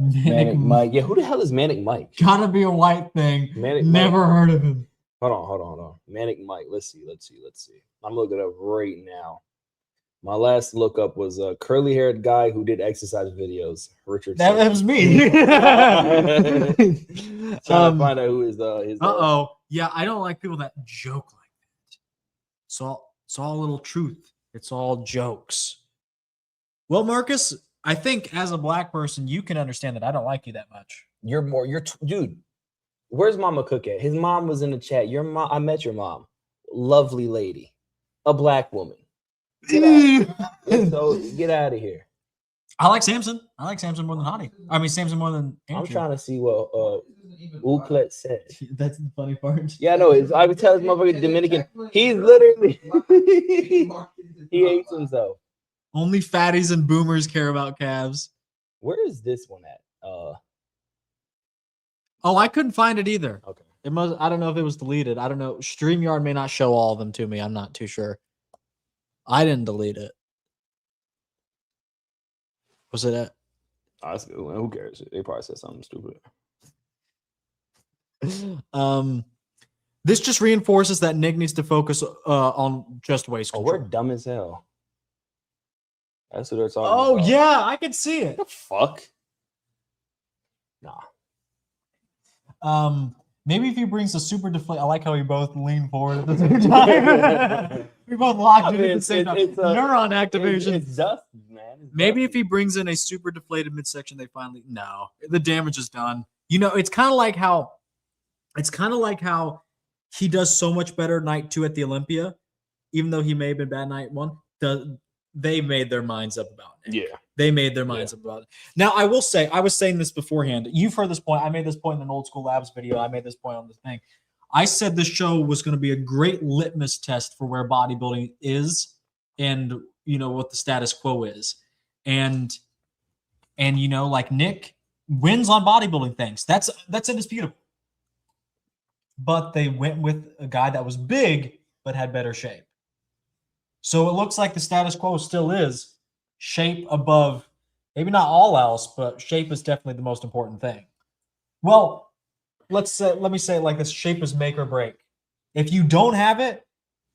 Manic Mike. Yeah, who the hell is Manic Mike? Gotta be a white thing. Manic Never Mike. heard of him. Hold on. Manic Mike. Let's see. I'm looking it up right now. My last look up was a curly-haired guy who did exercise videos. Richard. That was me. Trying to find out who his. Yeah, I don't like people that joke like that. It's all a little truth. It's all jokes. Well, Marcus, I think as a black person, you can understand that I don't like you that much. Dude. Where's Mama Cook at? His mom was in the chat. Your mom. I met your mom. Lovely lady, a black woman. Get out of here. I like Samson. I like Samson more than Hottie. I mean, Samson more than Andrew. I'm trying to see what Uklet said. That's the funny part. Yeah, no, I would tell this motherfucker Dominican. He's literally he hates himself. Only fatties and boomers care about calves. Where is this one at? Oh, I couldn't find it either. Okay. I don't know if it was deleted. I don't know. StreamYard may not show all of them to me. I'm not too sure. I didn't delete it. Was it at? That's good. Who cares? They probably said something stupid. This just reinforces that Nick needs to focus on just waist Oh, control. we're dumb as hell. That's what they're talking Oh about. yeah, I can see it. What the fuck? Nah. Maybe if he brings a super deflate. I like how we both lean forward at the same time. We both locked in at the same time. Neuron activation. It's dust, man. Maybe if he brings in a super deflated midsection, they finally the damage is done. You know, it's kind of like how he does so much better night 2 at the Olympia, even though he may have been bad night 1. They made their minds up about it. Yeah. They made their minds up about it. Now, I will say, I was saying this beforehand. You've heard this point. I made this point in an Old School Labs video. I made this point on the thing. I said this show was going to be a great litmus test for where bodybuilding is and, you know, what the status quo is. And you know, like Nick wins on bodybuilding things. That's indisputable. But they went with a guy that was big but had better shape. So it looks like the status quo still is shape above, maybe not all else, but shape is definitely the most important thing. Well, let me say it like this: shape is make or break. If you don't have it,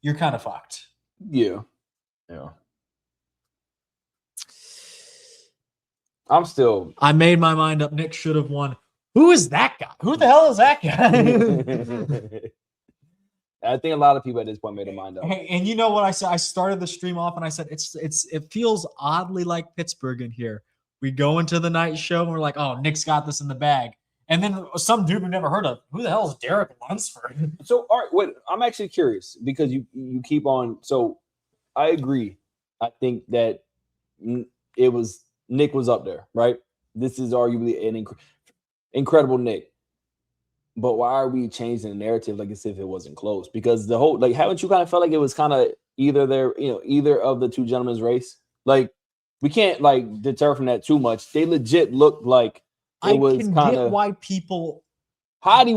you're kind of fucked. Yeah. I made my mind up. Nick should have won. Who is that guy? Who the hell is that guy? I think a lot of people at this point made their mind up. Hey, and you know what I said? I started the stream off and I said it feels oddly like Pittsburgh in here. We go into the night show and we're like, oh, Nick's got this in the bag. And then some dude we've never heard of. Who the hell is Derek Lunsford? So, all right, wait, I'm actually curious because you keep on. So, I agree. I think that Nick was up there, right? This is arguably an incredible Nick. But why are we changing the narrative like as if it wasn't close? Because the whole, like, haven't you kind of felt like it was kind of either of the two gentlemen's race? Like, we can't like deter from that too much. They legit looked like it was kind of why people. Hottie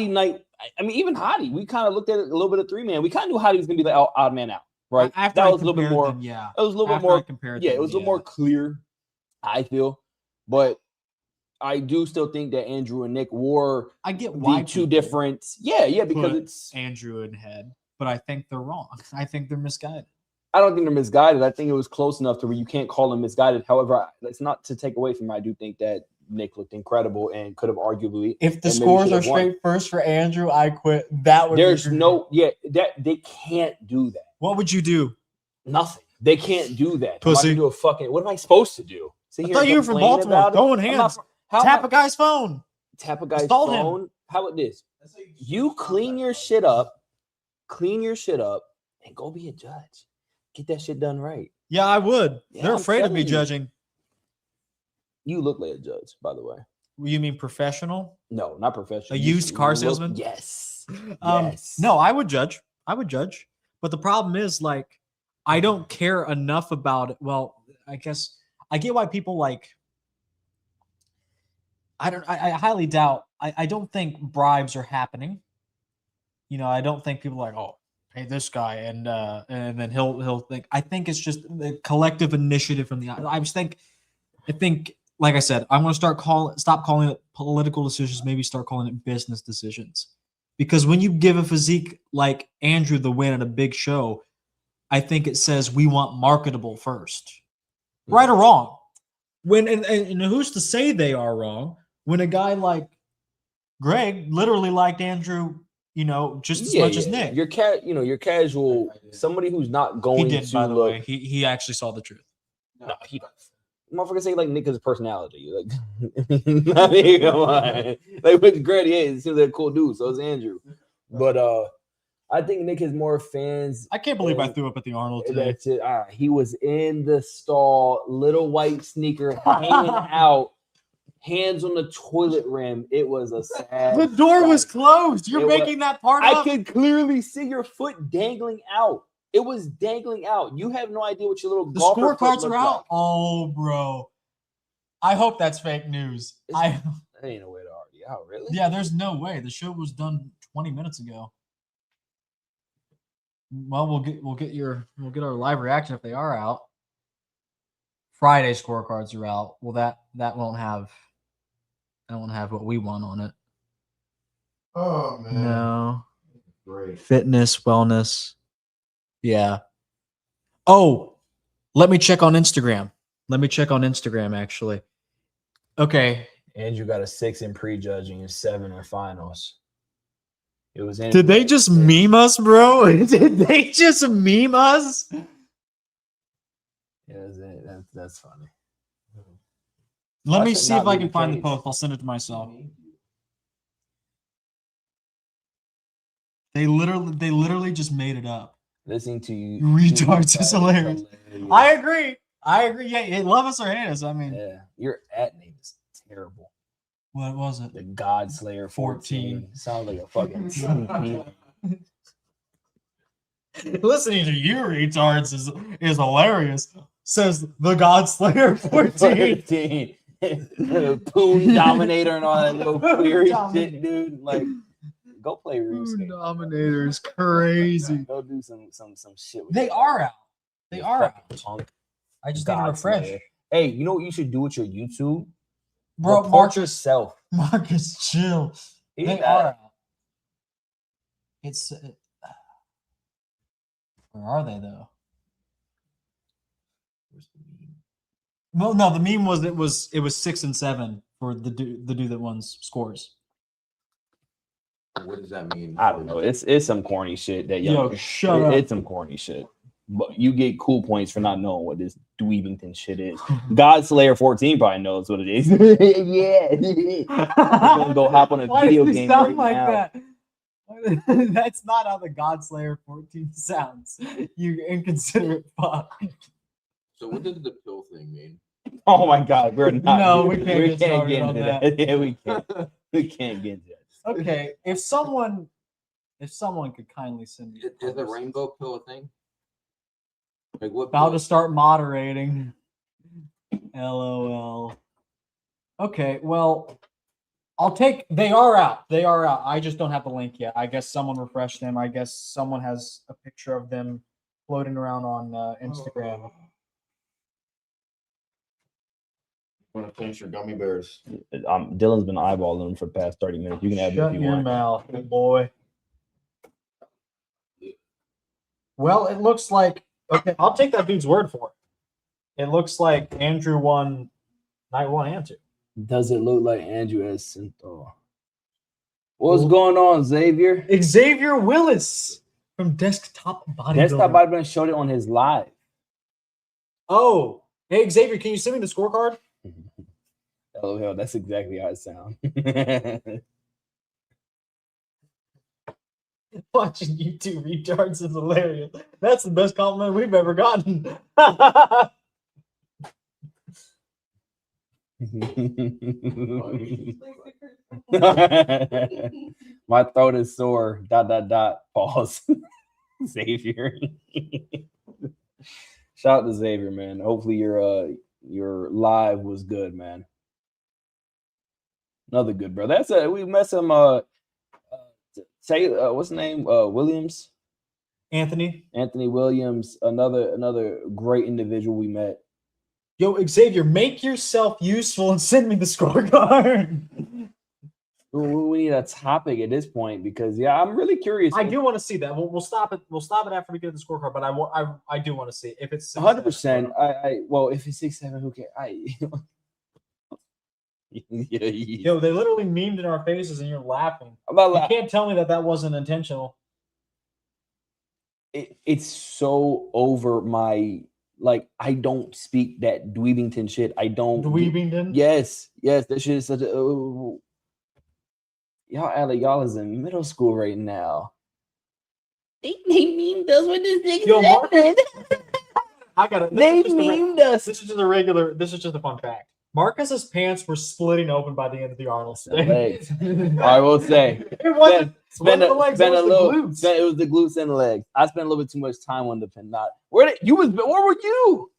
night. I mean, even Hottie, we kind of looked at it a little bit of 3-man. We kind of knew Hottie was gonna be the odd man out, right? After that was a little bit more. Them, yeah, it was a little bit more. Yeah, it was a little more clear. I feel, but I do still think that Andrew and Nick were I get why the two people different. Yeah, because put it's. Andrew in head, but I think they're wrong. I think they're misguided. I don't think they're misguided. I think it was close enough to where you can't call them misguided. However, that's not to take away from it. I do think that Nick looked incredible and could have arguably. If the and maybe scores should are have won. straight first for Andrew, I quit. That would There's be no, that they can't do that. What would you do? Nothing. They can't do that. I'm not Pussy. gonna do a fucking. What am I supposed to do? Sit I here thought and you were from complain Baltimore. about it? Throwing I'm hands. not- how Tap am I- a guy's phone. Tap a guy's Assault him. phone. How about this? You clean your shit up, and go be a judge. Get that shit done right. Yeah, I would. Yeah, They're I'm afraid of me telling you. judging. You look like a judge, by the way. You mean professional? No, not professional. A You used car look- salesman? Yes. Yes. No, I would judge. But the problem is, like, I don't care enough about it. Well, I guess I get why people like. I highly doubt. I don't think bribes are happening. I don't think people are like, oh, hey, this guy, and then he'll think. I think it's just the collective initiative from the. I think, like I said, I'm going to stop calling it political decisions. Maybe start calling it business decisions. Because when you give a physique like Andrew the win at a big show, I think it says we want marketable first. Right or wrong. And who's to say they are wrong when a guy like Greg literally liked Andrew, just as much as Nick. Your casual, somebody who's not going He did, to by the look. way. He actually saw the truth. No, he does. Motherfucker say like Nick is personality. Like, I mean, come on. Like with Greg, he seems like a cool dude. So is Andrew. But I think Nick has more fans. I can't believe I threw up at the Arnold today. That's it. All right. He was in the stall, little white sneaker hanging out, hands on the toilet rim. It was a sad. The door was sight. closed. You're It was- making that part I up. could clearly see your foot dangling out. It was dangling out. You have no idea what your little The golfer foot scorecards looked are out. like. Oh, bro. I hope that's fake news. That ain't no way to argue out, really. Yeah, there's no way. The show was done 20 minutes ago. Well, we'll get our live reaction if they are out. Friday scorecards are out. Well, that won't have what we want on it. Oh man. No. Great. Fitness, wellness. Yeah. Oh, let me check on Instagram. Actually. Okay. Andrew got a 6 in prejudging and 7 in finals. It was in. Did they just meme us, bro? Did they just meme us? Yeah, that's funny. Let Why me should see not if I be can the find the case? post. I'll send it to myself. They literally just made it up. Listening to you, Retards is hilarious. I agree. Yeah, love us or hate us. I mean, Yeah, your at name is terrible. what was it? The God Slayer 14 sounds like a fucking. Listening to you retards is hilarious. Says the Godslayer 14. 14. Poon Dominator and all that little Poon query Dominator. shit, dude. Like, go play RuneScape. Dominator is crazy. Go do some shit. With They that. are out. They You are fucking out. punk. I just need to God refresh. Slayer. Hey, you know what you should do with your YouTube? Bro, Report Marcus, yourself. Marcus, chill. He's They not- are out. It's where are they though? Well, no, the meme was it was 6 and 7 for the dude that won scores. What does that mean? I don't know. It's some corny shit that Yo, shut up. It's some corny shit. But you get cool points for not knowing what this Dweebington shit is. God Slayer 14 probably knows what it is. Yeah. I'm gonna go hop on a Why video does he game sound right like now. that? That's not how the Godslayer 14 sounds. You inconsiderate fuck. So what does the pill thing mean? Oh my god, we're not. No, we can't get started on into that. that. Yeah, we can't. We can't get into that. Okay, if someone could kindly send me Is the rainbow pill a thing? Like what? about pill? to start moderating. LOL. Okay, well, they are out. I just don't have the link yet. I guess someone refreshed them. I guess someone has a picture of them floating around on Instagram. want to finish your gummy bears? Dylan's been eyeballing them for the past 30 minutes. You can have them Shut if you your want. mouth, boy. Well, it looks like okay. I'll take that dude's word for it. It looks like Andrew won night 1 and 2. Does it look like Andrew has Synthol? What's going on, Xavier? Xavier Willis from Desktop Bodybuilding. Desktop Bodybuilding showed it on his live. Oh, hey Xavier, can you send me the scorecard? Oh hell, that's exactly how it sounds. Watching you two retards is hilarious. That's the best compliment we've ever gotten. My throat is sore. ... Pause. Xavier. Shout out to Xavier, man. Hopefully your live was good, man. Another good bro. That's we met some say what's the name? Williams. Anthony Williams, another great individual we met. Yo, Xavier, make yourself useful and send me the scorecard. We need a topic at this point because I'm really curious. I do want to see that. We'll stop it. We'll stop it after we get the scorecard. But I do want to see it. If it's 100%. Well, if it's 6-7, who cares? Yo, they literally memed in our faces, and you're laughing. You can't tell me that wasn't intentional. It's so over my. Like, I don't speak that Dweebington shit. I don't. Dweebington? Yes. That shit is such a. Y'all act like y'all is in middle school right now. They memed us with this thing. Yo, Marcus, I got it. They memed us. This is just a fun fact. Marcus's pants were splitting open by the end of the Arnold The legs. I will say. It wasn't It the legs, it was the glutes. It was the glutes and the legs. I spent a little bit too much time on the pin. Where were you?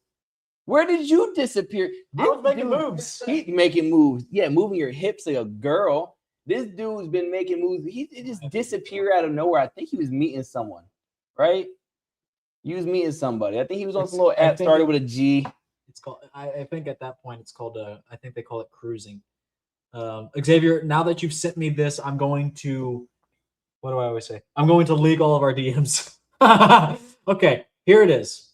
Where did you disappear? I was making moves. He's making moves. Yeah, moving your hips like a girl. This dude's been making moves. He just disappeared out of nowhere. I think he was meeting someone, right? He was meeting somebody. I think he was on some little app started with a G. It's called. I think at that point it's called. I think they call it cruising. Xavier, now that you've sent me this, I'm going to. What do I always say? I'm going to leak all of our DMs. Okay, here it is.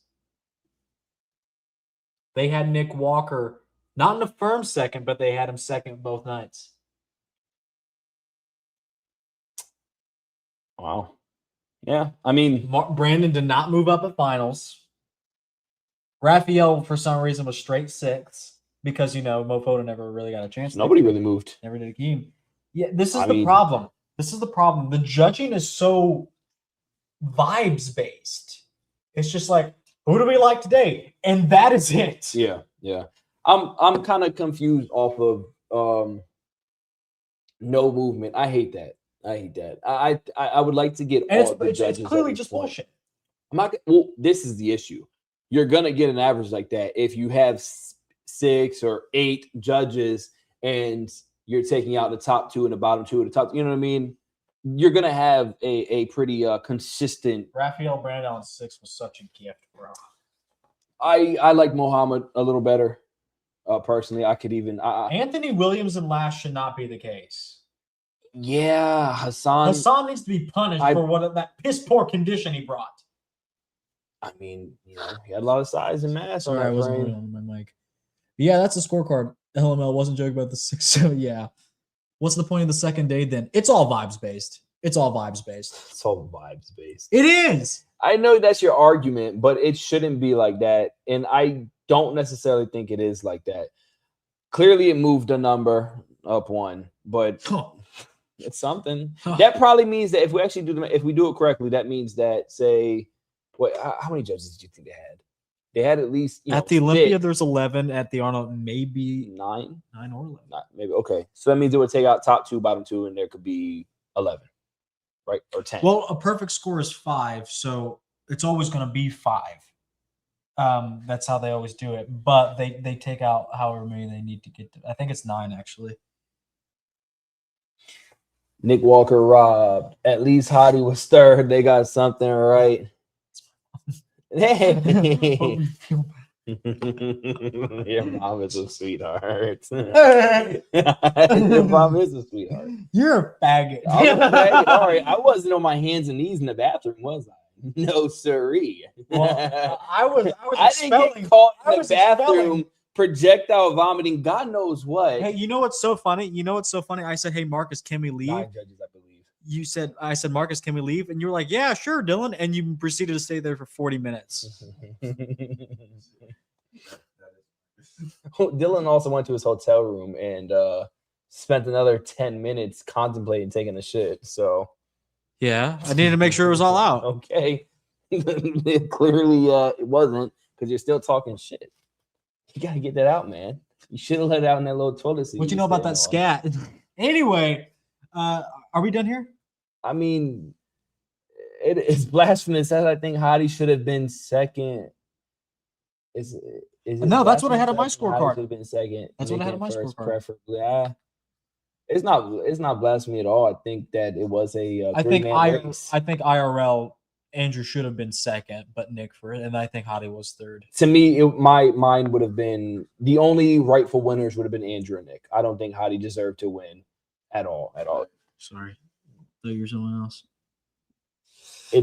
They had Nick Walker not in a firm second, but they had him second both nights. Wow. Yeah, I mean, Brandon did not move up at finals. Raphael, for some reason, was straight 6th because, Mofota never really got a chance. Nobody really moved. Never did a game. Yeah, this is the problem. This is the problem. The judging is so vibes-based. It's just like, who do we like today? And that is it. Yeah. I'm kind of confused off of no movement. I hate that. I would like to get all the judges. It's clearly just bullshit. This is the issue. You're gonna get an average like that if you have 6 or 8 judges and you're taking out the top 2 and the bottom 2 of the top. You know what I mean? You're gonna have a pretty consistent. Raphael Brandon on 6 was such a gift, bro. I like Muhammad a little better. Personally, I could even Anthony Williams and last should not be the case. Yeah, Hassan needs to be punished for that piss poor condition he brought. I mean, he had a lot of size and mass. Sorry, I wasn't really on my mic. Yeah, that's the scorecard. LML wasn't joking about the 6. So yeah, what's the point of the second day then? It's all vibes based. It's all vibes based. It is. I know that's your argument, but it shouldn't be like that, and I don't necessarily think it is like that. Clearly, it moved a number up 1, but. It's something. That probably means that if we actually if we do it correctly, that means that how many judges did you think they had? They had at least at the Olympia. There's 11. At the Arnold, maybe 9 or 11. Maybe okay. So that means it would take out top 2, bottom 2, and there could be 11, right, or 10. Well, a perfect score is 5, so it's always going to be 5. That's how they always do it. But they take out however many they need to get to. I think it's 9 actually. Nick Walker robbed. At least Hottie was third. They got something right. Hey. Your mom is a sweetheart. Your mom is a sweetheart. You're a faggot. I'm a faggot. All right, I wasn't on my hands and knees in the bathroom, was I? No, sirree. Well, I was I didn't get caught I in the was bathroom expelling. projectile vomiting. God knows what. Hey, you know what's so funny? I said, "Hey, Marcus, can we leave?" 9 judges, I believe. I said, "Marcus, can we leave?" And you were like, "Yeah, sure, Dylan." And you proceeded to stay there for 40 minutes. Dylan also went to his hotel room and spent another 10 minutes contemplating taking a shit. So Yeah, I needed to make sure it was all out. okay. Clearly it wasn't, because you're still talking shit. You gotta get that out, man. You should have let it out in that little toilet seat. What you know about that scat? Anyway, are we done here? I mean, it is blasphemous. I think Hottie should have been second. Is it No, that's what I had on my blasphemous? Hottie scorecard. should have been second. That's what I had on my Nick in first, scorecard. preferably. It's not blasphemy at all. I think that it was a I think three-man race. I think IRL Andrew should have been second, but Nick first, and I think Hottie was third. To me, mine would have been the only rightful winners would have been Andrew and Nick. I don't think Hottie deserved to win at all. Sorry, thought you were someone else. I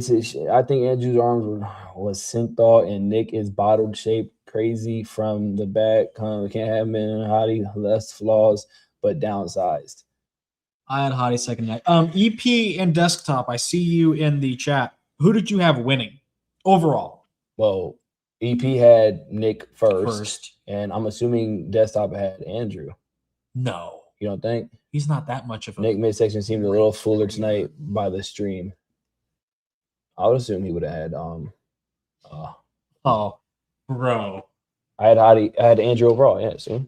think Andrew's arms was synthol and Nick is bottled shape crazy from the back. Can't have him in Hottie, less flaws but downsized. I had Hottie second night. EP and desktop. I see you in the chat. Who did you have winning overall? Well, EP had Nick first, First. and I'm assuming desktop had Andrew. No, You don't think? he's not that much of a. Nick midsection seemed a little fuller tonight by the stream. I would assume he would have had Oh, bro. I had Andrew overall, yeah. See?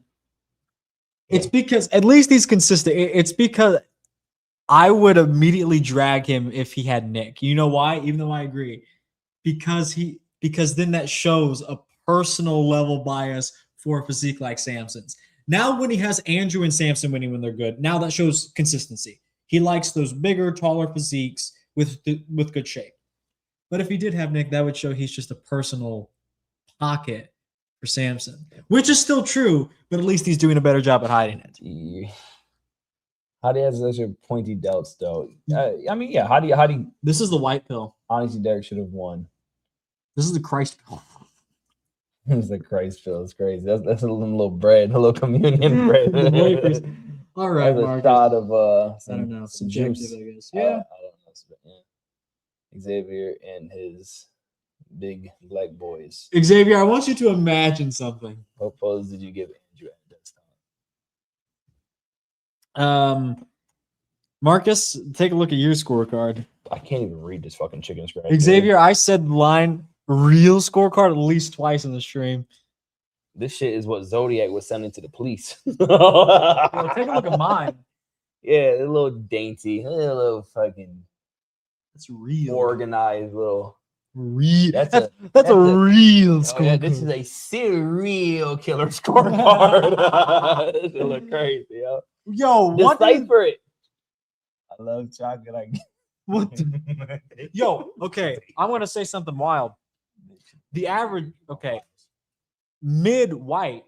It's because at least he's consistent. It's because I would immediately drag him if he had Nick. You know why? Even though I agree, because then that shows a personal level bias for a physique like Samson's. Now when he has Andrew and Samson winning when they're good, now that shows consistency. He likes those bigger, taller physiques with good shape. But if he did have Nick, that would show he's just a personal pocket for Samson, which is still true, but at least he's doing a better job at hiding it. Yeah. Hottie has such a pointy delts, though. I mean, yeah, Hottie. This is the white pill. Honestly, Derek should have won. This is the Christ pill. It's the Christ feel. It's crazy. That's a little bread, a little communion bread. The wafers. All right, That's a Marcus. shot of I don't know. some Subjective, juice. I guess. I Yeah. don't know. Yeah. Xavier and his big black boys. Xavier, I want you to imagine something. What pose did you give Andrew at this time? Marcus, take a look at your scorecard. I can't even read this fucking chicken scratch. Xavier, I said line real scorecard at least twice in the stream. This shit is what Zodiac was sending to the police. Well, take a look at mine. Yeah, a little dainty, a little fucking That's real. organized little. Real. That's That's a- a real Oh, scorecard. yeah, this is a serial killer scorecard. This shit look crazy, yo. Yo, what? Decipher it. I love chocolate. What the- Yo, okay. I'm gonna say something wild. The average, okay, mid white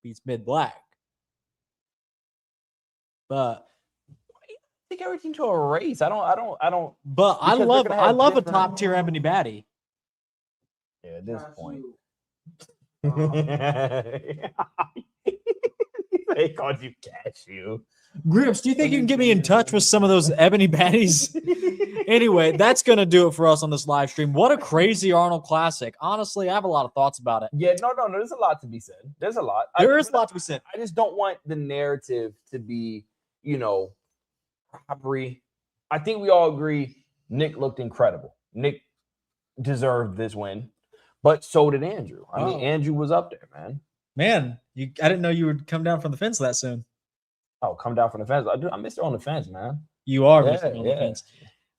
beats mid black, but Take everything to a race. I don't. but I Because they're love gonna have a different- top tier ebony baddie. Yeah, at this point. They called you cashew. Grips, do you think you can get me in touch with some of those ebony baddies? Anyway, that's gonna do it for us on this live stream. What a crazy Arnold classic. Honestly, I have a lot of thoughts about it. Yeah, no. There's a lot to be said. There's a lot. There is a lot to be said. I just don't want the narrative to be, robbery. I think we all agree Nick looked incredible. Nick deserved this win, but so did Andrew. I mean, Oh. Andrew was up there, man. Man, I didn't know you would come down from the fence that soon. Oh, come down from the fence. I missed her on the fence, man. You are Yeah, missing on the yeah. fence.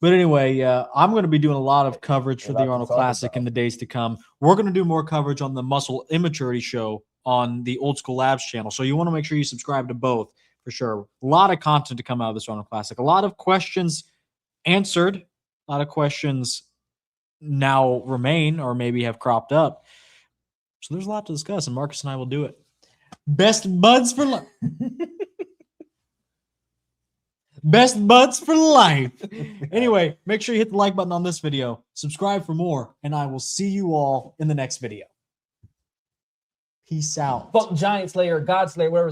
But anyway, I'm going to be doing a lot of coverage for Lot the to Arnold talk Classic about. in the days to come. We're going to do more coverage on the Muscle Immaturity Show on the Old School Labs channel. So you want to make sure you subscribe to both for sure. A lot of content to come out of this Arnold Classic. A lot of questions answered. A lot of questions now remain or maybe have cropped up. So there's a lot to discuss, and Marcus and I will do it. Best buds for life. Best buds for life. Anyway, make sure you hit the like button on this video, subscribe for more, and I will see you all in the next video. Peace out. Fuck Giant Slayer, God Slayer, whatever.